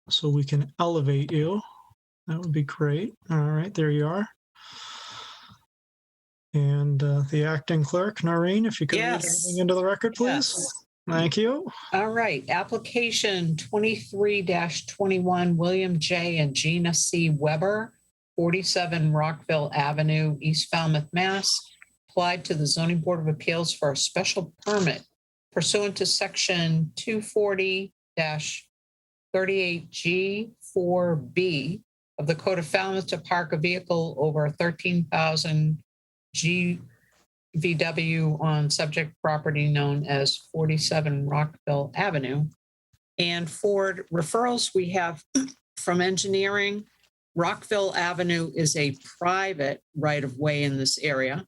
so we can elevate you, that would be great. All right, there you are. And the acting clerk, Noreen, if you could read Yes. everything into the record, please. Yes. Thank you. All right, application 23-21, William J. and Gina C. Weber, 47 Rockville Avenue, East Falmouth, Mass. Applied to the Zoning Board of Appeals for a special permit pursuant to section 240-38G4B of the Code of Falmouth to park a vehicle over 13,000 GVW on subject property known as 47 Rockville Avenue. And for referrals, we have from engineering. Rockville Avenue is a private right-of-way in this area.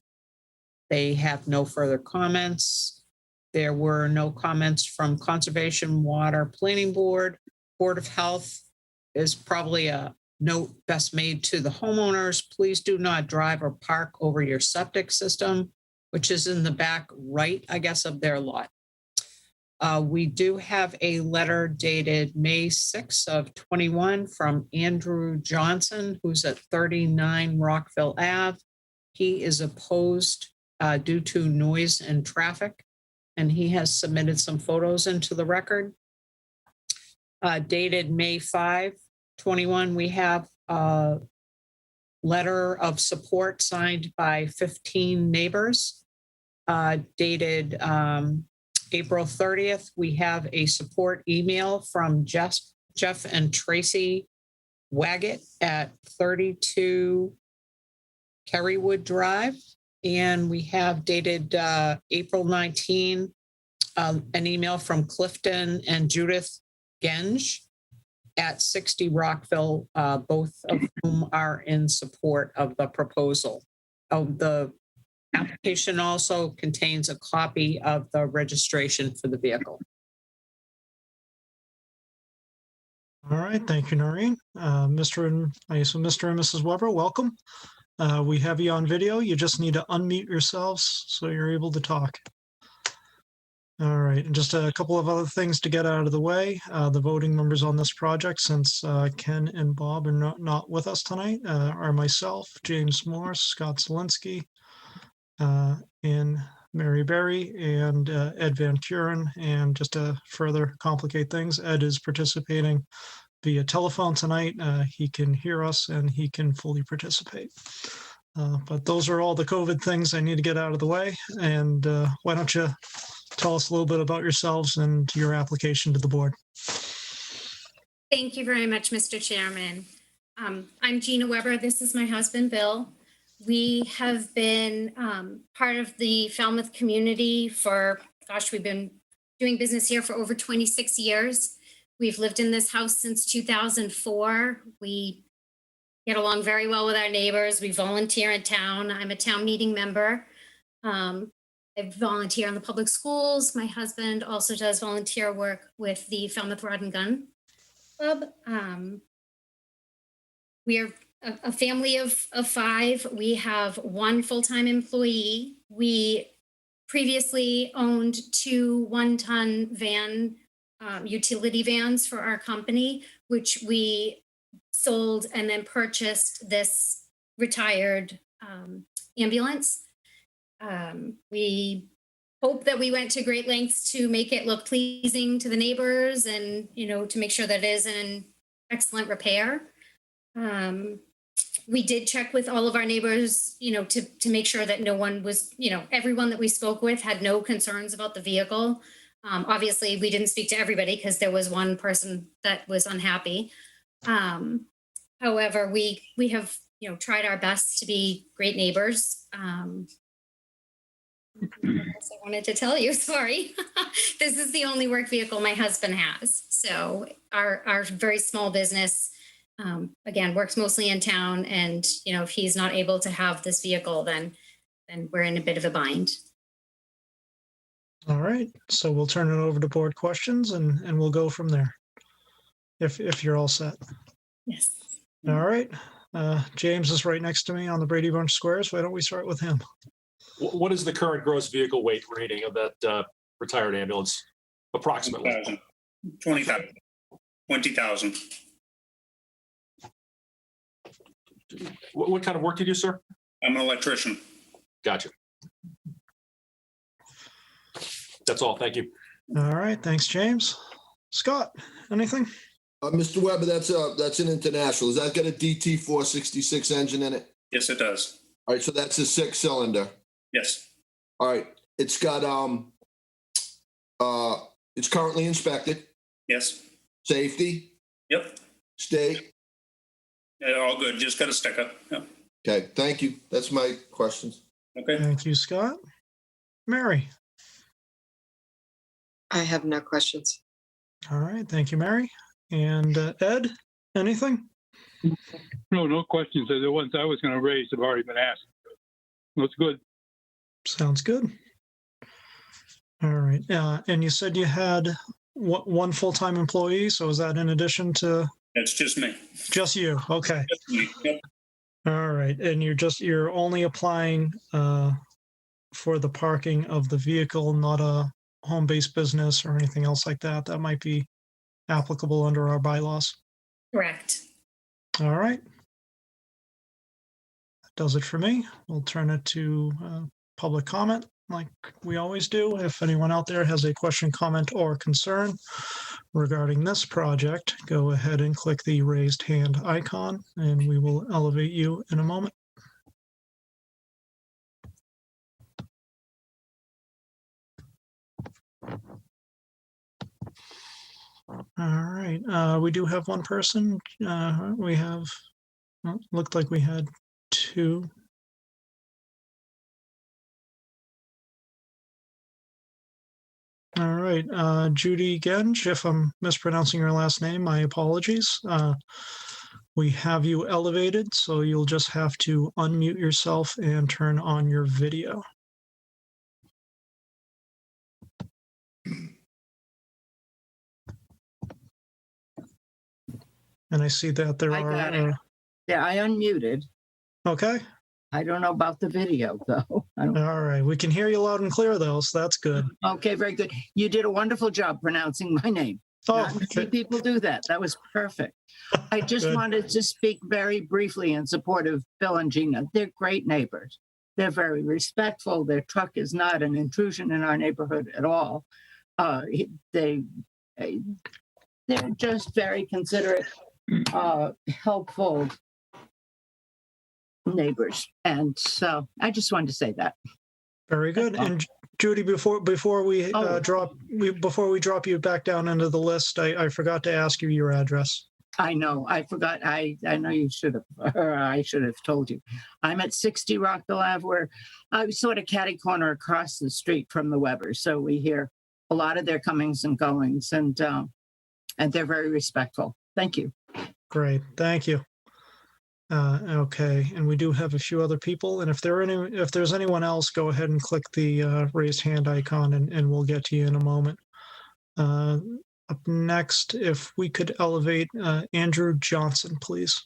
They have no further comments. There were no comments from Conservation, Water, Planning Board, Board of Health. Is probably a note best made to the homeowners. Please do not drive or park over your septic system, which is in the back right, I guess, of their lot. We do have a letter dated May 6th of 21 from Andrew Johnson, who's at 39 Rockville Ave. He is opposed due to noise and traffic, and he has submitted some photos into the record. Dated May 5, 21, we have a letter of support signed by 15 neighbors. Dated April 30th, we have a support email from Jeff and Tracy Waggett at 32 Kerrywood Drive. And we have dated April 19, an email from Clifton and Judith Genge at 60 Rockville, both of whom are in support of the proposal. The application also contains a copy of the registration for the vehicle. All right, thank you, Noreen. Mr. and Mrs. Weber, welcome. We have you on video. You just need to unmute yourselves so you're able to talk. All right, and just a couple of other things to get out of the way. The voting members on this project, since Ken and Bob are not with us tonight, are myself, James Morse, Scott Zelinski, and Mary Berry, and Ed Van Kuren. And just to further complicate things, Ed is participating via telephone tonight. He can hear us and he can fully participate. But those are all the COVID things I need to get out of the way. And why don't you tell us a little bit about yourselves and your application to the board. Thank you very much, Mr. Chairman. I'm Gina Weber. This is my husband, Bill. We have been part of the Falmouth community for, we've been doing business here for over 26 years. We've lived in this house since 2004. We get along very well with our neighbors. We volunteer in town. I'm a town meeting member. I volunteer in the public schools. My husband also does volunteer work with the Falmouth Rod and Gun Club. We are a family of 5. We have 1 full-time employee. We previously owned 2 one-ton van utility vans for our company, which we sold and then purchased this retired ambulance. We hope that we went to great lengths to make it look pleasing to the neighbors and, to make sure that it is in excellent repair. We did check with all of our neighbors, to make sure that no one was, everyone that we spoke with had no concerns about the vehicle. Obviously, we didn't speak to everybody because there was one person that was unhappy. However, we have, tried our best to be great neighbors. What else I wanted to tell you, sorry. This is the only work vehicle my husband has. So our very small business, again, works mostly in town. And, if he's not able to have this vehicle, then we're in a bit of a bind. All right, so we'll turn it over to board questions and we'll go from there. If you're all set. Yes. All right, James is right next to me on the Brady Bunch squares. Why don't we start with him? What is the current gross vehicle weight rating of that retired ambulance, approximately? 20,000. 20,000. What kind of work do you do, sir? I'm an electrician. Gotcha. That's all. Thank you. All right, thanks, James. Scott, anything? Mr. Weber, that's an International. Has that got a DT 466 engine in it? Yes, it does. All right, so that's a 6-cylinder. Yes. All right, it's got it's currently inspected. Yes. Safety, Yep. state. Yeah, all good. Just got a sticker. Yeah. Okay, thank you. That's my questions. Okay. Thank you, Scott. Mary. I have no questions. All right, thank you, Mary. And Ed, anything? No questions. The ones I was going to raise have already been asked. That's good. Sounds good. All right, and you said you had one full-time employee, so is that in addition to? It's just me. Just you, okay. Just me. Yep. All right, and you're only applying for the parking of the vehicle, not a home-based business or anything else like that that might be applicable under our bylaws. Correct. All right. That does it for me. We'll turn it to public comment like we always do. If anyone out there has a question, comment, or concern regarding this project, go ahead and click the raised hand icon and we will elevate you in a moment. All right, we do have one person. We have, well, looked like we had two. All right, Judy Genge, if I'm mispronouncing your last name, my apologies. We have you elevated, so you'll just have to unmute yourself and turn on your video. And I see that there I got are. it. Yeah, I unmuted. Okay. I don't know about the video, though. All right. We can hear you loud and clear, though, so that's good. Okay, very good. You did a wonderful job pronouncing my name. Oh, Not many people do that. That was perfect. I just Good. wanted to speak very briefly in support of Bill and Gina. They're great neighbors. They're very respectful. Their truck is not an intrusion in our neighborhood at all. They're just very considerate, helpful neighbors. And so I just wanted to say that. Very good. And Judy, before we drop you back down into the list, I forgot to ask you your address. I know. I forgot. I know you should have, or I should have told you. I'm at 60 Rockville Ave, where I'm sort of catty corner across the street from the Webbers. So we hear a lot of their comings and goings, and they're very respectful. Thank you. Great. Thank you. Okay. And we do have a few other people. And if there's anyone else, go ahead and click the raised hand icon and we'll get to you in a moment. Up next, if we could elevate Andrew Johnson, please.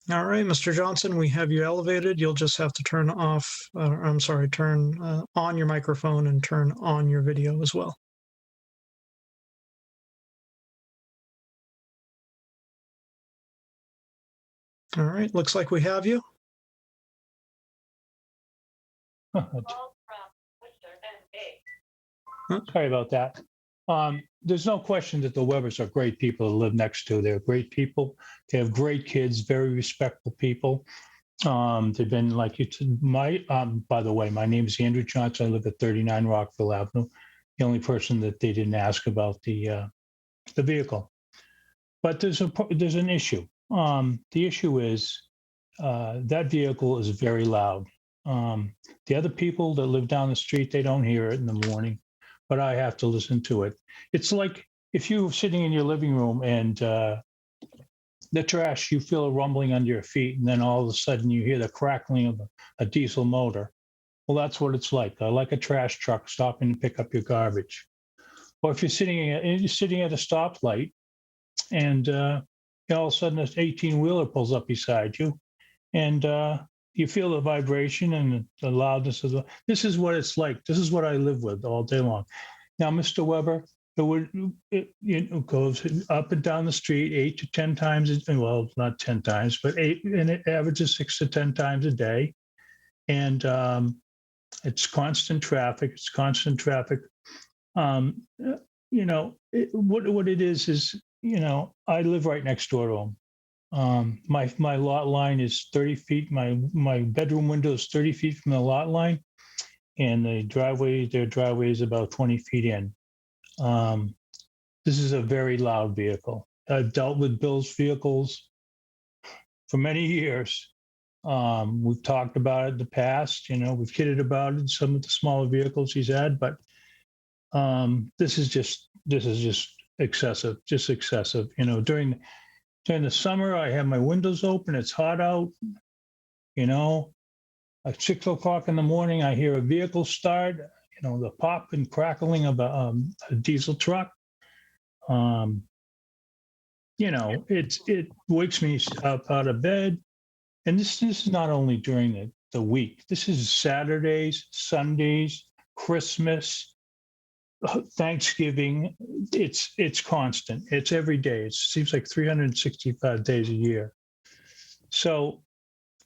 All right, Mr. Johnson, we have you elevated. You'll just have to turn on your microphone and turn on your video as well. All right, looks like we have you. Sorry about that. There's no question that the Webbers are great people to live next to. They're great people. They have great kids, very respectful people. They've been like you to by the way, my name is Andrew Johnson. I live at 39 Rockville Avenue. The only person that they didn't ask about the vehicle. But there's an issue. The issue is that vehicle is very loud. The other people that live down the street, they don't hear it in the morning, but I have to listen to it. It's like if you're sitting in your living room and the trash, you feel a rumbling under your feet, and then all of a sudden you hear the crackling of a diesel motor. Well, that's what it's like a trash truck stopping to pick up your garbage. Or if you're sitting at a stoplight and all of a sudden this 18-wheeler pulls up beside you, and you feel the vibration and the loudness of this is what it's like. This is what I live with all day long. Now, Mr. Weber, it goes up and down the street 8 to 10 times. Well, not 10 times, but 8, and it averages 6 to 10 times a day. And it's constant traffic. It's constant traffic. What it is, I live right next door to them. My lot line is 30 feet. My bedroom window is 30 feet from the lot line, and their driveway is about 20 feet in. This is a very loud vehicle. I've dealt with Bill's vehicles for many years. We've talked about it in the past. We've kidded about it, some of the smaller vehicles he's had, but this is just excessive. Just excessive. During the summer, I have my windows open. It's hot out. At 6 o'clock in the morning, I hear a vehicle start. The pop and crackling of a diesel truck. It wakes me up out of bed. And this is not only during the week. This is Saturdays, Sundays, Christmas, Thanksgiving. It's constant. It's every day. It seems like 365 days a year. So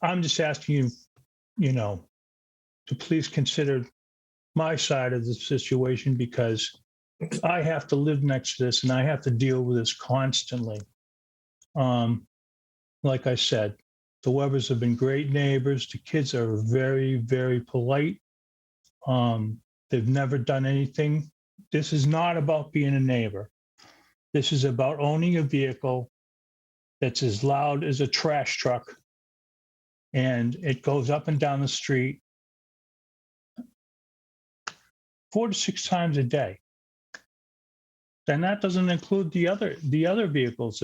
I'm just asking you, to please consider my side of the situation, because I have to live next to this and I have to deal with this constantly. Like I said, the Webbers have been great neighbors. The kids are very, very polite. They've never done anything. This is not about being a neighbor. This is about owning a vehicle that's as loud as a trash truck, and it goes up and down the street 4 to 6 times a day. And that doesn't include the other vehicles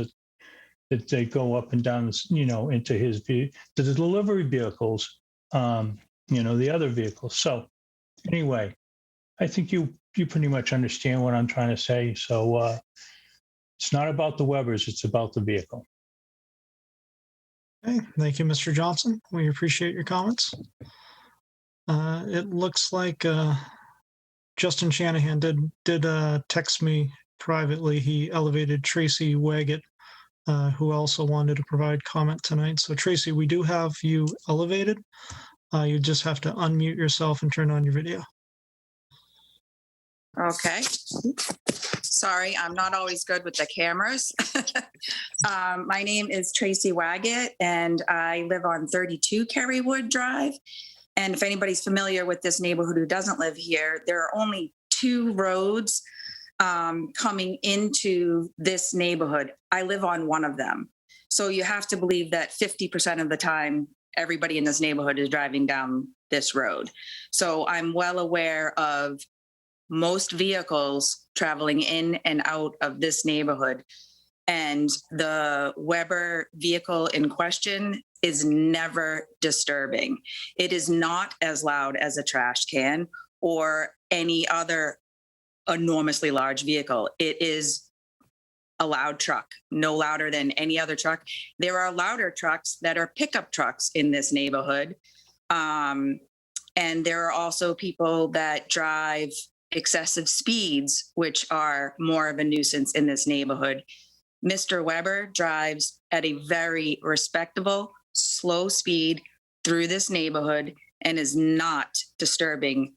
that they go up and down, into his the delivery vehicles, the other vehicles. So anyway, I think you pretty much understand what I'm trying to say. So it's not about the Webbers, it's about the vehicle. Okay, thank you, Mr. Johnson. We appreciate your comments. It looks like Justin Shanahan did text me privately. He elevated Tracy Waggett, who also wanted to provide comment tonight. So Tracy, we do have you elevated. You just have to unmute yourself and turn on your video. Okay. Sorry, I'm not always good with the cameras. My name is Tracy Waggett, and I live on 32 Kerrywood Drive. And if anybody's familiar with this neighborhood who doesn't live here, there are only 2 roads coming into this neighborhood. I live on one of them. So you have to believe that 50% of the time, everybody in this neighborhood is driving down this road. So I'm well aware of most vehicles traveling in and out of this neighborhood. And the Weber vehicle in question is never disturbing. It is not as loud as a trash can or any other enormously large vehicle. It is a loud truck, no louder than any other truck. There are louder trucks that are pickup trucks in this neighborhood. And there are also people that drive excessive speeds, which are more of a nuisance in this neighborhood. Mr. Weber drives at a very respectable, slow speed through this neighborhood and is not disturbing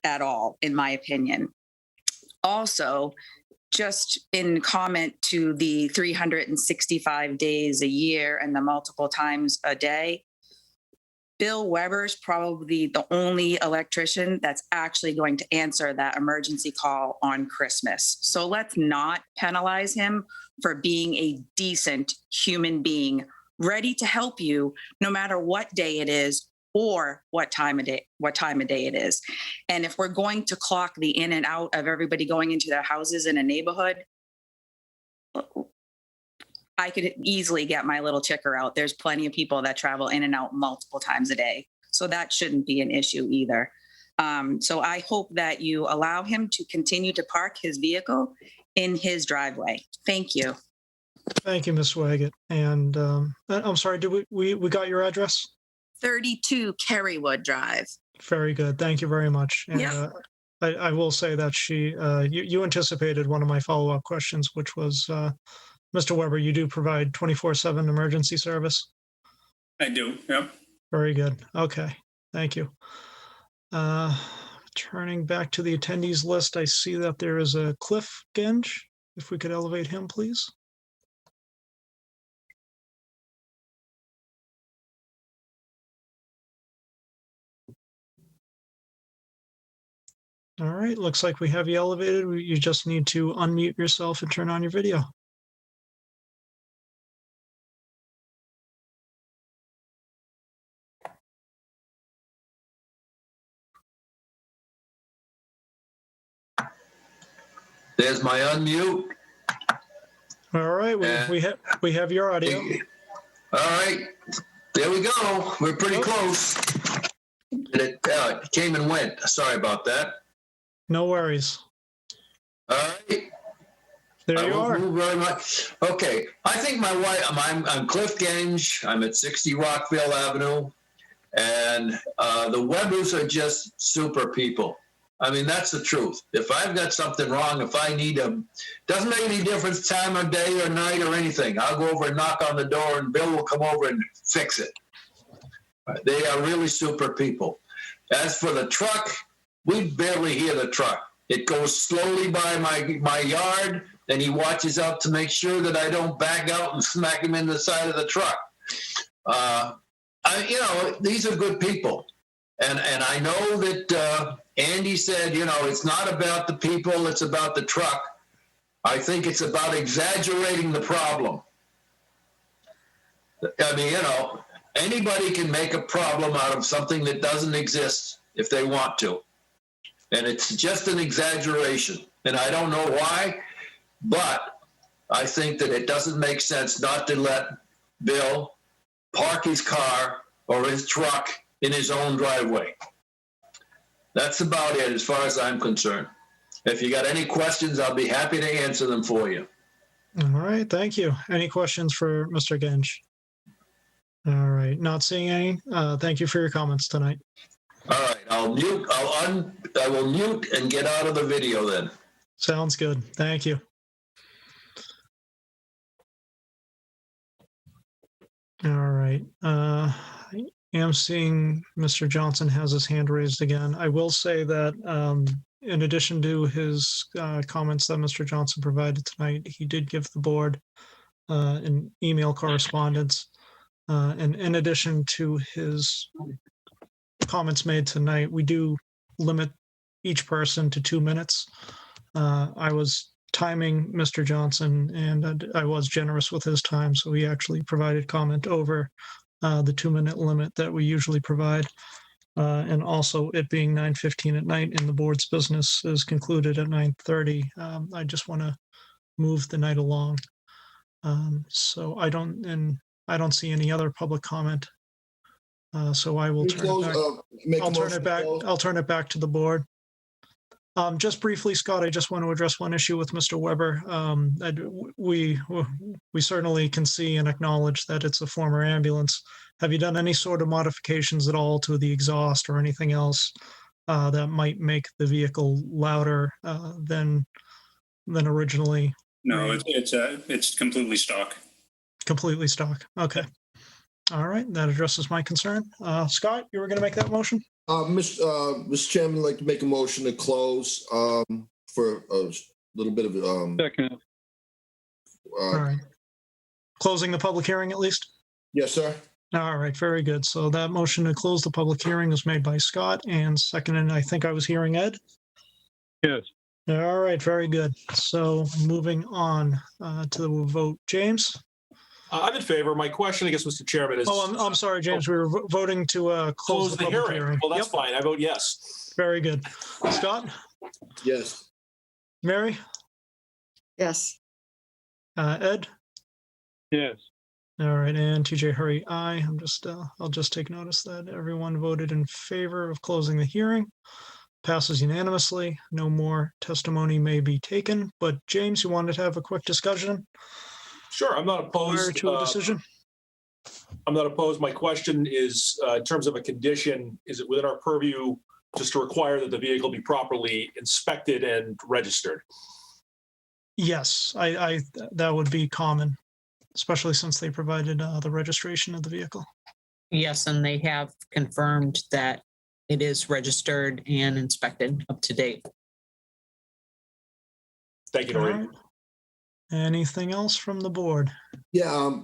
at all, in my opinion. Also, just in comment to the 365 days a year and the multiple times a day, Bill Weber's probably the only electrician that's actually going to answer that emergency call on Christmas. So let's not penalize him for being a decent human being, ready to help you no matter what day it is or what time of day it is. And if we're going to clock the in and out of everybody going into their houses in a neighborhood, I could easily get my little ticker out. There's plenty of people that travel in and out multiple times a day. So that shouldn't be an issue either. So I hope that you allow him to continue to park his vehicle in his driveway. Thank you. Thank you, Ms. Waggett. And I'm sorry, did we got your address? 32 Kerrywood Drive. Very good. Thank you very much. And Yeah. I will say that you anticipated one of my follow-up questions, which was, Mr. Weber, you do provide 24/7 emergency service? I do, yep. Very good. Okay, thank you. Turning back to the attendees list, I see that there is a Cliff Genge. If we could elevate him, please. All right, looks like we have you elevated. You just need to unmute yourself and turn on your video. There's my unmute. All right, we have your audio. All right, there we go. We're pretty close. And it came and went. Sorry about that. No worries. All right. There you won't are. move very much. Okay, I think my wife. I'm Cliff Genge. I'm at 60 Rockville Avenue, and the Webbers are just super people. I mean, that's the truth. If I've got something wrong, if I need doesn't make any difference time of day or night or anything. I'll go over and knock on the door and Bill will come over and fix it. They are really super people. As for the truck, we barely hear the truck. It goes slowly by my yard and he watches out to make sure that I don't back out and smack him in the side of the truck. These are good people. And I know that Andy said, it's not about the people, it's about the truck. I think it's about exaggerating the problem. I mean, anybody can make a problem out of something that doesn't exist if they want to. And it's just an exaggeration. And I don't know why, but I think that it doesn't make sense not to let Bill park his car or his truck in his own driveway. That's about it as far as I'm concerned. If you got any questions, I'll be happy to answer them for you. All right, thank you. Any questions for Mr. Genge? All right, not seeing any. Thank you for your comments tonight. All right, I will mute and get out of the video then. Sounds good. Thank you. All right. I am seeing Mr. Johnson has his hand raised again. I will say that in addition to his comments that Mr. Johnson provided tonight, he did give the board an email correspondence. And in addition to his comments made tonight, we do limit each person to 2 minutes. I was timing Mr. Johnson and I was generous with his time, so he actually provided comment over the 2-minute limit that we usually provide. And also it being 9:15 at night and the board's business is concluded at 9:30. I just want to move the night along. So I don't see any other public comment. So I will I'll turn it back to the board. Just briefly, Scott, I just want to address one issue with Mr. Weber. We certainly can see and acknowledge that it's a former ambulance. Have you done any sort of modifications at all to the exhaust or anything else that might make the vehicle louder than originally? No, it's completely stock. Completely stock. Okay. All right, that addresses my concern. Scott, you were going to make that motion? Mr. Chairman, I'd like to make a motion to close for a little bit of Second. All right. Closing the public hearing at least? Yes, sir. All right, very good. So that motion to close the public hearing was made by Scott and seconded, I think I was hearing Ed. Yes. All right, very good. So moving on to the vote. James? I'm in favor. My question, I guess, Mr. Chairman, is. Oh, I'm sorry, James. We were voting to close the public hearing. Well, that's Yep. fine. I vote yes. Very good. Scott? Yes. Mary? Yes. Ed? Yes. All right, and TJ Hurry, aye. I'll just take notice that everyone voted in favor of closing the hearing. Passes unanimously. No more testimony may be taken. But James, you wanted to have a quick discussion Sure, I'm not prior opposed. to a decision? I'm not opposed. My question is, in terms of a condition, is it within our purview just to require that the vehicle be properly inspected and registered? Yes, I that would be common, especially since they provided the registration of the vehicle. Yes, and they have confirmed that it is registered and inspected up to date. Thank you, All Noreen. right. Anything else from the board? Yeah,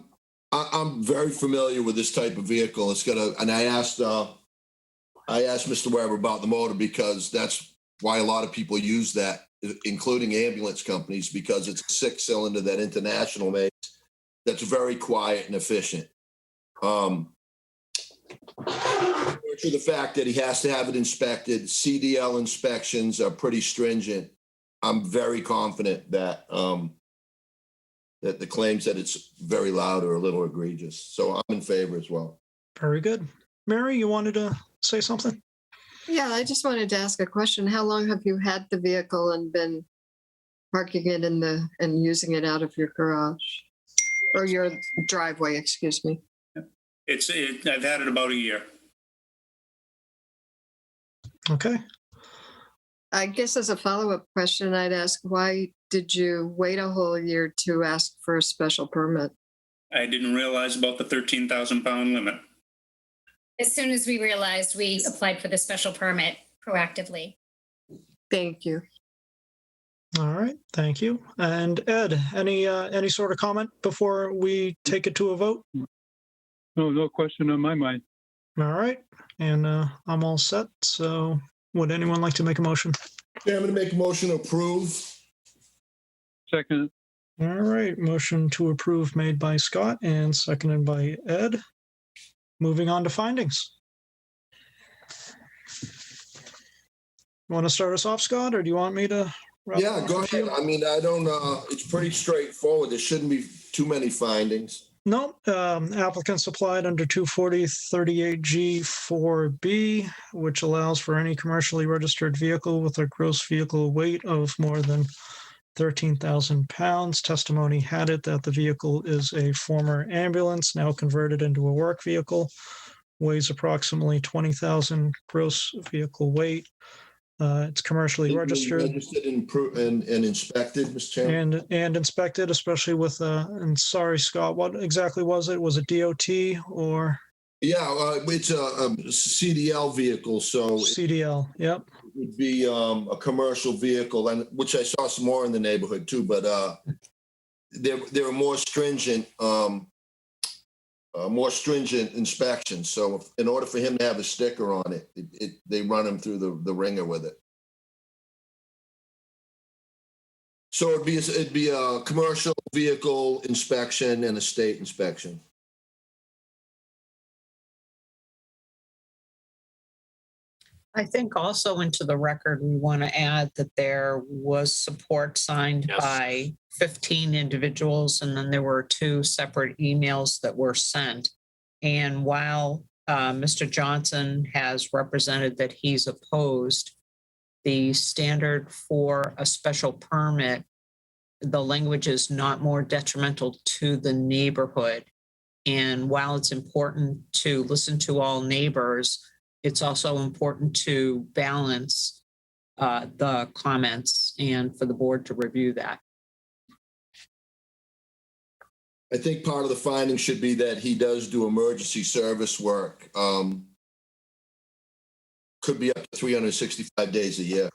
I'm very familiar with this type of vehicle. It's got and I asked Mr. Weber about the motor because that's why a lot of people use that, including ambulance companies, because it's a 6-cylinder that International makes that's very quiet and efficient. To the fact that he has to have it inspected, CDL inspections are pretty stringent. I'm very confident that that the claims that it's very loud are a little egregious. So I'm in favor as well. Very good. Mary, you wanted to say something? Yeah, I just wanted to ask a question. How long have you had the vehicle and been parking it and using it out of your garage or your driveway, excuse me? I've had it about a year. Okay. I guess as a follow-up question, I'd ask, why did you wait a whole year to ask for a special permit? I didn't realize about the 13,000 pound limit. As soon as we realized, we applied for the special permit proactively. Thank you. All right, thank you. And Ed, any sort of comment before we take it to a vote? No question on my mind. All right, and I'm all set. So would anyone like to make a motion? Chairman, to make a motion to approve. Second. All right, motion to approve made by Scott and seconded by Ed. Moving on to findings. You want to start us off, Scott, or do you want me to? Yeah, go ahead. I mean, I don't, it's pretty straightforward. There shouldn't be too many findings. No, applicant supplied under 24038G 4B, which allows for any commercially registered vehicle with a gross vehicle weight of more than 13,000 pounds. Testimony had it that the vehicle is a former ambulance, now converted into a work vehicle, weighs approximately 20,000 gross vehicle weight. It's commercially registered. Registered and inspected, Mr. Chairman. And inspected, especially with, and sorry, Scott, what exactly was it? Was it DOT or? Yeah, it's a CDL vehicle, so CDL, yep. it would be a commercial vehicle, and which I saw some more in the neighborhood too, but there are more stringent inspections. So in order for him to have a sticker on it, they run him through the ringer with it. So it'd be a commercial vehicle inspection and a state inspection. I think also into the record, we want to add that there was support signed by 15 individuals, and then there were 2 separate emails that were sent. And while Mr. Johnson has represented that he's opposed, the standard for a special permit, the language is not more detrimental to the neighborhood. And while it's important to listen to all neighbors, it's also important to balance the comments and for the board to review that. I think part of the finding should be that he does do emergency service work. Could be up to 365 days a year.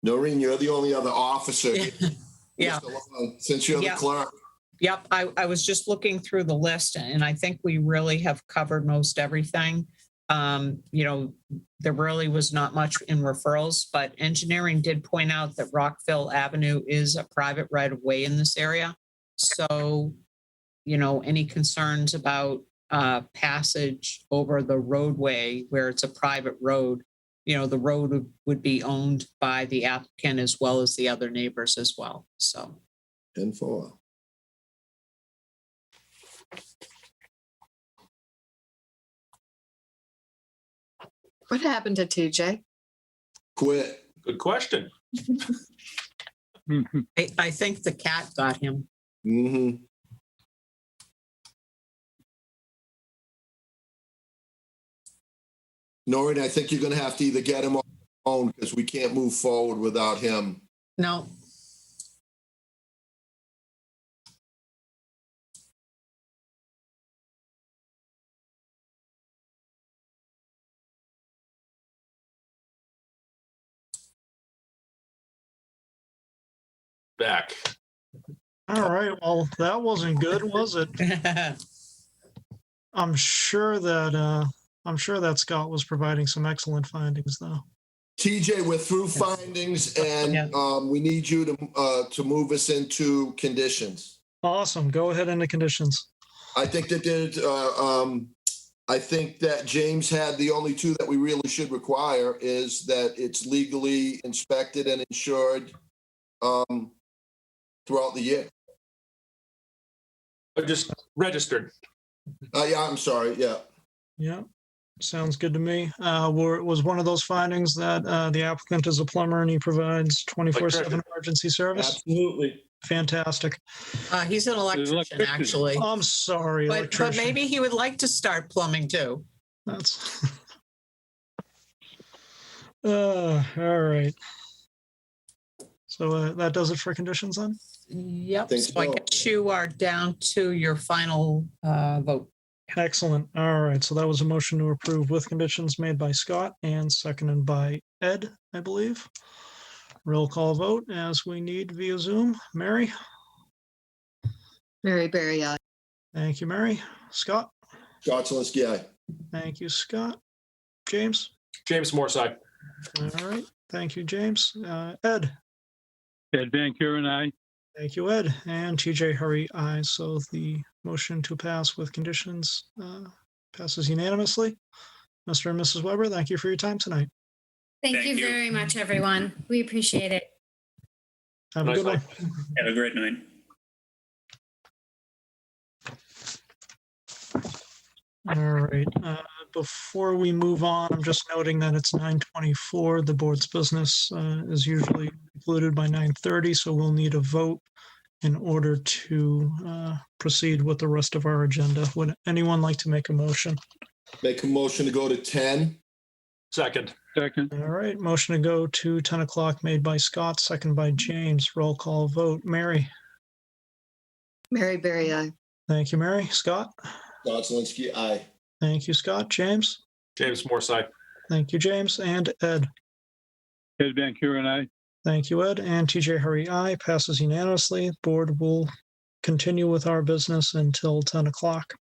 Noreen, you're the only other officer. Yeah. Since you're the Yeah. clerk. Yep, I was just looking through the list and I think we really have covered most everything. There really was not much in referrals, but engineering did point out that Rockville Avenue is a private right of way in this area. So, any concerns about passage over the roadway where it's a private road, the road would be owned by the applicant as well as the other neighbors as well. So. 10-4. What happened to TJ? Quit. Good question. I think the cat got him. Mm-hmm. Noreen, I think you're going to have to either get him on the phone because we can't move forward without him. No. Back. All right. Well, that wasn't good, was it? I'm sure that Scott was providing some excellent findings, though. TJ, we're through findings, and we need you to move us into conditions. Awesome. Go ahead into conditions. I think that James had the only two that we really should require is that it's legally inspected and insured throughout the year. Just registered. Yeah, I'm sorry. Yeah. Yeah. Sounds good to me. Was one of those findings that the applicant is a plumber and he provides 24/7 emergency service? Absolutely. Fantastic. He's an electrician, actually. I'm sorry, But electrician. maybe he would like to start plumbing too. That's all right. So that does it for conditions then? Yep. Think So I so. guess you are down to your final vote. Excellent. All right. So that was a motion to approve with conditions made by Scott and seconded by Ed, I believe. Roll call vote as we need via Zoom. Mary? Mary Berry, aye. Thank you, Mary. Scott? Scott Zelinski, aye. Thank you, Scott. James? James Morside. All right. Thank you, James. Ed? Ed Van Kuren, aye. Thank you, Ed. And TJ Hurry, aye. So the motion to pass with conditions passes unanimously. Mr. and Mrs. Weber, thank you for your time tonight. Thank you very much, everyone. We appreciate it. Have a good one. Have a great night. All right. Before we move on, I'm just noting that it's 9:24. The board's business is usually concluded by 9:30, so we'll need a vote in order to proceed with the rest of our agenda. Would anyone like to make a motion? Make a motion to go to 10. Second. Second. All right. Motion to go to 10 o'clock made by Scott, second by James. Roll call vote. Mary? Mary Berry, aye. Thank you, Mary. Scott? Scott Zelinski, aye. Thank you, Scott. James? James Morside. Thank you, James. And Ed? Ed Van Kuren, aye. Thank you, Ed. And TJ Hurry, aye. Passes unanimously. Board will continue with our business until 10 o'clock.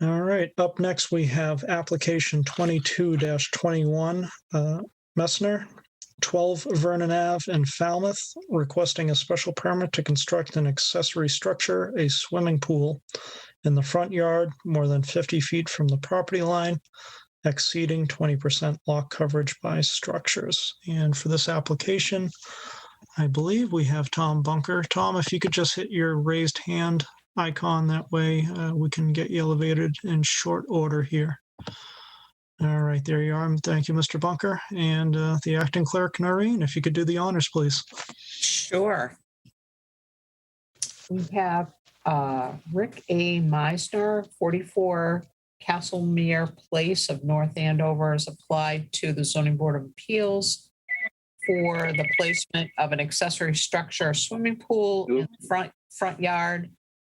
All right. Up next, we have application 22-21, Messner, 12 Vernon Ave in Falmouth, requesting a special permit to construct an accessory structure, a swimming pool, in the front yard, more than 50 feet from the property line, exceeding 20% lot coverage by structures. And for this application, I believe we have Tom Bunker. Tom, if you could just hit your raised hand icon, that way we can get you elevated in short order here. All right, there you are. Thank you, Mr. Bunker. And the acting clerk, Noreen, if you could do the honors, please. Sure. We have Rick A. Meisner, 44 Castlemere Place of North Andover, has applied to the Zoning Board of Appeals for the placement of an accessory structure swimming pool in the front yard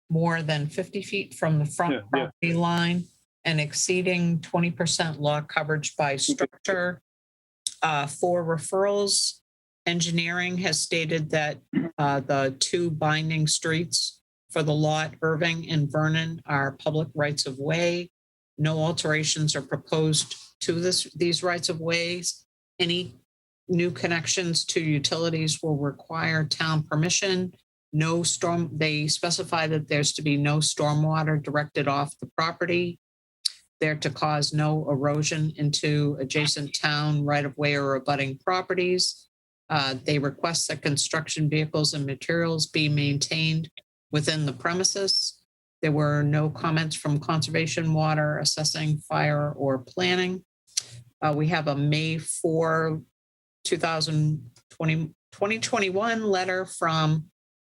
more than 50 feet from the front property line and exceeding 20% lot coverage by structure. For referrals, engineering has stated that the two binding streets for the lot, Irving and Vernon, are public rights of way. No alterations are proposed to these rights of ways. Any new connections to utilities will require town permission. They specify that there's to be no stormwater directed off the property. They're to cause no erosion into adjacent town right-of-way or abutting properties. They request that construction vehicles and materials be maintained within the premises. There were no comments from conservation, water, assessing, fire, or planning. We have a May 4, 2021 letter from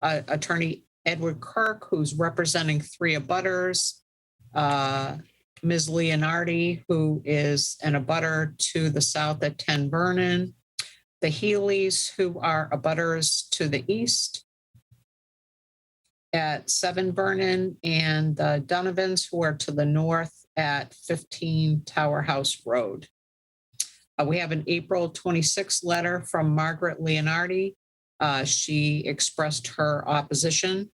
Attorney Edward Kirk, who's representing 3 abutters. Ms. Leonardi, who is an abutter to the south at 10 Vernon. The Healy's, who are abutters to the east at 7 Vernon, and the Donovans, who are to the north at 15 Tower House Road. We have an April 26th letter from Margaret Leonardi. She expressed her opposition.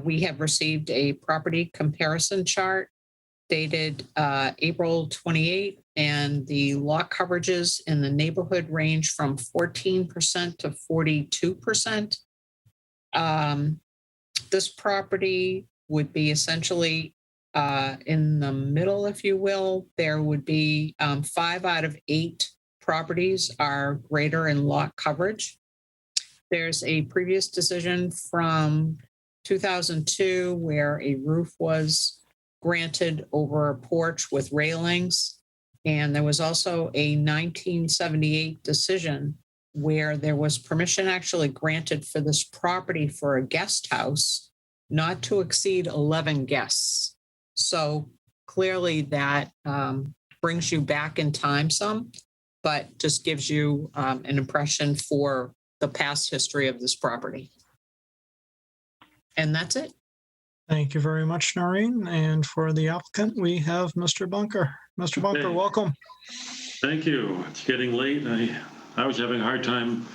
We have received a property comparison chart dated April 28, and the lot coverages in the neighborhood range from 14% to 42%. This property would be essentially in the middle, if you will. There would be 5 out of 8 properties are greater in lot coverage. There's a previous decision from 2002 where a roof was granted over a porch with railings. And there was also a 1978 decision where there was permission actually granted for this property for a guest house, not to exceed 11 guests. So clearly that brings you back in time some, but just gives you an impression for the past history of this property. And that's it. Thank you very much, Noreen. And for the applicant, we have Mr. Bunker. Mr. Bunker, Okay. welcome. Thank you. It's getting late. I was having a hard time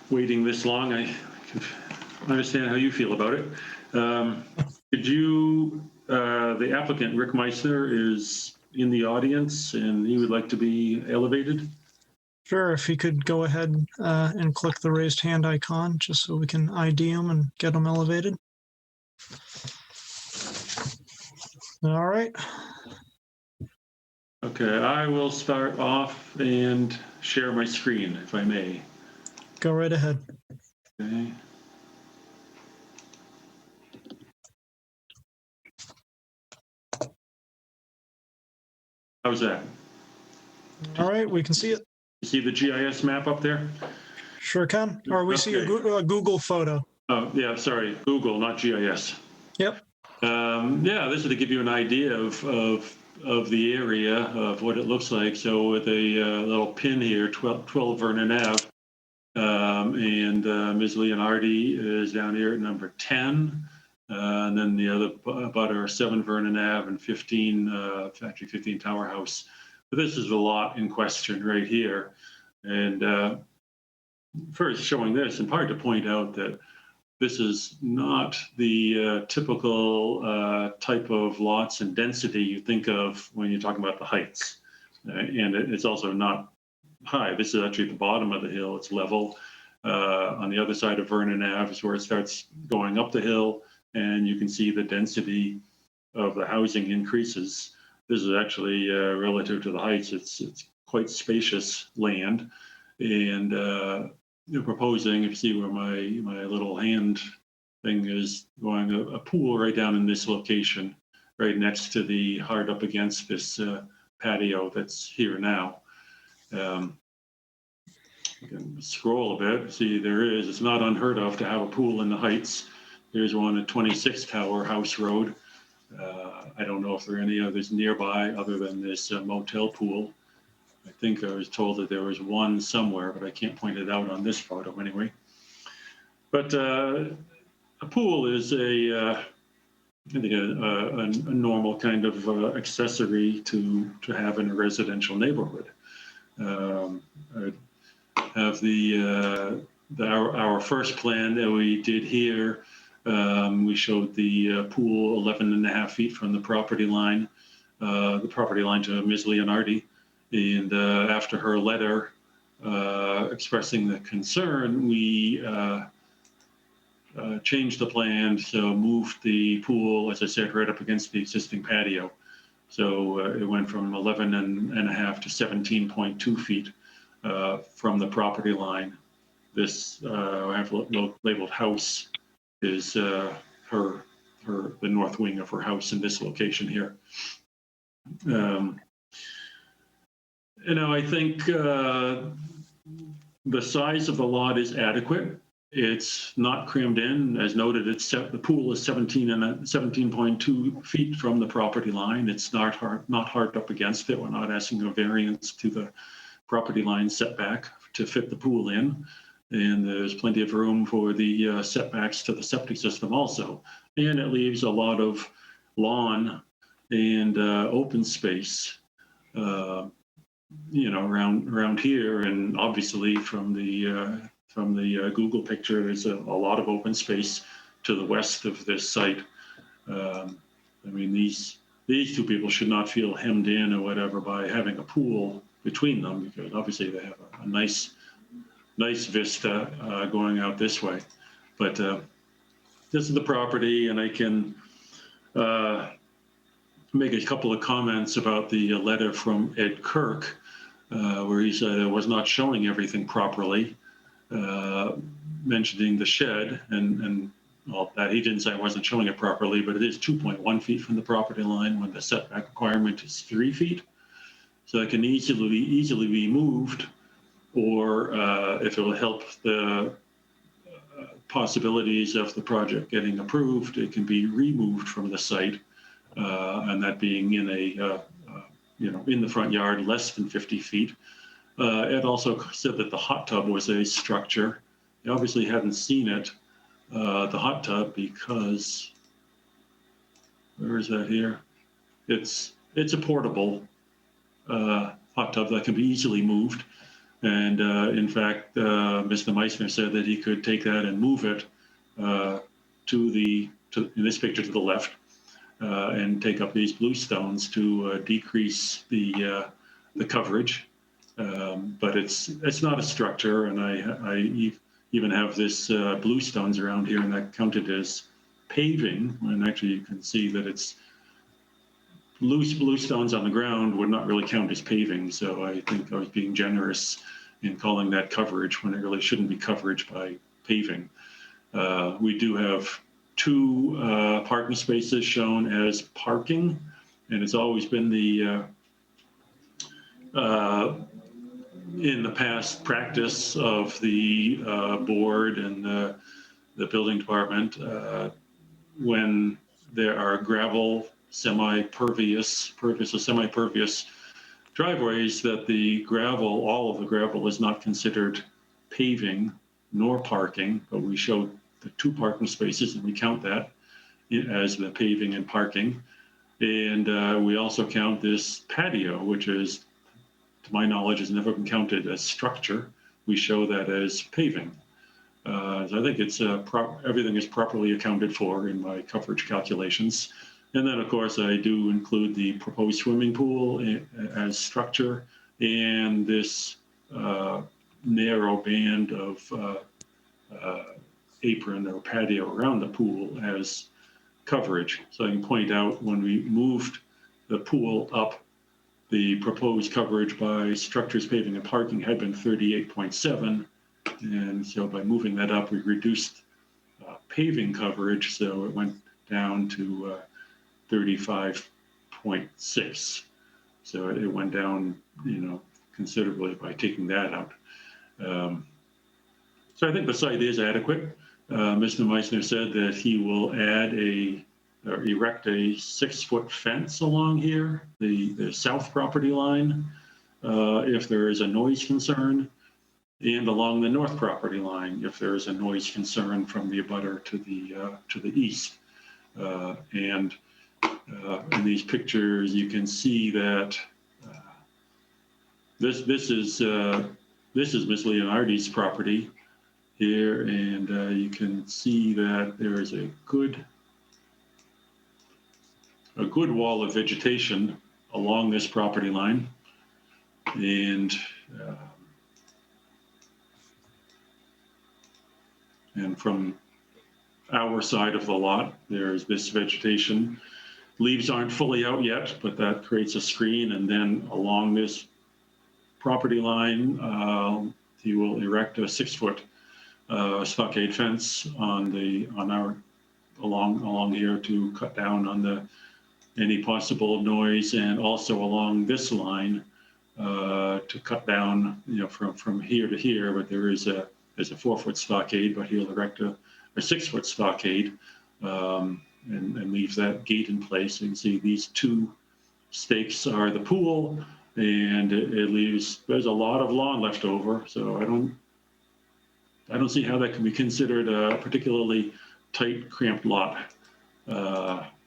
waiting this long. I understand how you feel about it. Could you, the applicant, Rick Meissner, is in the audience and he would like to be elevated. Sure, if you could go ahead and click the raised hand icon just so we can ID him and get him elevated. All right. Okay, I will start off and share my screen if I may. Go right ahead. Okay. How's that? All right, we can see it. You see the GIS map up there? Sure can. Or we see a Google photo. Oh, yeah, sorry, Google, not GIS. Yep. Yeah, this is to give you an idea of the area, of what it looks like. So with a little pin here, 12 Vernon Ave, and Ms. Leonardi is down here at number 10. And then the other butter, 7 Vernon Ave and 15 Tower House. But this is the lot in question right here. And first showing this, and part to point out that this is not the typical type of lots and density you think of when you're talking about the heights. And it's also not high. This is actually at the bottom of the hill. It's level. On the other side of Vernon Ave is where it starts going up the hill, and you can see the density of the housing increases. This is actually relative to the heights. It's quite spacious land, and you're proposing, if you see where my little hand thing is, going a pool right down in this location. right next to the hard up against this patio that's here now. You can scroll a bit, see there is, it's not unheard of to have a pool in the Heights. There's one at 26 Tower House Road. I don't know if there are any others nearby other than this motel pool. I think I was told that there was one somewhere, but I can't point it out on this photo anyway. But a pool is I think a normal kind of accessory to have in a residential neighborhood. Have our first plan that we did here, we showed the pool 11.5 feet from the property line to Ms. Leonardi. And after her letter expressing the concern, we changed the plan, so moved the pool, as I said, right up against the existing patio. So it went from 11.5 to 17.2 feet from the property line. This I have labeled house is the north wing of her house in this location here. I think the size of the lot is adequate. It's not crammed in. As noted, the pool is 17.2 feet from the property line. It's not hard up against it. We're not asking a variance to the property line setback to fit the pool in. And there's plenty of room for the setbacks to the septic system also. And it leaves a lot of lawn and open space, around here. And obviously from the Google picture, there's a lot of open space to the west of this site. These two people should not feel hemmed in or whatever by having a pool between them, because obviously they have a nice vista going out this way. But this is the property, and I can make a couple of comments about the letter from Ed Kirk, where he said it was not showing everything properly, mentioning the shed, and well, that he didn't say I wasn't showing it properly, but it is 2.1 feet from the property line when the setback requirement is 3 feet. So it can easily be moved, or if it will help the possibilities of the project getting approved, it can be removed from the site, and that being in in the front yard less than 50 feet. Ed also said that the hot tub was a structure. He obviously hadn't seen it, the hot tub, because where is that here? It's a portable hot tub that can be easily moved. And in fact, Mr. Meissner said that he could take that and move it in this picture to the left, and take up these blue stones to decrease the coverage. But it's not a structure, and I even have this blue stones around here, and that counted as paving. And actually, you can see that it's loose blue stones on the ground would not really count as paving. So I think I was being generous in calling that coverage when it really shouldn't be coverage by paving. We do have 2 parking spaces shown as parking, and it's always been the in the past practice of the board and the building department, when there are gravel, semi-pervious driveways, that all of the gravel is not considered paving nor parking, but we showed the 2 parking spaces and we count that as the paving and parking. And we also count this patio, which is, to my knowledge, has never been counted as structure. We show that as paving. So I think it's everything is properly accounted for in my coverage calculations. And then, of course, I do include the proposed swimming pool as structure, and this narrow band of apron or patio around the pool as coverage. So I can point out when we moved the pool up, the proposed coverage by structures, paving, and parking had been 38.7. And so by moving that up, we reduced paving coverage. So it went down to 35.6. So it went down, considerably by taking that out. So I think the site is adequate. Mr. Meissner said that he will add or erect a 6-foot fence along here, the south property line, if there is a noise concern, and along the north property line, if there is a noise concern from the abutter to the east. And in these pictures, you can see that this is Ms. Leonardi's property here, and you can see that there is a good wall of vegetation along this property line, and from our side of the lot, there's this vegetation. Leaves aren't fully out yet, but that creates a screen, and then along this property line, he will erect a 6-foot stockade fence along here to cut down on any possible noise, and also along this line to cut down, from here to here. But there's a 4-foot stockade, but he'll erect a 6-foot stockade and leave that gate in place. You can see these 2 stakes are the pool, and there's a lot of lawn left over. So I don't see how that can be considered a particularly tight, cramped lot.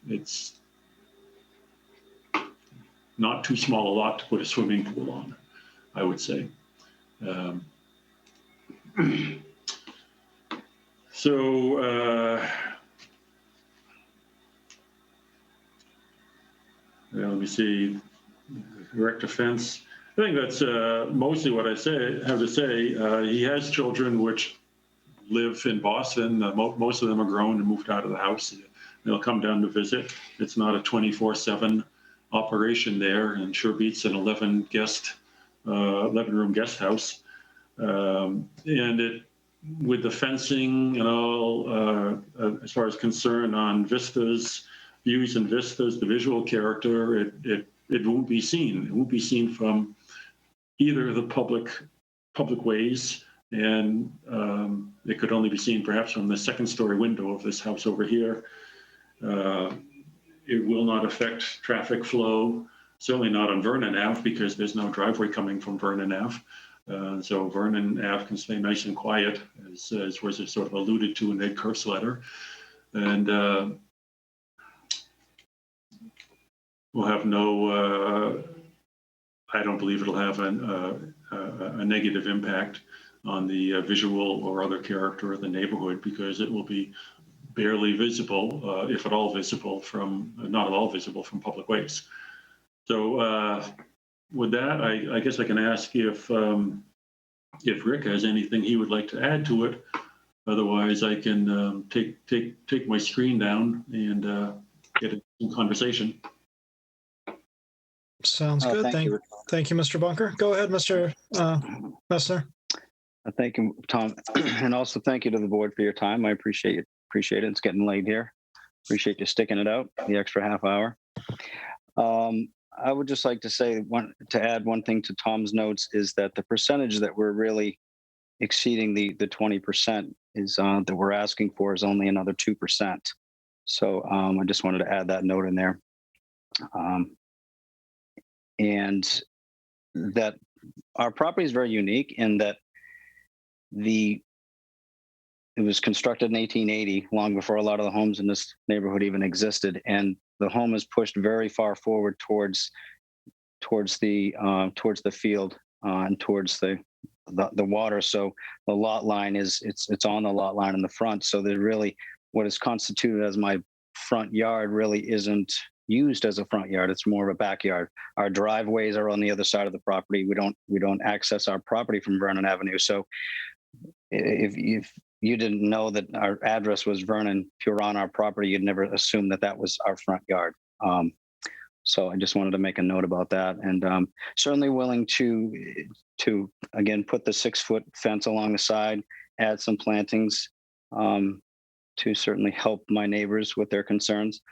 It's not too small a lot to put a swimming pool on, I would say. Let me see. Erect a fence. I think that's mostly what I have to say. He has children which live in Boston. Most of them are grown and moved out of the house. They'll come down to visit. It's not a 24/7 operation there, and sure beats an 11-room guest house. And with the fencing and all, as far as concern on vistas, views and vistas, the visual character, it won't be seen. It won't be seen from either of the public ways, and it could only be seen perhaps from the 2nd-story window of this house over here. It will not affect traffic flow, certainly not on Vernon Ave, because there's no driveway coming from Vernon Ave. So Vernon Ave can stay nice and quiet, as was sort of alluded to in Ed Kerf's letter. And we'll have I don't believe it'll have a negative impact on the visual or other character of the neighborhood, because it will be barely visible, if at all visible, not at all visible from public ways. So with that, I guess I can ask if Rick has anything he would like to add to it. Otherwise, I can take my screen down and get some conversation. Sounds good. Thank you, Mr. Bunker. Go ahead, Mr. Messner. Thank you, Tom. And also thank you to the board for your time. I appreciate it. It's getting late here. Appreciate you sticking it out, the extra half hour. I would just like to say, to add one thing to Tom's notes, is that the percentage that we're really exceeding the 20% is that we're asking for is only another 2%. So I just wanted to add that note in there. And that our property is very unique in that it was constructed in 1880, long before a lot of the homes in this neighborhood even existed, and the home is pushed very far forward towards the field and towards the water. So the lot line it's on the lot line in the front. So there's really what is constituted as my front yard really isn't used as a front yard. It's more of a backyard. Our driveways are on the other side of the property. We don't access our property from Vernon Avenue. So if you didn't know that our address was Vernon, if you're on our property, you'd never assume that was our front yard. So I just wanted to make a note about that, and certainly willing to again put the 6-foot fence along the side, add some plantings to certainly help my neighbors with their concerns.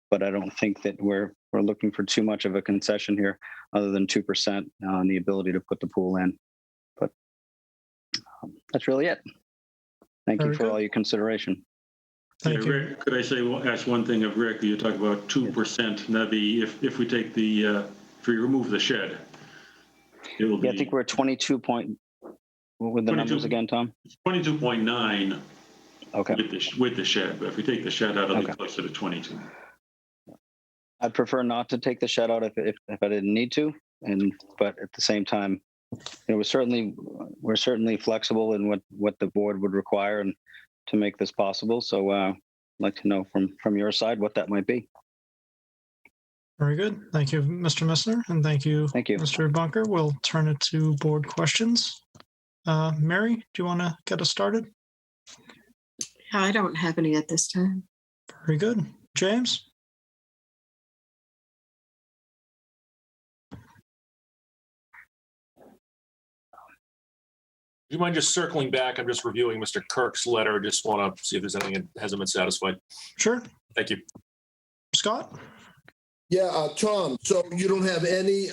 but I don't think that we're looking for too much of a concession here, other than 2% on the ability to put the pool in. But that's really it. Thank you Very for good. all your consideration. Thank you. Rick, could I ask one thing of Rick? You talk about 2%. That'd be if we take if we remove the shed, it will be. Yeah, I think we're at 22 point. What were the 22 numbers again, Tom? 22.9. Okay. With the shed, but if we take the shed out, it'll be Okay. closer to 22. I'd prefer not to take the shed out if I didn't need to, but at the same time, we're certainly flexible in what the board would require and to make this possible. So I'd like to know from your side what that might be. Very good. Thank you, Mr. Messner, and thank you, Mr. Bunker. We'll turn it to board questions. Mary, do you want to get us started? I don't have any at this time. Very good. James? Do you mind just circling back? I'm just reviewing Mr. Kirk's letter. Just want to see if there's anything that hasn't been satisfied. Sure. Thank you. Scott? Yeah, Tom, so you don't have any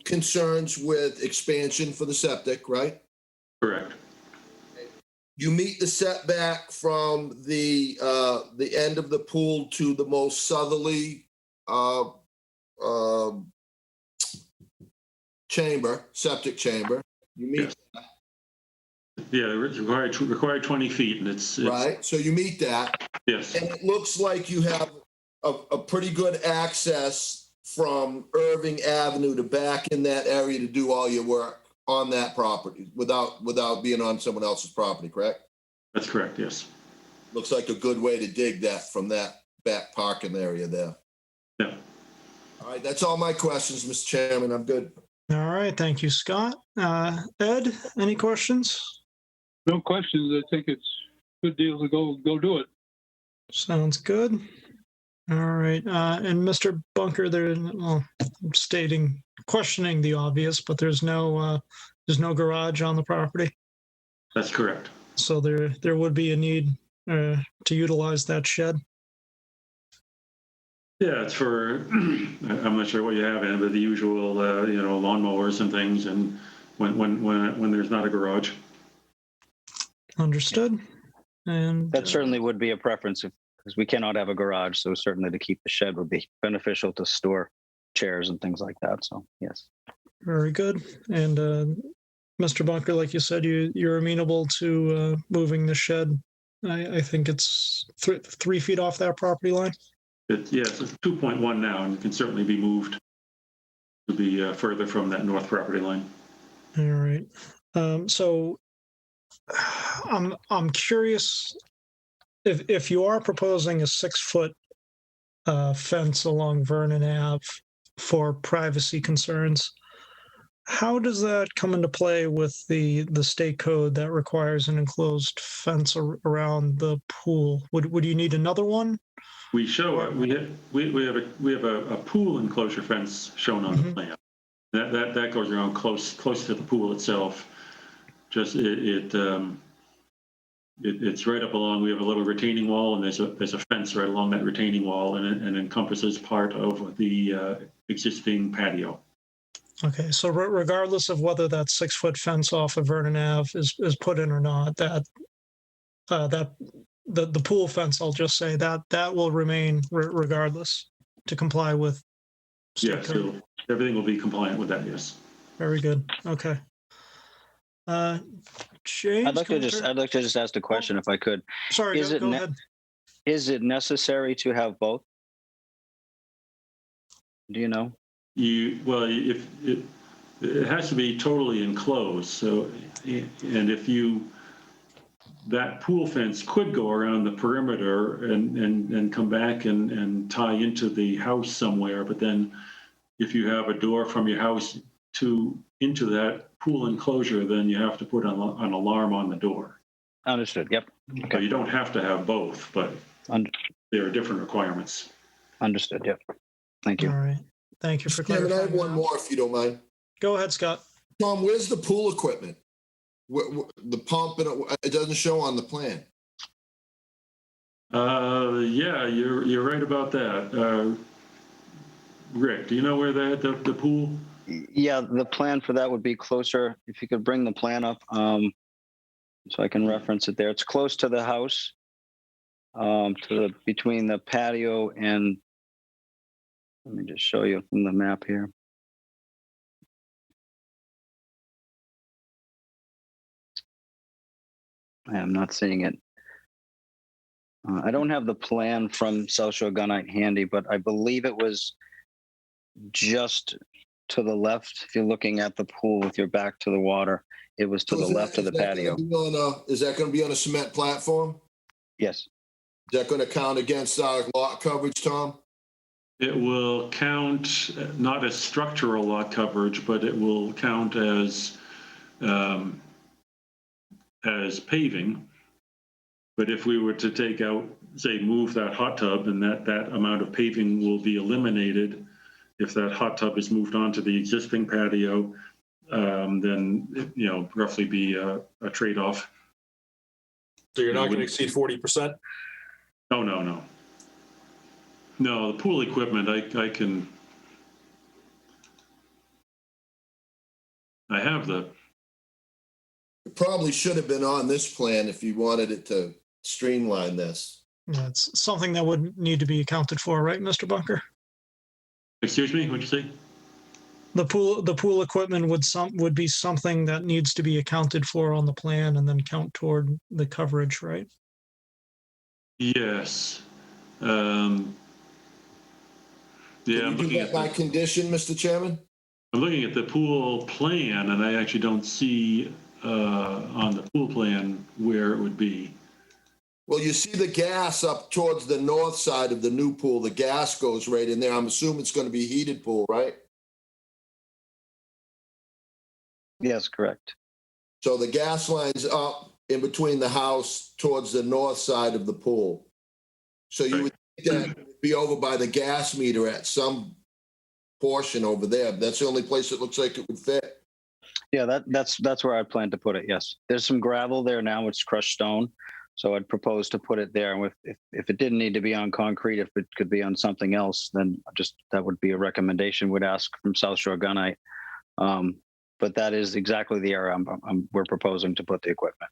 concerns with expansion for the septic, right? Correct. You meet the setback from the end of the pool to the most southerly septic chamber. You meet that. Yeah, it's required 20 feet, and it's right. So you meet that. Yes. And it looks like you have a pretty good access from Irving Avenue to back in that area to do all your work on that property without being on someone else's property, correct? That's correct, yes. Looks like a good way to dig that from that back parking area there. Yeah. All right, that's all my questions, Mr. Chairman. I'm good. All right. Thank you, Scott. Ed, any questions? No questions. I think it's a good deal to go do it. Sounds good. All right. And Mr. Bunker, I'm questioning the obvious, but there's no garage on the property. That's correct. So there would be a need to utilize that shed. Yeah, it's for, I'm not sure what you have in it, but the usual, lawnmowers and things, and when there's not a garage. Understood. And that certainly would be a preference because we cannot have a garage. So certainly to keep the shed would be beneficial to store chairs and things like that. So yes. Very good. And Mr. Bunker, like you said, you're amenable to moving the shed. I think it's 3 feet off that property line. It's 2.1 now, and it can certainly be moved to be further from that north property line. All right. So I'm curious if you are proposing a 6-foot fence along Vernon Ave for privacy concerns. How does that come into play with the state code that requires an enclosed fence around the pool? Would you need another one? We show we have a pool enclosure fence shown on the plan. That goes around close to the pool itself. Just it's right up along. We have a little retaining wall, and there's a fence right along that retaining wall, and it encompasses part of the existing patio. Okay, so regardless of whether that 6-foot fence off of Vernon Ave is put in or not, the pool fence, I'll just say that will remain regardless to comply with. Yes, so everything will be compliant with that. Yes. Very good. Okay. James, I'd like to just ask a question if I could. Sorry, go ahead. Is it necessary to have both? Do you know? If it has to be totally enclosed. So, and if that pool fence could go around the perimeter and come back and tie into the house somewhere, but then if you have a door from your house into that pool enclosure, then you have to put an alarm on the door. Understood. Yep. Okay. So you don't have to have both, but there are different requirements. Understood. Yep. Thank you. All right. Thank you for Kevin, clarifying. I have one more if you don't mind. Go ahead, Scott. Tom, where's the pool equipment? The pump, and it doesn't show on the plan. Yeah, you're right about that. Rick, do you know where the pool? Yeah, the plan for that would be closer, if you could bring the plan up, so I can reference it there. It's close to the house, between the patio and, let me just show you from the map here. I am not seeing it. I don't have the plan from South Shore Gunite handy, but I believe it was just to the left. If you're looking at the pool with your back to the water, it was to the left of the patio. Is that going to be on a cement platform? Yes. Is that going to count against our lot coverage, Tom? It will count not as structural lot coverage, but it will count as paving. But if we were to take out, say, move that hot tub, and that amount of paving will be eliminated. If that hot tub is moved onto the existing patio, then it, roughly be a trade-off. So you're not going to exceed 40%? Oh, no. No, the pool equipment, I have the. It probably should have been on this plan if you wanted it to streamline this. Yeah, it's something that would need to be accounted for, right, Mr. Bunker? Excuse me, what'd you say? The pool equipment would be something that needs to be accounted for on the plan and then count toward the coverage, right? Yes. Yeah, Can you do that by condition, Mr. Chairman? I'm looking at the pool plan, and I actually don't see on the pool plan where it would be. Well, you see the gas up towards the north side of the new pool. The gas goes right in there. I'm assuming it's going to be a heated pool, right? Yes, correct. So the gas line's up in between the house towards the north side of the pool. So you would think that would be over by the gas meter at some portion over there. That's the only place it looks like it would fit. Yeah, that's where I plan to put it. Yes, there's some gravel there now. It's crushed stone, so I'd propose to put it there. And if it didn't need to be on concrete, if it could be on something else, then that would be a recommendation. Would ask from South Shore Gunite. But that is exactly the area we're proposing to put the equipment.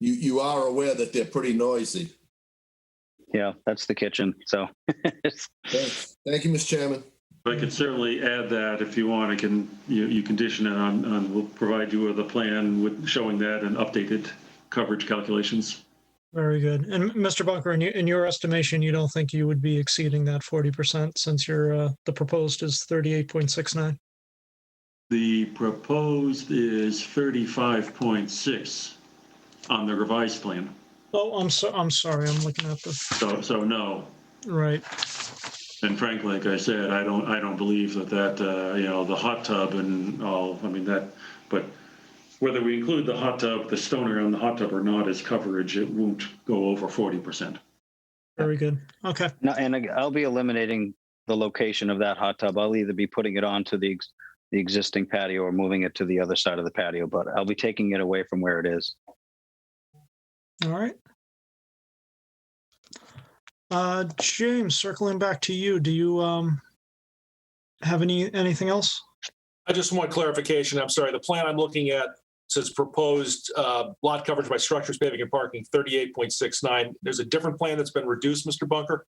You are aware that they're pretty noisy. Yeah, that's the kitchen. So. Thanks. Thank you, Mr. Chairman. I could certainly add that if you want. You condition it on. We'll provide you with a plan with showing that and updated coverage calculations. Very good. And Mr. Bunker, in your estimation, you don't think you would be exceeding that 40% since the proposed is 38.69? The proposed is 35.6 on the revised plan. Oh, I'm sorry. I'm looking at the. So no. Right. And frankly, like I said, I don't believe that the hot tub and all. I mean that, but whether we include the hot tub, the stone around the hot tub or not as coverage, it won't go over 40%. Very good. Okay. No, and I'll be eliminating the location of that hot tub. I'll either be putting it onto the existing patio or moving it to the other side of the patio, but I'll be taking it away from where it is. All right. James, circling back to you, do you have anything else? I just want clarification. I'm sorry. The plan I'm looking at says proposed lot coverage by structures, paving, and parking, 38.69. There's a different plan that's been reduced, Mr. Bunker?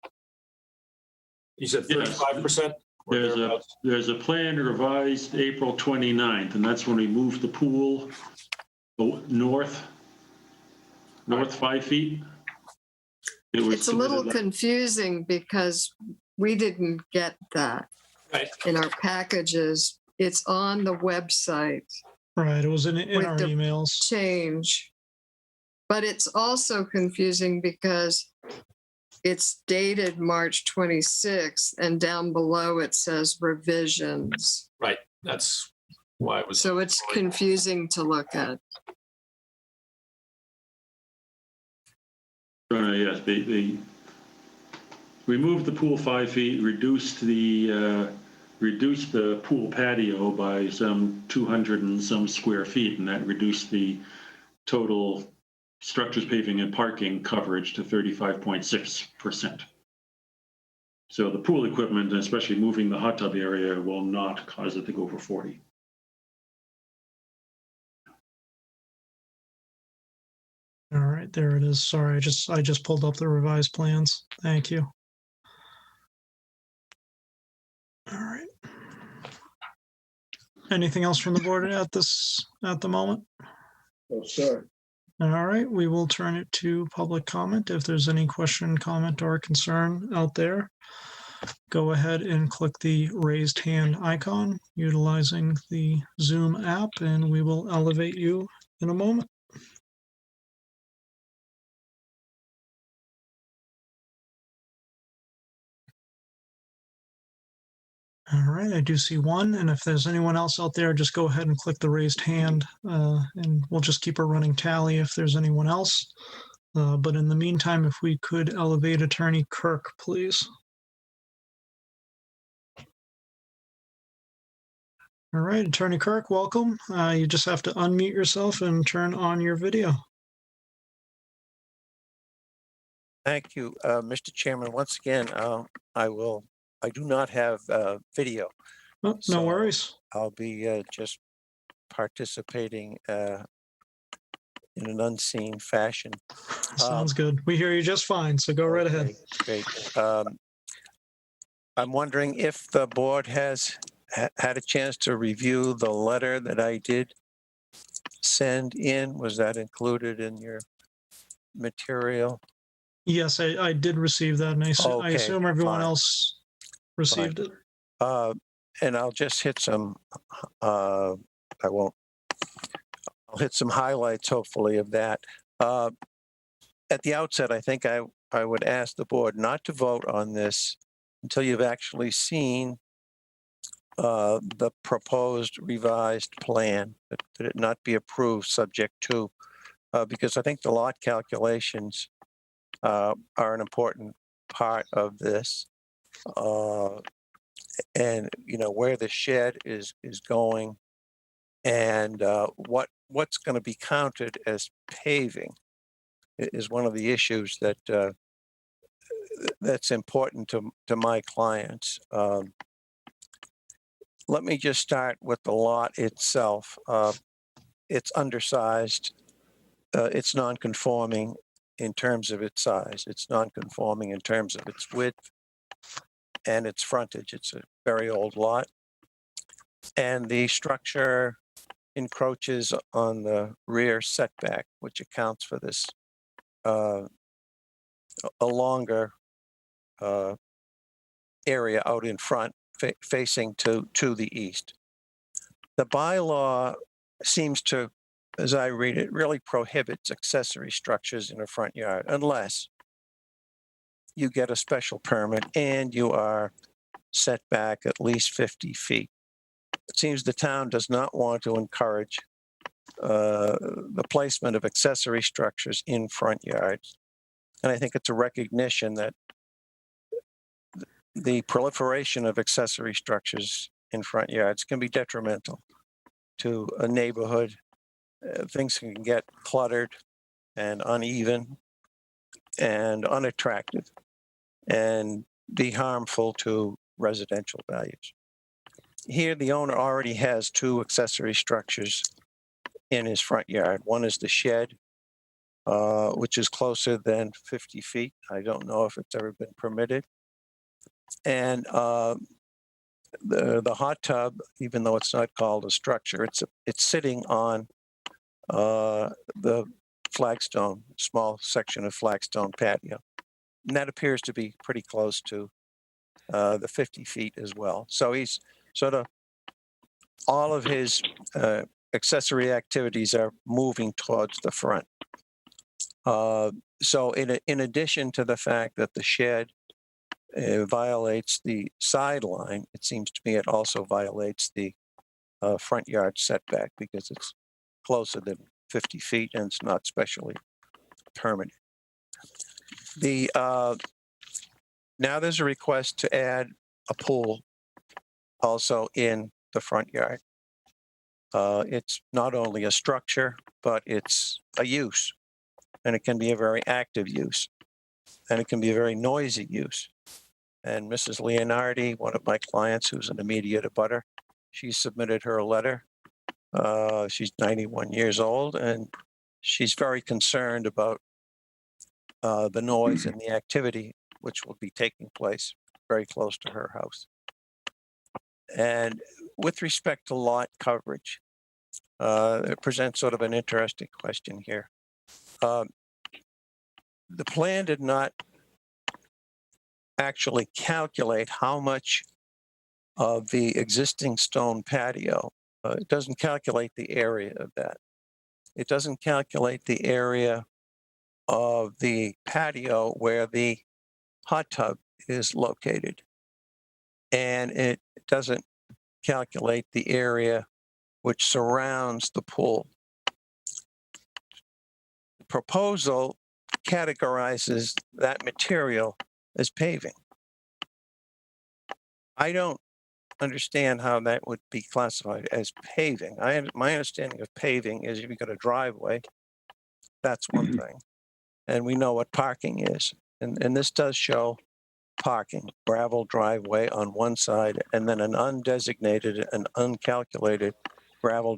You said 35%? There's a plan revised April 29th, and that's when we moved the pool north 5 feet. It's a little confusing because we didn't get that in our packages. It's on the website. Right, it was in our emails. Change. But it's also confusing because it's dated March 26th and down below it says revisions. Right, that's why it was. So it's confusing to look at. Yes, we moved the pool 5 feet, reduced the pool patio by some 200 and some square feet, and that reduced the total structures, paving, and parking coverage to 35.6%. So the pool equipment, and especially moving the hot tub area, will not cause it to go over 40. All right, there it is. Sorry, I just pulled up the revised plans. Thank you. All right. Anything else from the board at the moment? Oh, sir. All right, we will turn it to public comment. If there's any question, comment, or concern out there, go ahead and click the raised hand icon utilizing the Zoom app, and we will elevate you in a moment. All right, I do see one, and if there's anyone else out there, just go ahead and click the raised hand, and we'll just keep a running tally if there's anyone else. But in the meantime, if we could elevate Attorney Kirk, please. All right, Attorney Kirk, welcome. You just have to unmute yourself and turn on your video. Thank you, Mr. Chairman. Once again, I do not have video. Oh, no so worries. I'll be just participating in an unseen fashion. Sounds good. We hear you just fine, so go right ahead. Great. I'm wondering if the board has had a chance to review the letter that I did send in. Was that included in your material? Yes, I did receive that, and I Okay, assume everyone fine. else received it. And I'll just hit some, I'll hit some highlights, hopefully, of that. At the outset, I think I would ask the board not to vote on this until you've actually seen the proposed revised plan, that it not be approved subject to, because I think the lot calculations are an important part of this. And where the shed is going, and what's going to be counted as paving is one of the issues that that's important to my clients. Let me just start with the lot itself. It's undersized. It's non-conforming in terms of its size. It's non-conforming in terms of its width and its frontage. It's a very old lot. And the structure encroaches on the rear setback, which accounts for this a longer area out in front facing to the east. The bylaw seems to, as I read it, really prohibits accessory structures in a front yard unless you get a special permit and you are set back at least 50 feet. It seems the town does not want to encourage the placement of accessory structures in front yards. And I think it's a recognition that the proliferation of accessory structures in front yards can be detrimental to a neighborhood. Things can get cluttered and uneven and unattractive and be harmful to residential values. Here, the owner already has two accessory structures in his front yard. One is the shed, which is closer than 50 feet. I don't know if it's ever been permitted. And the hot tub, even though it's not called a structure, it's sitting on the flagstone, small section of flagstone patio. And that appears to be pretty close to the 50 feet as well. So he's sort of, all of his accessory activities are moving towards the front. So in addition to the fact that the shed violates the sideline, it seems to me it also violates the front yard setback because it's closer than 50 feet and it's not specially permitted. Now there's a request to add a pool also in the front yard. It's not only a structure, but it's a use. and it can be a very active use, and it can be a very noisy use. And Mrs. Leonardi, one of my clients who's an immediate abutter, she submitted her letter. She's 91 years old, and she's very concerned about the noise and the activity which will be taking place very close to her house. And with respect to lot coverage, it presents sort of an interesting question here. The plan did not actually calculate how much of the existing stone patio. It doesn't calculate the area of that. It doesn't calculate the area of the patio where the hot tub is located. And it doesn't calculate the area which surrounds the pool. The proposal categorizes that material as paving. I don't understand how that would be classified as paving. My understanding of paving is if you've got a driveway, that's one thing. And we know what parking is. And this does show parking, gravel driveway on one side, and then an undesignated and uncalculated gravel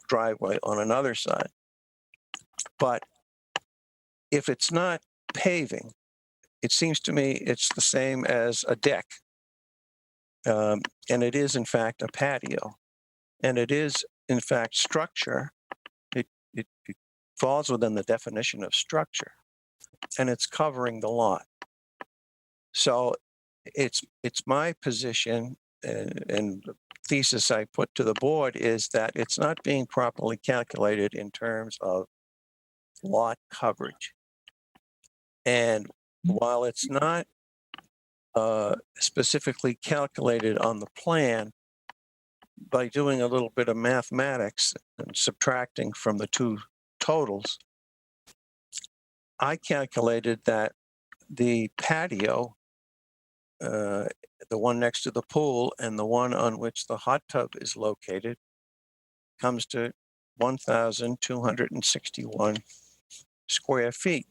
driveway on another side. But if it's not paving, it seems to me it's the same as a deck. And it is, in fact, a patio. And it is, in fact, structure. It falls within the definition of structure. And it's covering the lot. So it's my position, and the thesis I put to the board is that it's not being properly calculated in terms of lot coverage. And while it's not specifically calculated on the plan, by doing a little bit of mathematics and subtracting from the two totals, I calculated that the patio, the one next to the pool and the one on which the hot tub is located, comes to 1,261 square feet.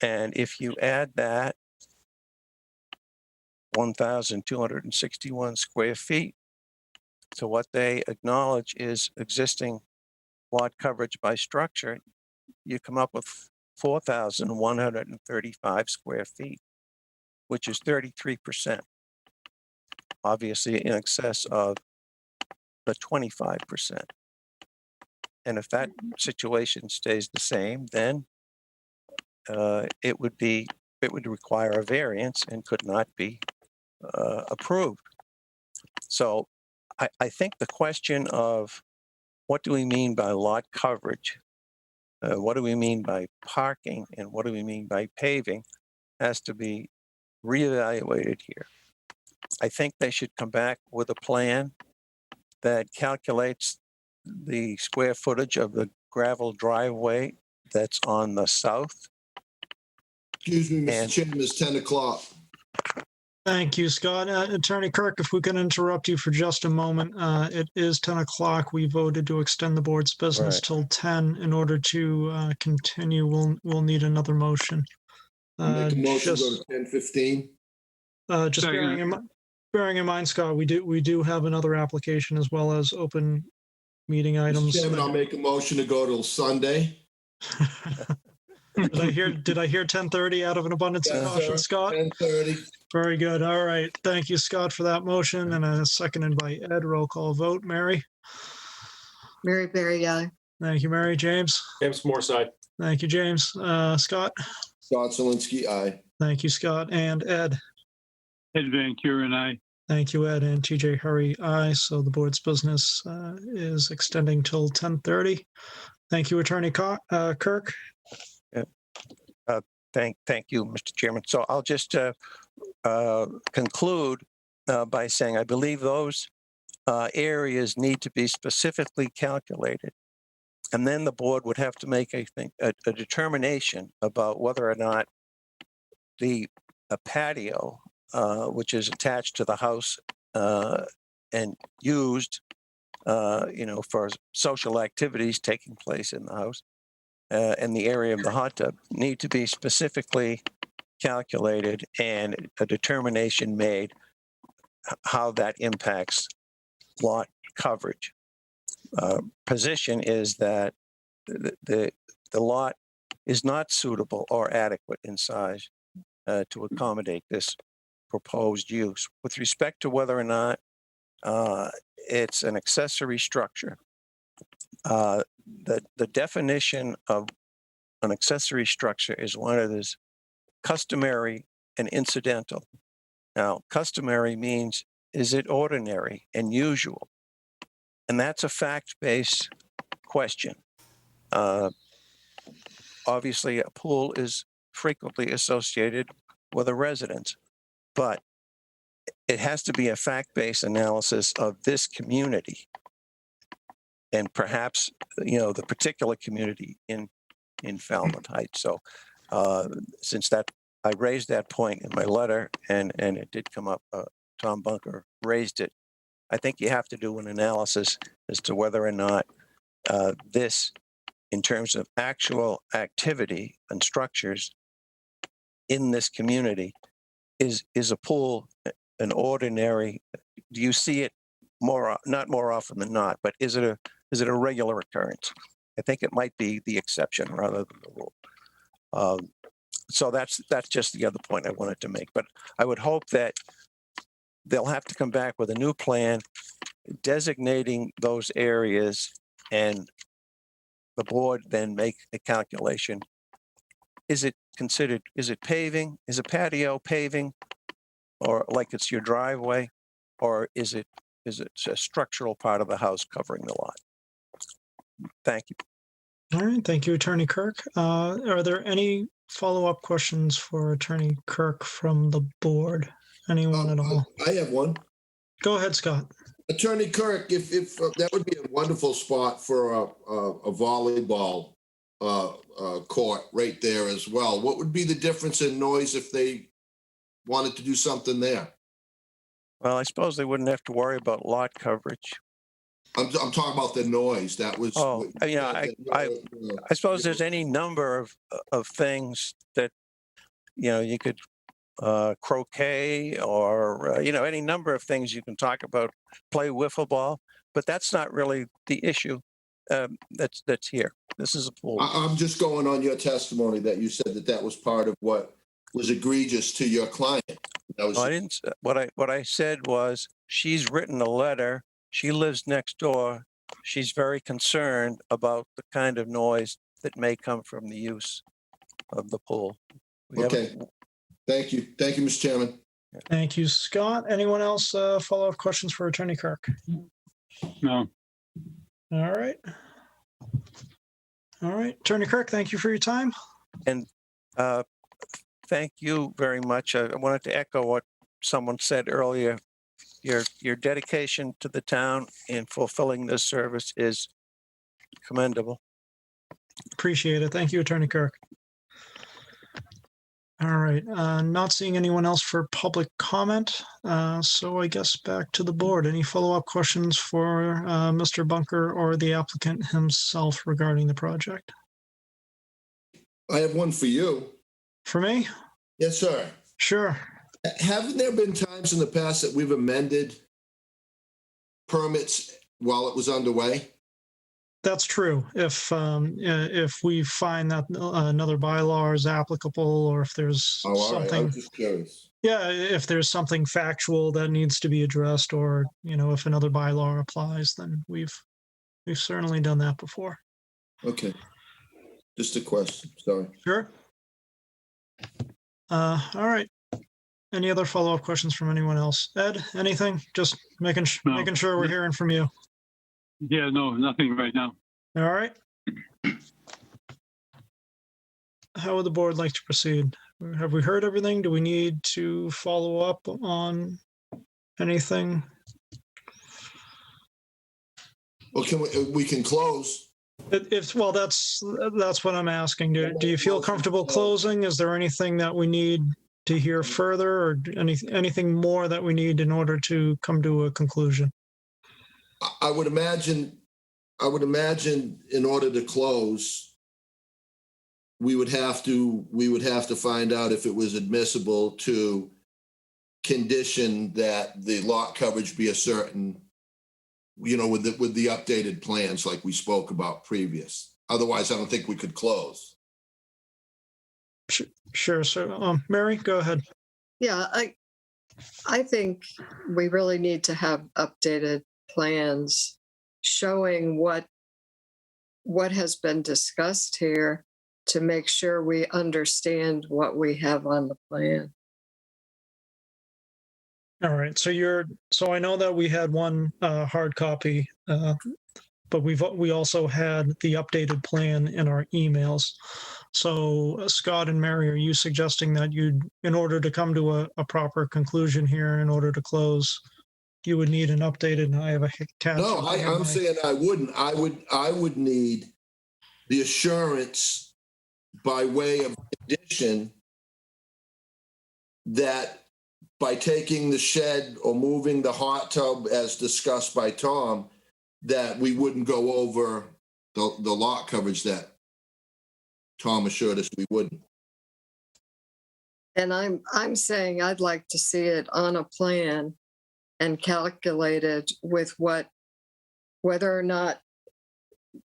And if you add that 1,261 square feet to what they acknowledge is existing lot coverage by structure, you come up with 4,135 square feet, which is 33%, obviously in excess of the 25%. And if that situation stays the same, then it would require a variance and could not be approved. So I think the question of what do we mean by lot coverage, what do we mean by parking, and what do we mean by paving has to be reevaluated here. I think they should come back with a plan that calculates the square footage of the gravel driveway that's on the south. Excuse me, Mr. Chairman, it's 10 o'clock. Thank you, Scott. Attorney Kirk, if we can interrupt you for just a moment. It is 10 o'clock. We voted to extend the board's business till 10. In order to continue, we'll need another motion. Make a motion to go to 10:15. Just bearing in mind, Scott, we do have another application as well as open meeting items. Mr. Chairman, I'll make a motion to go till Sunday. Did I hear 10:30 out of an abundance of caution, Scott? 10:30. Very good. All right. Thank you, Scott, for that motion. And seconded by Ed. Roll call vote. Mary? Mary Berry, aye. Thank you, Mary. James? James Morse, aye. Thank you, James. Scott? Scott Zelinski, aye. Thank you, Scott. And Ed? Ed Van Kuren, aye. Thank you, Ed. And TJ Hurry, aye. So the board's business is extending till 10:30. Thank you, Attorney Kirk. Thank you, Mr. Chairman. So I'll just conclude by saying I believe those areas need to be specifically calculated. And then the board would have to make, I think, a determination about whether or not a patio, which is attached to the house and used, for social activities taking place in the house, and the area of the hot tub need to be specifically calculated and a determination made how that impacts lot coverage. Position is that the lot is not suitable or adequate in size to accommodate this proposed use. With respect to whether or not it's an accessory structure, the definition of an accessory structure is one that is customary and incidental. Now, customary means, is it ordinary and usual? And that's a fact-based question. Obviously, a pool is frequently associated with a residence, but it has to be a fact-based analysis of this community and perhaps, the particular community in Falmouth Heights. So since I raised that point in my letter and it did come up, Tom Bunker raised it, I think you have to do an analysis as to whether or not this, in terms of actual activity and structures in this community, is a pool an ordinary? Do you see it not more often than not, but is it a regular occurrence? I think it might be the exception rather than the rule. So that's just the other point I wanted to make. But I would hope that they'll have to come back with a new plan designating those areas, and the board then make a calculation. Is it paving? Is a patio paving? Or like it's your driveway? Or is it a structural part of the house covering the lot? Thank you. All right, thank you, Attorney Kirk. Are there any follow-up questions for Attorney Kirk from the board? Anyone at all? I have one. Go ahead, Scott. Attorney Kirk, if that would be a wonderful spot for a volleyball court right there as well. What would be the difference in noise if they wanted to do something there? Well, I suppose they wouldn't have to worry about lot coverage. I'm talking about the noise. That was. Oh, I suppose there's any number of things that, you could croquet or, any number of things you can talk about, play wiffle ball, but that's not really the issue that's here. This is a pool. I'm just going on your testimony that you said that was part of what was egregious to your client. I didn't. What I said was, she's written a letter. She lives next door. She's very concerned about the kind of noise that may come from the use of the pool. Okay. Thank you. Thank you, Mr. Chairman. Thank you, Scott. Anyone else follow-up questions for Attorney Kirk? No. All right. All right, Attorney Kirk, thank you for your time. And thank you very much. I wanted to echo what someone said earlier. Your dedication to the town in fulfilling this service is commendable. Appreciate it. Thank you, Attorney Kirk. All right, not seeing anyone else for public comment. So I guess back to the board. Any follow-up questions for Mr. Bunker or the applicant himself regarding the project? I have one for you. For me? Yes, sir. Sure. Haven't there been times in the past that we've amended permits while it was underway? That's true. If we find that another bylaw is applicable, or if there's something, I was just curious. Yeah, if there's something factual that needs to be addressed, or if another bylaw applies, then we've certainly done that before. Okay. Just a question. Sorry. Sure. All right. Any other follow-up questions from anyone else? Ed, anything? Just making sure we're hearing from you. Yeah, no, nothing right now. All right. How would the board like to proceed? Have we heard everything? Do we need to follow up on anything? Well, we can close. Well, that's what I'm asking. Do you feel comfortable closing? Is there anything that we need to hear further, or anything more that we need in order to come to a conclusion? I would imagine in order to close, we would have to find out if it was admissible to condition that the lot coverage be a certain, with the updated plans like we spoke about previous. Otherwise, I don't think we could close. Sure. So, Mary, go ahead. Yeah, I think we really need to have updated plans showing what has been discussed here to make sure we understand what we have on the plan. All right. So I know that we had one hard copy, but we also had the updated plan in our emails. So Scott and Mary, are you suggesting that in order to come to a proper conclusion here, in order to close, you would need an updated, and I have a catch. No, I'm saying I wouldn't. I would need the assurance by way of condition that by taking the shed or moving the hot tub as discussed by Tom, that we wouldn't go over the lot coverage that Tom assured us we wouldn't. And I'm saying I'd like to see it on a plan and calculated with whether or not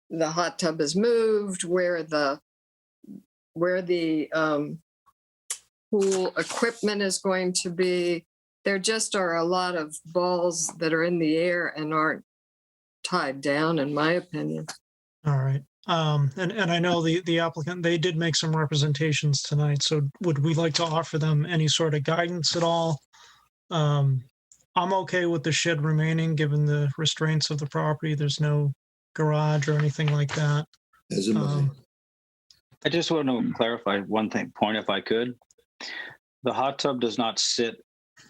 the hot tub is moved, where the pool equipment is going to be. There just are a lot of balls that are in the air and aren't tied down, in my opinion. All right. And I know the applicant, they did make some representations tonight. So would we like to offer them any sort of guidance at all? I'm okay with the shed remaining, given the restraints of the property. There's no garage or anything like that. I just want to clarify one point, if I could. The hot tub does not sit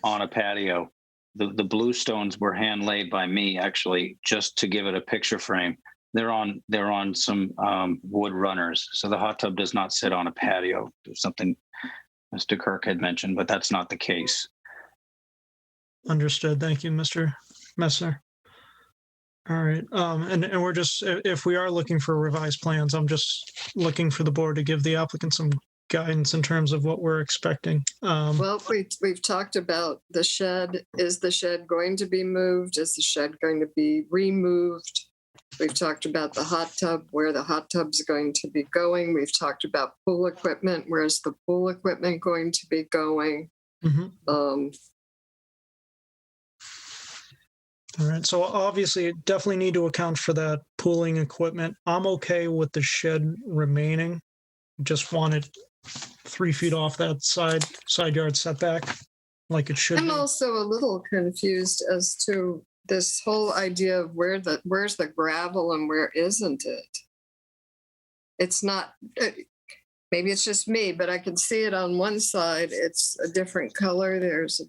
on a patio. The blue stones were hand laid by me, actually, just to give it a picture frame. They're on some wood runners. So the hot tub does not sit on a patio. There's something Mr. Kirk had mentioned, but that's not the case. Understood. Thank you, Mr. Messner. All right. And we're just, if we are looking for revised plans, I'm just looking for the board to give the applicant some guidance in terms of what we're expecting. Well, we've talked about the shed. Is the shed going to be moved? Is the shed going to be removed? We've talked about the hot tub, where the hot tub's going to be going. We've talked about pool equipment. Where's the pool equipment going to be going? All right. So obviously, definitely need to account for that pooling equipment. I'm okay with the shed remaining. Just want it 3 feet off that side yard setback, like it should I'm be. also a little confused as to this whole idea of where's the gravel and where isn't it? It's not, maybe it's just me, but I can see it on one side. It's a different color. There's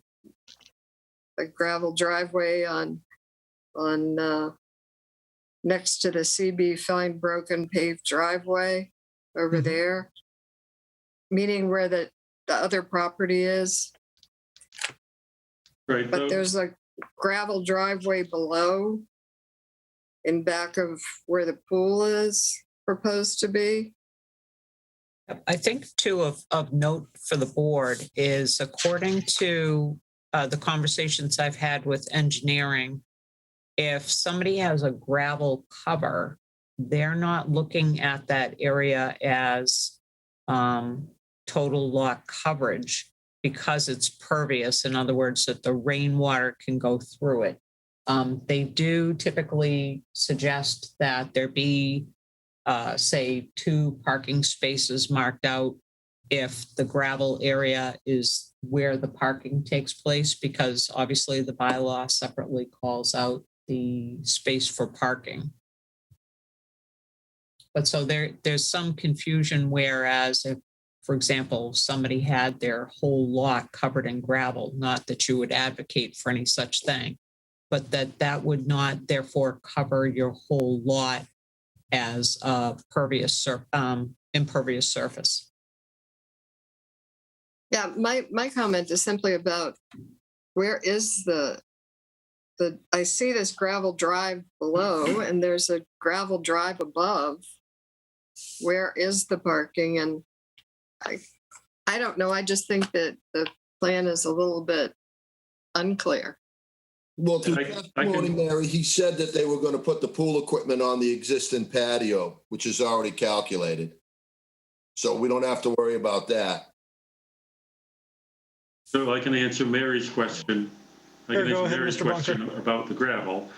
a gravel driveway on next to the CB Fine Broken paved driveway over there, meaning where the other property is. Right. But there's a gravel driveway below in back of where the pool is proposed to be. I think too of note for the board is, according to the conversations I've had with engineering, if somebody has a gravel cover, they're not looking at that area as total lot coverage because it's pervious. In other words, that the rainwater can go through it. They do typically suggest that there be, say, 2 parking spaces marked out if the gravel area is where the parking takes place, because obviously the bylaw separately calls out the space for parking. But so there's some confusion, whereas if, for example, somebody had their whole lot covered in gravel, not that you would advocate for any such thing, but that would not therefore cover your whole lot as a impervious surface. Yeah, my comment is simply about where is I see this gravel drive below and there's a gravel drive above. where is the parking? And I don't know. I just think that the plan is a little bit unclear. Well, through I testimony, can- Mary, he said that they were going to put the pool equipment on the existing patio, which is already calculated. So we don't have to worry about that. So I can answer Mary's question. I Sure, can go answer ahead, Mary's Mr. Bunker. question about the gravel.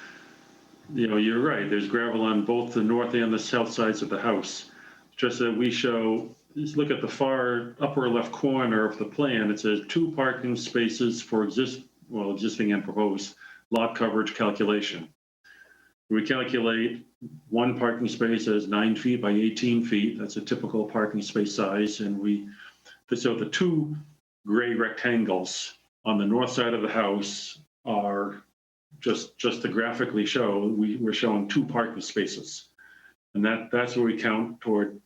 You know, you're right. There's gravel on both the north and the south sides of the house. Just that we show, just look at the far upper left corner of the plan. It says 2 parking spaces for existing and proposed lot coverage calculation. We calculate 1 parking space as 9 feet by 18 feet. That's a typical parking space size. And so the 2 gray rectangles on the north side of the house are just to graphically show, we're showing 2 parking spaces. And that's where we count toward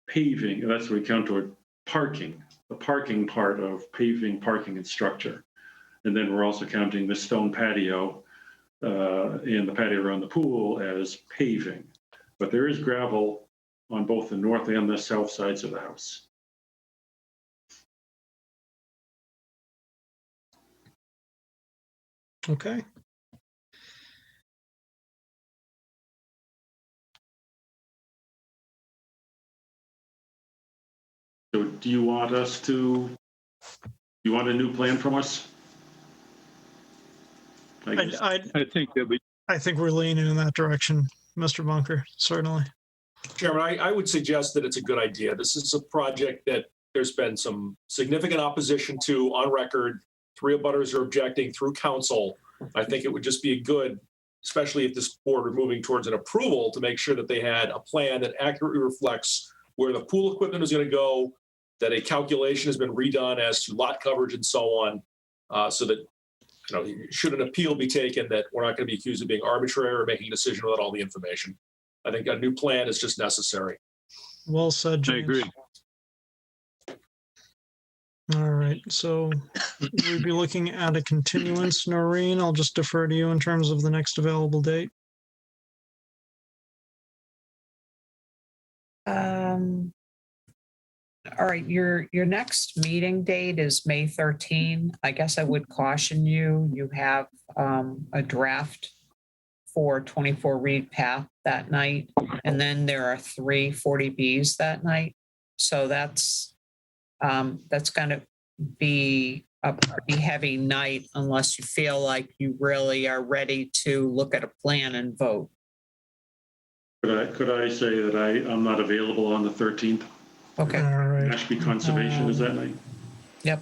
paving, and that's where we count toward parking, the parking part of paving, parking, and structure. And then we're also counting the stone patio and the patio around the pool as paving. But there is gravel on both the north and the south sides of the house. Okay. So do you want a new plan from us? I guess. I think we're leaning in that direction, Mr. Bunker, certainly. Chairman, I would suggest that it's a good idea. This is a project that there's been some significant opposition to on record. 3 abutters are objecting through council. I think it would just be good, especially if this board were moving towards an approval, to make sure that they had a plan that accurately reflects where the pool equipment is going to go, that a calculation has been redone as to lot coverage and so on, so that, you know, should an appeal be taken, that we're not going to be accused of being arbitrary or making a decision without all the information. I think a new plan is just necessary. Well said, James. I agree. All right, so we'd be looking at a continuance. Noreen, I'll just defer to you in terms of the next available date. All right, your next meeting date is May 13. I guess I would caution you, you have a draft for 24 Reed Path that night, and then there are 3 40Bs that night. So that's going to be a pretty heavy night unless you feel like you really are ready to look at a plan and vote. Could I say that I'm not available on the 13th? Okay. All right. Mashpee Conservation is that night? Yep.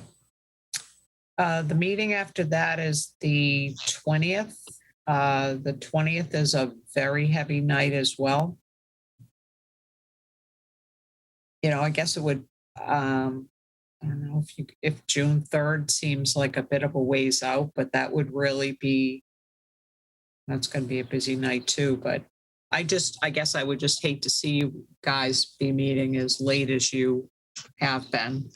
The meeting after that is the 20th. The 20th is a very heavy night as well. You know, I guess it would, I don't know if June 3rd seems like a bit of a ways out, but that would really be, that's going to be a busy night too. But I guess I would just hate to see you guys be meeting as late as you have been.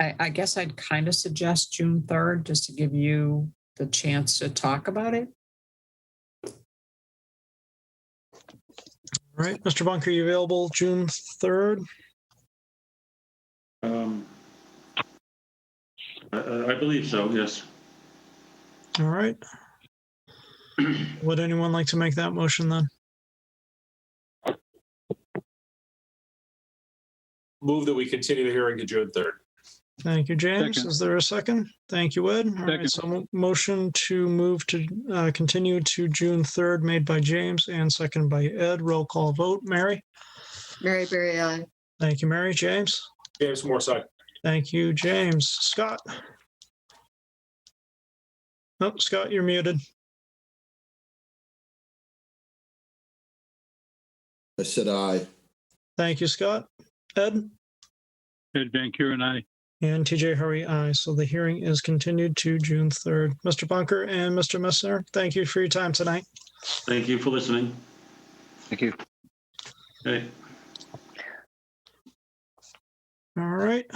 I guess I'd kind of suggest June 3rd just to give you the chance to talk about it. All right, Mr. Bunker, you available June 3rd? I believe so, yes. All right. Would anyone like to make that motion then? Move that we continue the hearing to June 3rd. Thank you, James. Second. Is there a second? Thank you, Ed. All right, Second. so motion to move to continue to June 3rd made by James and second by Ed. Roll call vote. Mary? Mary Berry, aye. Thank you, Mary. James? James Morse, aye. Thank you, James. Scott? Oh, Scott, you're muted. I said aye. Thank you, Scott. Ed? Ed Van Kuren, aye. And TJ Hurry, aye. So the hearing is continued to June 3rd. Mr. Bunker and Mr. Messner, thank you for your time tonight. Thank you for listening. Thank you. Okay. All right.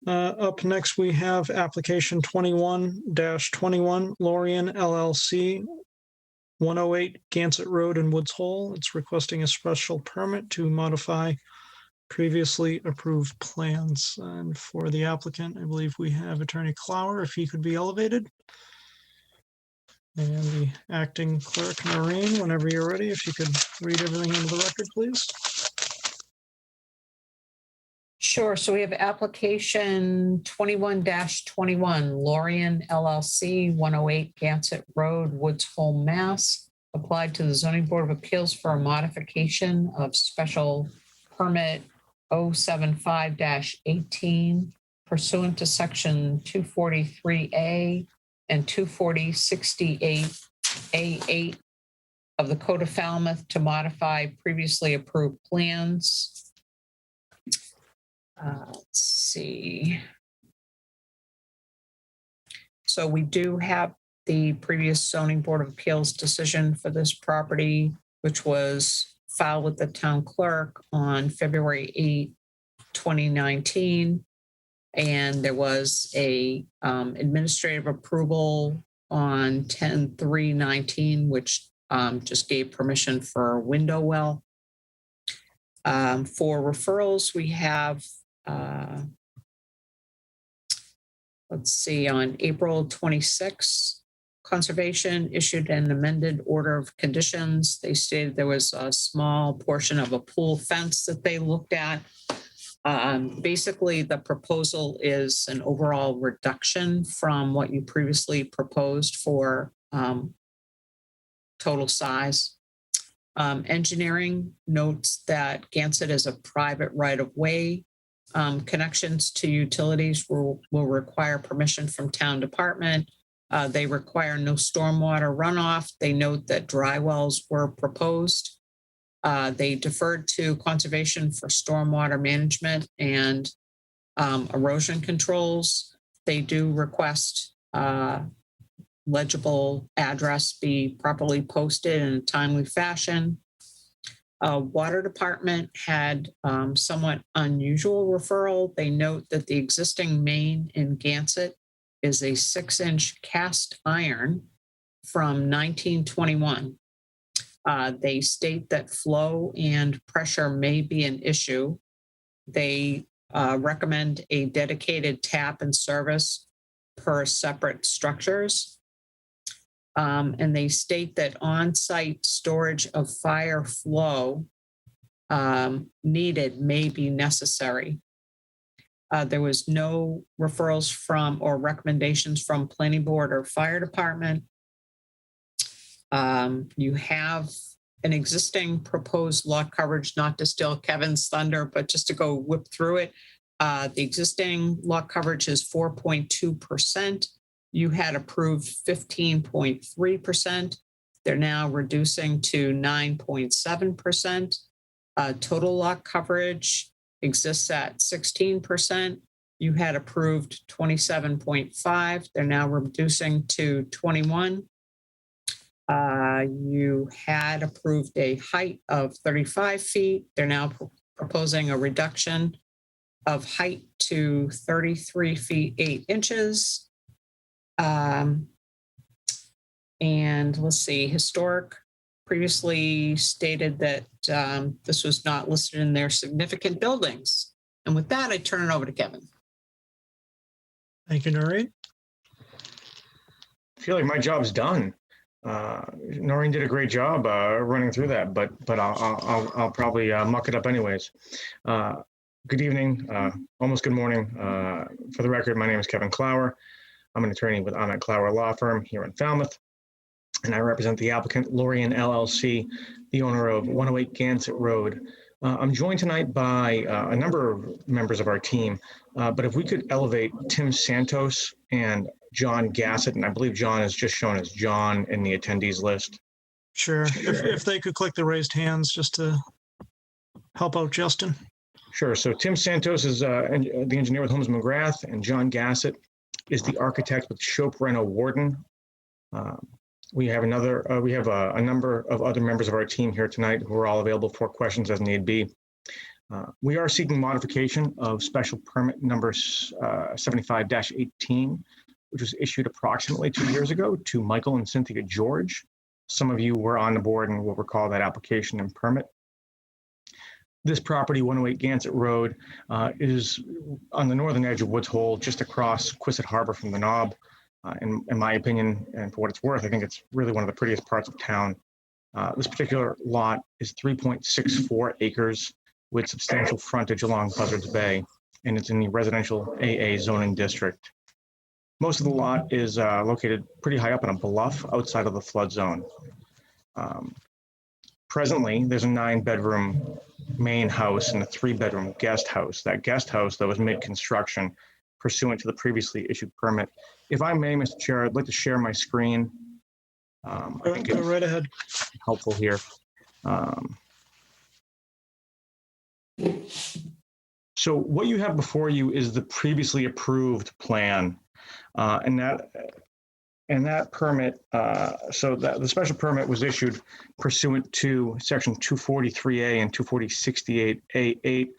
Up next, we have application 21-21, Lorien LLC, 108 Gansett Road in Woods Hole. It's requesting a special permit to modify previously approved plans. And for the applicant, I believe we have Attorney Clower, if he could be elevated. And the acting clerk, Noreen, whenever you're ready, if you could read everything into the record, please. Sure. So we have application 21-21, Lorien LLC, 108 Gansett Road, Woods Hole, Mass. Applied to the Zoning Board of Appeals for a modification of special permit 075-18 pursuant to section 243A and 240-68A8 of the Code of Falmouth to modify previously approved plans. Let's see. So we do have the previous Zoning Board of Appeals decision for this property, which was filed with the town clerk on February 8, 2019. And there was a administrative approval on 10/3/19, which just gave permission for a window well. For referrals, we have let's see, on April 26, Conservation issued an amended order of conditions. They stated there was a small portion of a pool fence that they looked at. Basically, the proposal is an overall reduction from what you previously proposed for total size. Engineering notes that Gansett is a private right-of-way. Connections to utilities will require permission from town department. They require no stormwater runoff. They note that dry wells were proposed. They deferred to conservation for stormwater management and erosion controls. They do request legible address be properly posted in a timely fashion. Water Department had somewhat unusual referral. They note that the existing main in Gansett is a 6-inch cast iron from 1921. They state that flow and pressure may be an issue. They recommend a dedicated tap and service per separate structures. And they state that on-site storage of fire flow needed may be necessary. There was no referrals from or recommendations from planning board or fire department. You have an existing proposed lot coverage, not to steal Kevin's thunder, but just to go whip through it. The existing lot coverage is 4.2%. You had approved 15.3%. They're now reducing to 9.7%. Total lot coverage exists at 16%. You had approved 27.5. They're now reducing to 21. You had approved a height of 35 feet. They're now proposing a reduction of height to 33 feet 8 inches. And let's see, historic previously stated that this was not listed in their significant buildings. And with that, I turn it over to Kevin. Thank you, Noreen. I feel like my job's done. Noreen did a great job running through that, but I'll probably muck it up anyways. Good evening, almost good morning. For the record, my name is Kevin Clower. I'm an attorney with Ahmet Clower Law Firm here in Falmouth, and I represent the applicant Lorien LLC, the owner of 108 Gansett Road. I'm joined tonight by a number of members of our team, but if we could elevate Tim Santos and John Gassett, and I believe John is just shown as John in the attendees list. Sure. If they could click the raised hands just to help out Justin. Sure. So Tim Santos is the engineer with Holmes McGrath, and John Gassett is the architect with Shope Reno Warden. We have a number of other members of our team here tonight who are all available for questions as need be. We are seeking modification of special permit number 75-18, which was issued approximately 2 years ago to Michael and Cynthia George. Some of you were on the board and will recall that application and permit. This property, 108 Gansett Road, is on the northern edge of Woods Hole, just across Quistit Harbor from the Knob. In my opinion, and for what it's worth, I think it's really one of the prettiest parts of town. This particular lot is 3.64 acres with substantial frontage along Buzzards Bay, and it's in the residential AA zoning district. Most of the lot is located pretty high up on a bluff outside of the flood zone. Presently, there's a 9-bedroom main house and a 3-bedroom guest house. That guest house, though, is mid-construction pursuant to the previously issued permit. If I may, Mr. Chair, I'd like to share my screen. I think Go right ahead. Helpful here. So what you have before you is the previously approved plan, and that permit. So that the special permit was issued pursuant to Section 243A and 24068A8,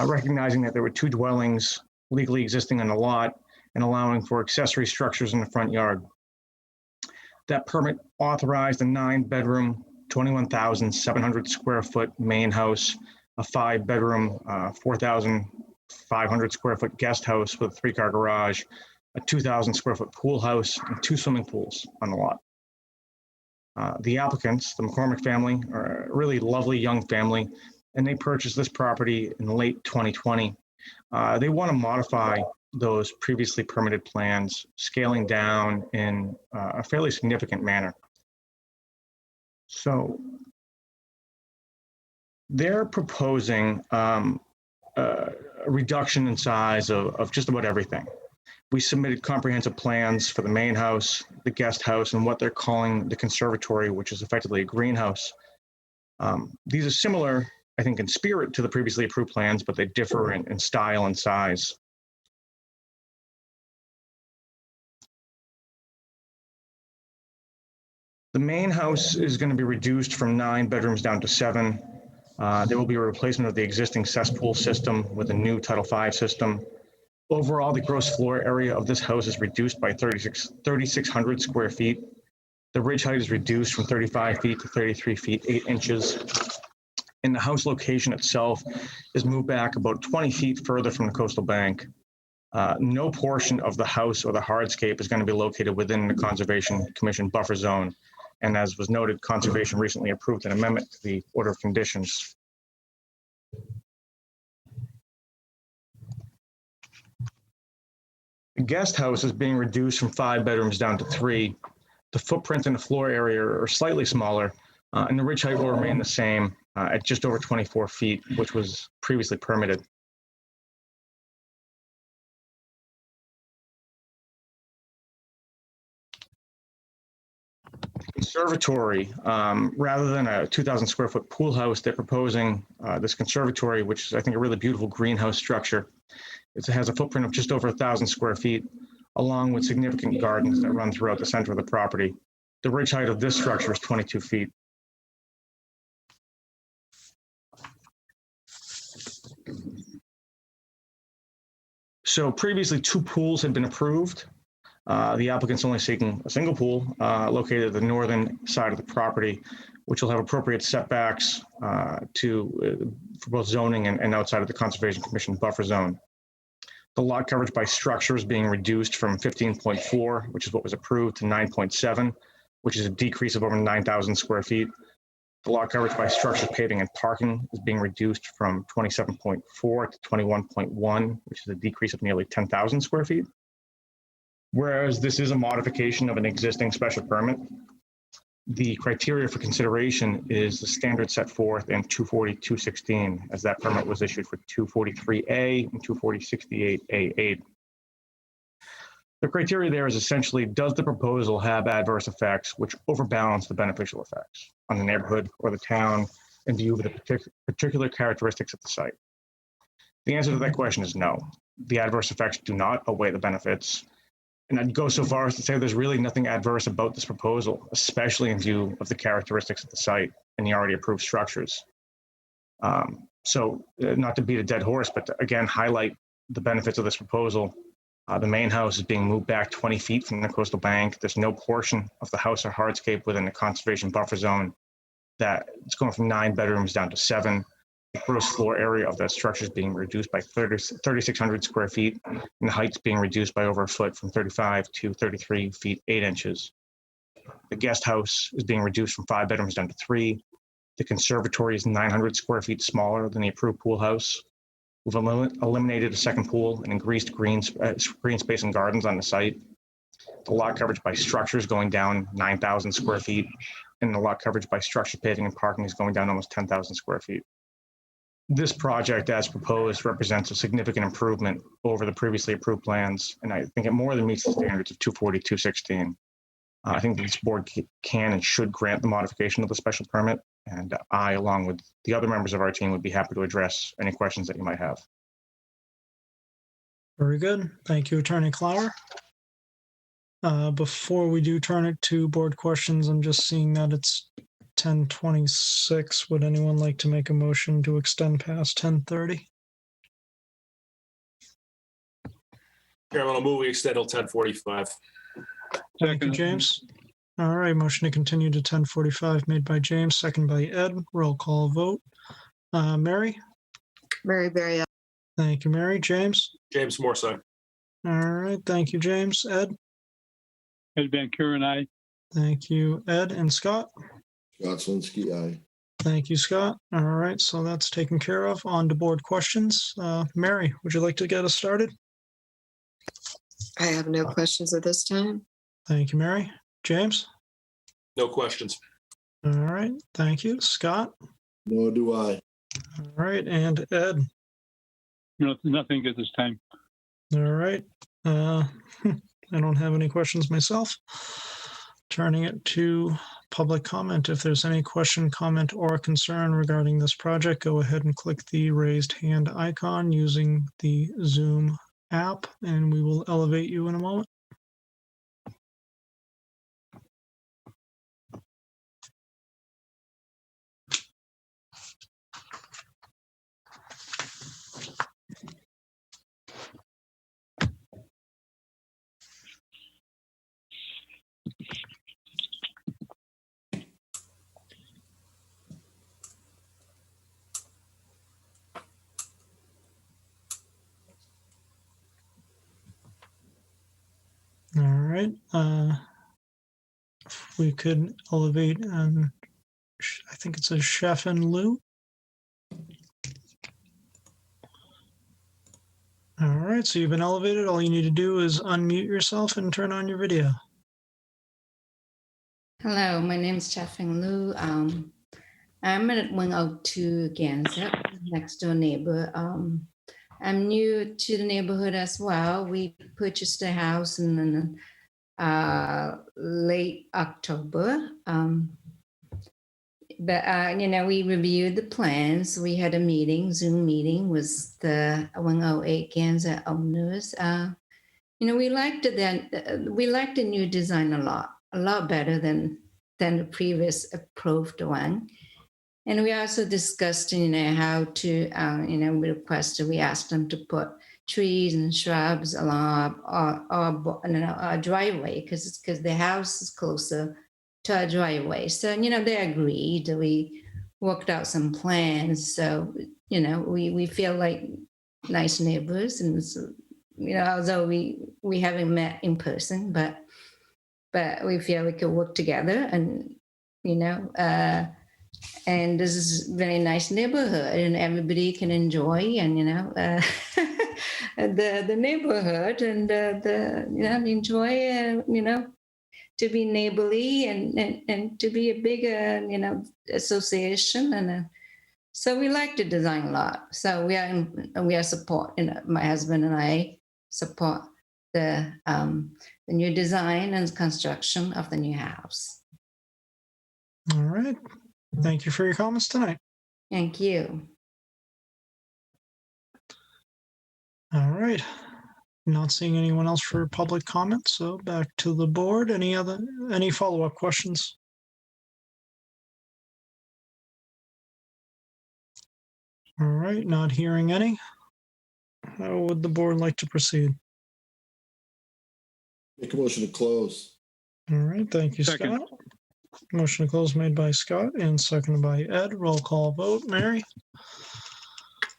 recognizing that there were 2 dwellings legally existing on the lot and allowing for accessory structures in the front yard. That permit authorized a 9-bedroom, 21,700 square foot main house, a 5-bedroom, 4,500 square foot guest house with a 3-car garage, a 2,000 square foot pool house, and 2 swimming pools on the lot. The applicants, the McCormick family, are a really lovely young family, and they purchased this property in late 2020. They want to modify those previously permitted plans, scaling down in a fairly significant manner. So they're proposing a reduction in size of just about everything. We submitted comprehensive plans for the main house, the guest house, and what they're calling the conservatory, which is effectively a greenhouse. These are similar, I think, in spirit to the previously approved plans, but they differ in style and size. The main house is going to be reduced from 9 bedrooms down to 7. There will be a replacement of the existing cesspool system with a new Title V system. Overall, the gross floor area of this house is reduced by 3,600 square feet. The ridge height is reduced from 35 feet to 33 feet, 8 inches. And the house location itself is moved back about 20 feet further from the coastal bank. No portion of the house or the hardscape is going to be located within the Conservation Commission buffer zone. And as was noted, Conservation recently approved an amendment to the order of conditions. The guest house is being reduced from 5 bedrooms down to 3. The footprint and the floor area are slightly smaller, and the ridge height will remain the same at just over 24 feet, which was previously permitted. Conservatory, rather than a 2,000 square foot pool house, they're proposing this conservatory, which is, I think, a really beautiful greenhouse structure. It has a footprint of just over 1,000 square feet, along with significant gardens that run throughout the center of the property. The ridge height of this structure is 22 feet. So previously, 2 pools had been approved. The applicant's only seeking a single pool located at the northern side of the property, which will have appropriate setbacks for both zoning and outside of the Conservation Commission buffer zone. The lot coverage by structure is being reduced from 15.4, which is what was approved, to 9.7, which is a decrease of over 9,000 square feet. The lot coverage by structure, paving, and parking is being reduced from 27.4 to 21.1, which is a decrease of nearly 10,000 square feet. Whereas this is a modification of an existing special permit, the criteria for consideration is the standard set forth in 240-216, as that permit was issued for 243A and 240-68A8. The criteria there is essentially, does the proposal have adverse effects which overbalance the beneficial effects on the neighborhood or the town in view of the particular characteristics of the site? The answer to that question is no. The adverse effects do not outweigh the benefits. And I'd go so far as to say there's really nothing adverse about this proposal, especially in view of the characteristics of the site and the already approved structures. So not to beat a dead horse, but to, again, highlight the benefits of this proposal. The main house is being moved back 20 feet from the coastal bank. There's no portion of the house or hardscape within the conservation buffer zone that it's going from 9 bedrooms down to 7. The gross floor area of that structure is being reduced by 3,600 square feet, and the height's being reduced by over a foot from 35 to 33 feet 8 inches. The guest house is being reduced from 5 bedrooms down to 3. The conservatory is 900 square feet smaller than the approved pool house. We've eliminated a second pool and increased green space and gardens on the site. The lot coverage by structures going down 9,000 square feet, and the lot coverage by structure, paving, and parking is going down almost 10,000 square feet. This project, as proposed, represents a significant improvement over the previously approved plans, and I think it more than meets the standards of 240, 216. I think this board can and should grant the modification of the special permit, and I, along with the other members of our team, would be happy to address any questions that you might have. Very good. Thank you, Attorney Clower. Before we do turn it to board questions, I'm just seeing that it's 10:26. Would anyone like to make a motion to extend past 10:30? Chairman, I'll move we extend till 10:45. Thank you, James. All right, motion to continue to 10:45 made by James, second by Ed. Roll call vote. Mary? Mary Berry. Thank you, Mary. James? James Morse, aye. All right, thank you, James. Ed? Ed Van Kuren, aye. Thank you, Ed. And Scott? Scott Zelinski, aye. Thank you, Scott. All right, so that's taken care of. On to board questions. Mary, would you like to get us started? I have no questions at this time. Thank you, Mary. James? No questions. All right, thank you. Scott? Nor do I. All right, and Ed? No, nothing at this time. All right. I don't have any questions myself. Turning it to public comment. If there's any question, comment, or concern regarding this project, go ahead and click the raised hand icon using the Zoom app, and we will elevate you in a moment. All right. If we could elevate, I think it says Chef and Lou. All right, so you've been elevated. All you need to do is unmute yourself and turn on your video. Hello, my name is Chaffing Lu. I'm at 102 Gansett, next door neighbor. I'm new to the neighborhood as well. We purchased a house in late October. But we reviewed the plans. We had a meeting, Zoom meeting with the 108 Gansett owners. We liked the new design a lot better than the previous approved one. And we also discussed, how to, we asked them to put trees and shrubs along our driveway because the house is closer to our driveway. So, they agreed. We worked out some plans. So, we feel like nice neighbors. And, although we haven't met in person, but we feel we could work together and, and this is a very nice neighborhood and everybody can enjoy and, the neighborhood and enjoy, to be neighborly and to be a bigger, association. And so we like the design a lot. So we are support, my husband and I support the new design and construction of the new house. All right. Thank you for your comments tonight. Thank you. All right. Not seeing anyone else for public comment, so back to the board. Any follow-up questions? All right, not hearing any. How would the board like to proceed? Make a motion to close. All right, thank you, Second. Scott. Motion to close made by Scott and seconded by Ed. Roll call vote. Mary?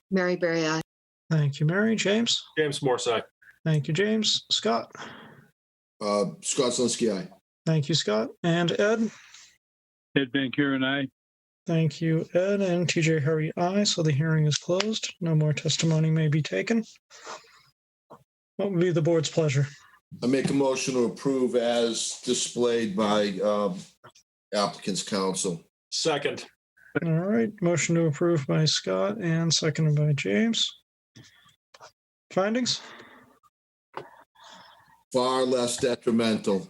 Mary Berry I. Thank you, Mary. James? James Morse, aye. Thank you, James. Scott? Scott Zelinski, aye. Thank you, Scott. And Ed? Ed Van Kuren, aye. Thank you, Ed. And TJ Hurry, aye. So the hearing is closed. No more testimony may be taken. What would be the board's pleasure? I make a motion to approve as displayed by applicant's counsel. Second. All right, motion to approve by Scott and seconded by James. Findings? Far less detrimental.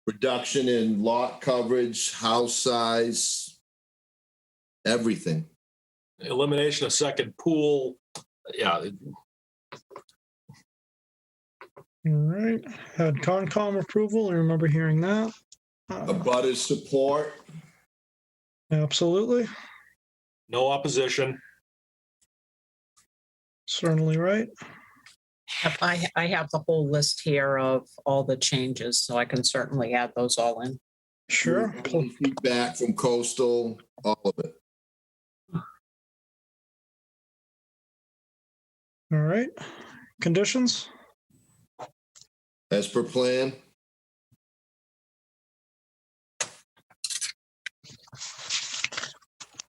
Reduction in lot coverage, house size, everything. Elimination of second pool. Yeah, All right, had Concom approval. I remember hearing that. Abutters support. Absolutely, no opposition. certainly right. Yep, I have the whole list here of all the changes, so I can certainly add those all in. Sure. Feedback from coastal, all of it. All right, conditions? As per plan.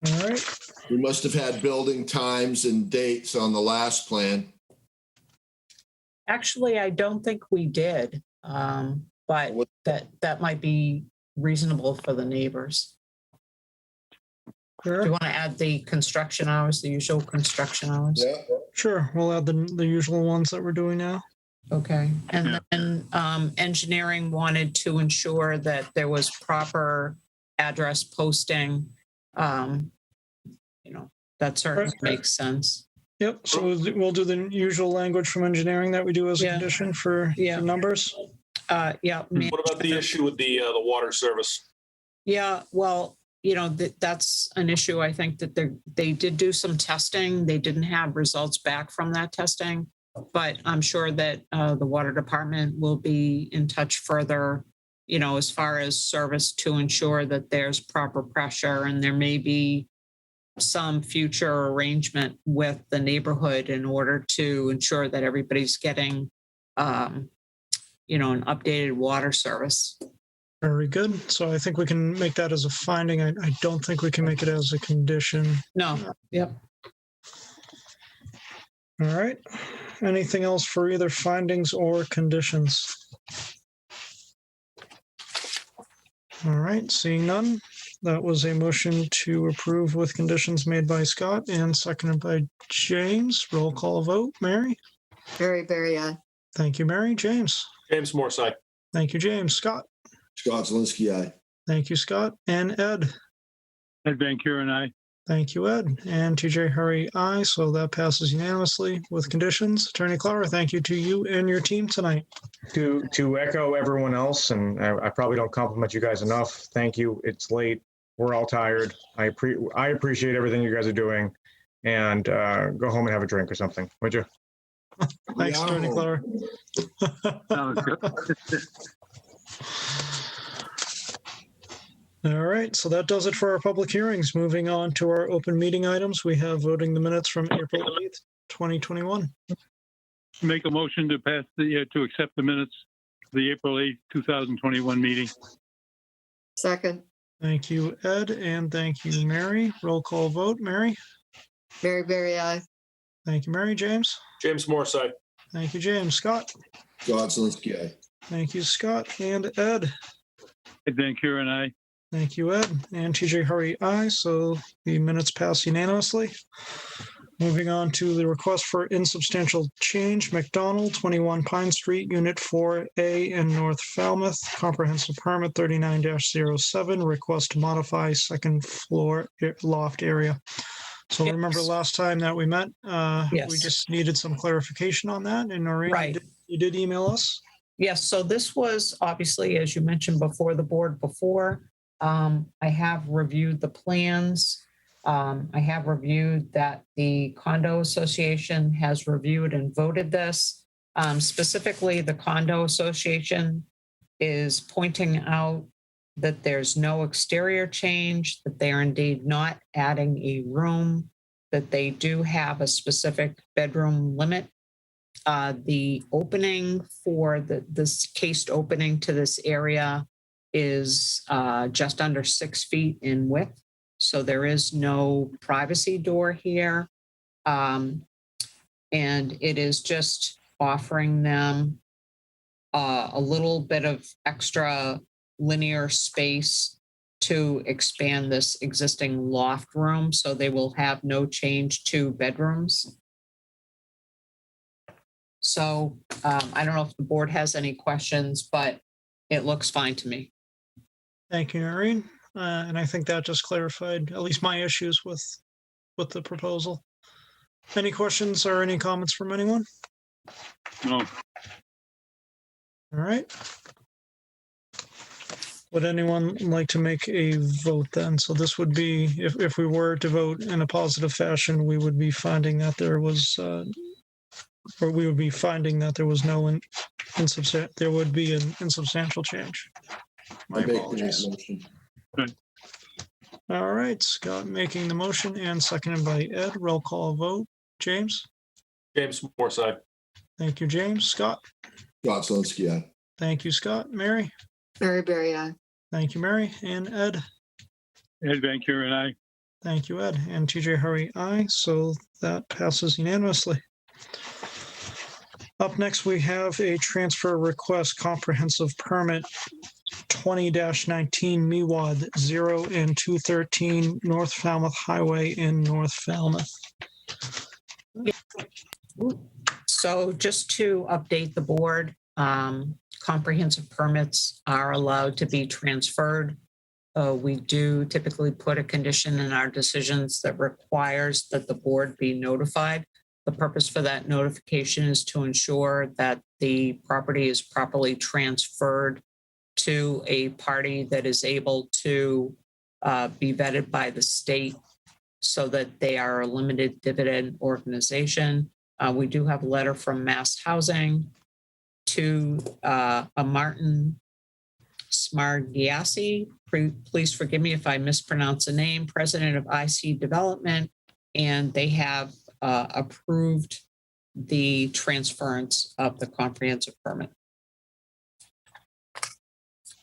All right, We must have had building times and dates on the last plan. Actually, I don't think we did, but that might be reasonable for the neighbors. Do you want to add the construction hours, the usual construction hours? Yeah. Sure, we'll add the usual ones that we're doing now. Okay, and then engineering wanted to ensure that there was proper address posting. That certainly makes sense. Yep, so we'll do the usual language from engineering that we do as a condition for the numbers. Yeah. What about the issue with the water service? Yeah, well, that's an issue. I think that they did do some testing. They didn't have results back from that testing, but I'm sure that the water department will be in touch further, as far as service to ensure that there's proper pressure, and there may be some future arrangement with the neighborhood in order to ensure that everybody's getting, an updated water service. Very good. So I think we can make that as a finding. I don't think we can make it as a condition. No. Yep. All right. Anything else for either findings or conditions? All right, seeing none. That was a motion to approve with conditions made by Scott and seconded by James. Roll call vote. Mary? Mary Berry I. Thank you, Mary. James? James Morse, aye. Thank you, James. Scott? Scott Zelinski, aye. Thank you, Scott. And Ed? Ed Van Kuren, aye. Thank you, Ed. And TJ Hurry, aye. So that passes unanimously with conditions. Attorney Clara, thank you to you and your team tonight. To echo everyone else, and I probably don't compliment you guys enough. Thank you. It's late. We're all tired. I appreciate everything you guys are doing, and go home and have a drink or something, would you? Thanks, Attorney Clara. All right, so that does it for our public hearings. Moving on to our open meeting items, we have voting the minutes from April 8th, 2021. Make a motion to pass to accept the minutes of the April 8th, 2021 meeting. Second. Thank you, Ed, and thank you, Mary. Roll call vote. Mary? Mary Berry I. Thank you, Mary. James? James Morse, aye. Thank you, James. Scott? Scott Zelinski, aye. Thank you, Scott. And Ed? Ed Van Kuren, aye. Thank you, Ed. And TJ Hurry, aye. So the minutes pass unanimously. Moving on to the request for insubstantial change, McDonald, 21 Pine Street, Unit 4A in North Falmouth, comprehensive permit 39-07, request to modify second floor loft area. So remember last time that we met, we just needed some clarification on that. And Noreen, you did email us? Yes, so this was obviously, as you mentioned before, the board before. I have reviewed the plans. I have reviewed that the condo association has reviewed and voted this. Specifically, the condo association is pointing out that there's no exterior change, that they are indeed not adding a room, that they do have a specific bedroom limit. The opening for this cased opening to this area is just under 6 feet in width. So there is no privacy door here. And it is just offering them a little bit of extra linear space to expand this existing loft room. So they will have no change to bedrooms. So I don't know if the board has any questions, but it looks fine to me. Thank you, Noreen. And I think that just clarified at least my issues with the proposal. Any questions or any comments from anyone? No. All right. Would anyone like to make a vote then? So this would be, if we were to vote in a positive fashion, we would be finding that there was, or we would be finding that there was no there would be an insubstantial change. My I make apologies. that motion. All right, Scott making the motion and seconded by Ed. Roll call vote. James? James Morside. Thank you, James. Scott? Scott Zelinski, aye. Thank you, Scott. Mary? Mary Berry, aye. Thank you, Mary. And Ed? Ed Van Kuren, aye. Thank you, Ed. And TJ Hurry, aye. So that passes unanimously. Up next, we have a transfer request comprehensive permit 20-19 Mewad 0 and 213 North Falmouth Highway in North Falmouth. So just to update the board, comprehensive permits are allowed to be transferred. We do typically put a condition in our decisions that requires that the board be notified. The purpose for that notification is to ensure that the property is properly transferred to a party that is able to be vetted by the state so that they are a limited dividend organization. We do have a letter from Mass Housing to a Martin Smargiassi. Please forgive me if I mispronounce the name, president of IC Development, and they have approved the transference of the comprehensive permit.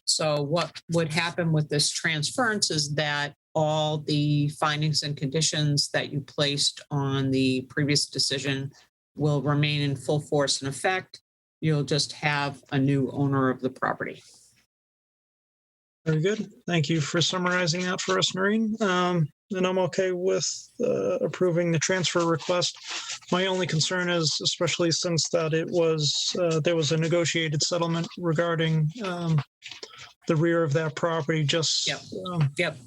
So what would happen with this transference is that all the findings and conditions that you placed on the previous decision will remain in full force and effect. You'll just have a new owner of the property. Very good. Thank you for summarizing that for us, Noreen. And I'm okay with approving the transfer request. My only concern is, especially since that it was there was a negotiated settlement regarding the rear of that property. Just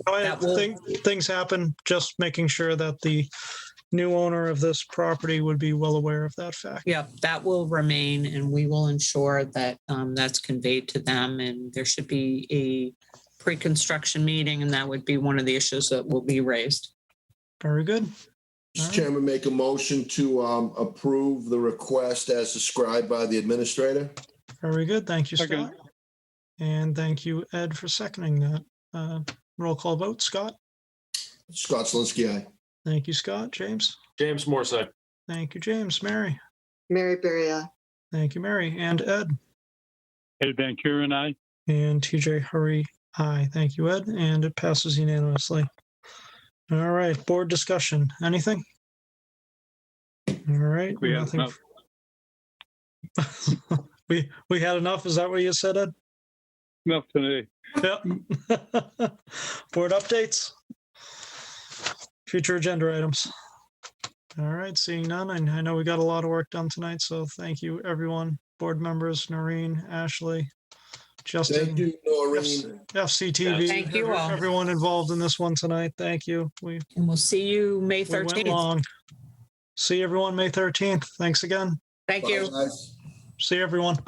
I think things happen. Just making sure that the new owner of this property would be well aware of that fact. Yeah, that will remain, and we will ensure that that's conveyed to them. And there should be a pre-construction meeting, and that would be one of the issues that will be raised. Very good. Mr. Chairman, make a motion to approve the request as described by the administrator. Very good. Thank you, Scott. And thank you, Ed, for seconding that. Roll call vote. Scott? Scott Zelinski, aye. Thank you, Scott. James? James Morside. Thank you, James. Mary? Mary Berry, aye. Thank you, Mary. And Ed? Ed Van Kuren, aye. And TJ Hurry, aye. Thank you, Ed. And it passes unanimously. All right, board discussion. Anything? All right. We have nothing. We had enough. Is that what you said, Ed? Enough today. Yep. Board updates. Future agenda items. All right, seeing none. I know we got a lot of work done tonight, so thank you, everyone. Board members, Noreen, Ashley, Justin. Thank you, Noreen. FCTV. Thank you all. Everyone involved in this one tonight. Thank you. And we'll see you May 13th. We went long. See everyone May 13th. Thanks again. Thank you. Bye, guys. See everyone.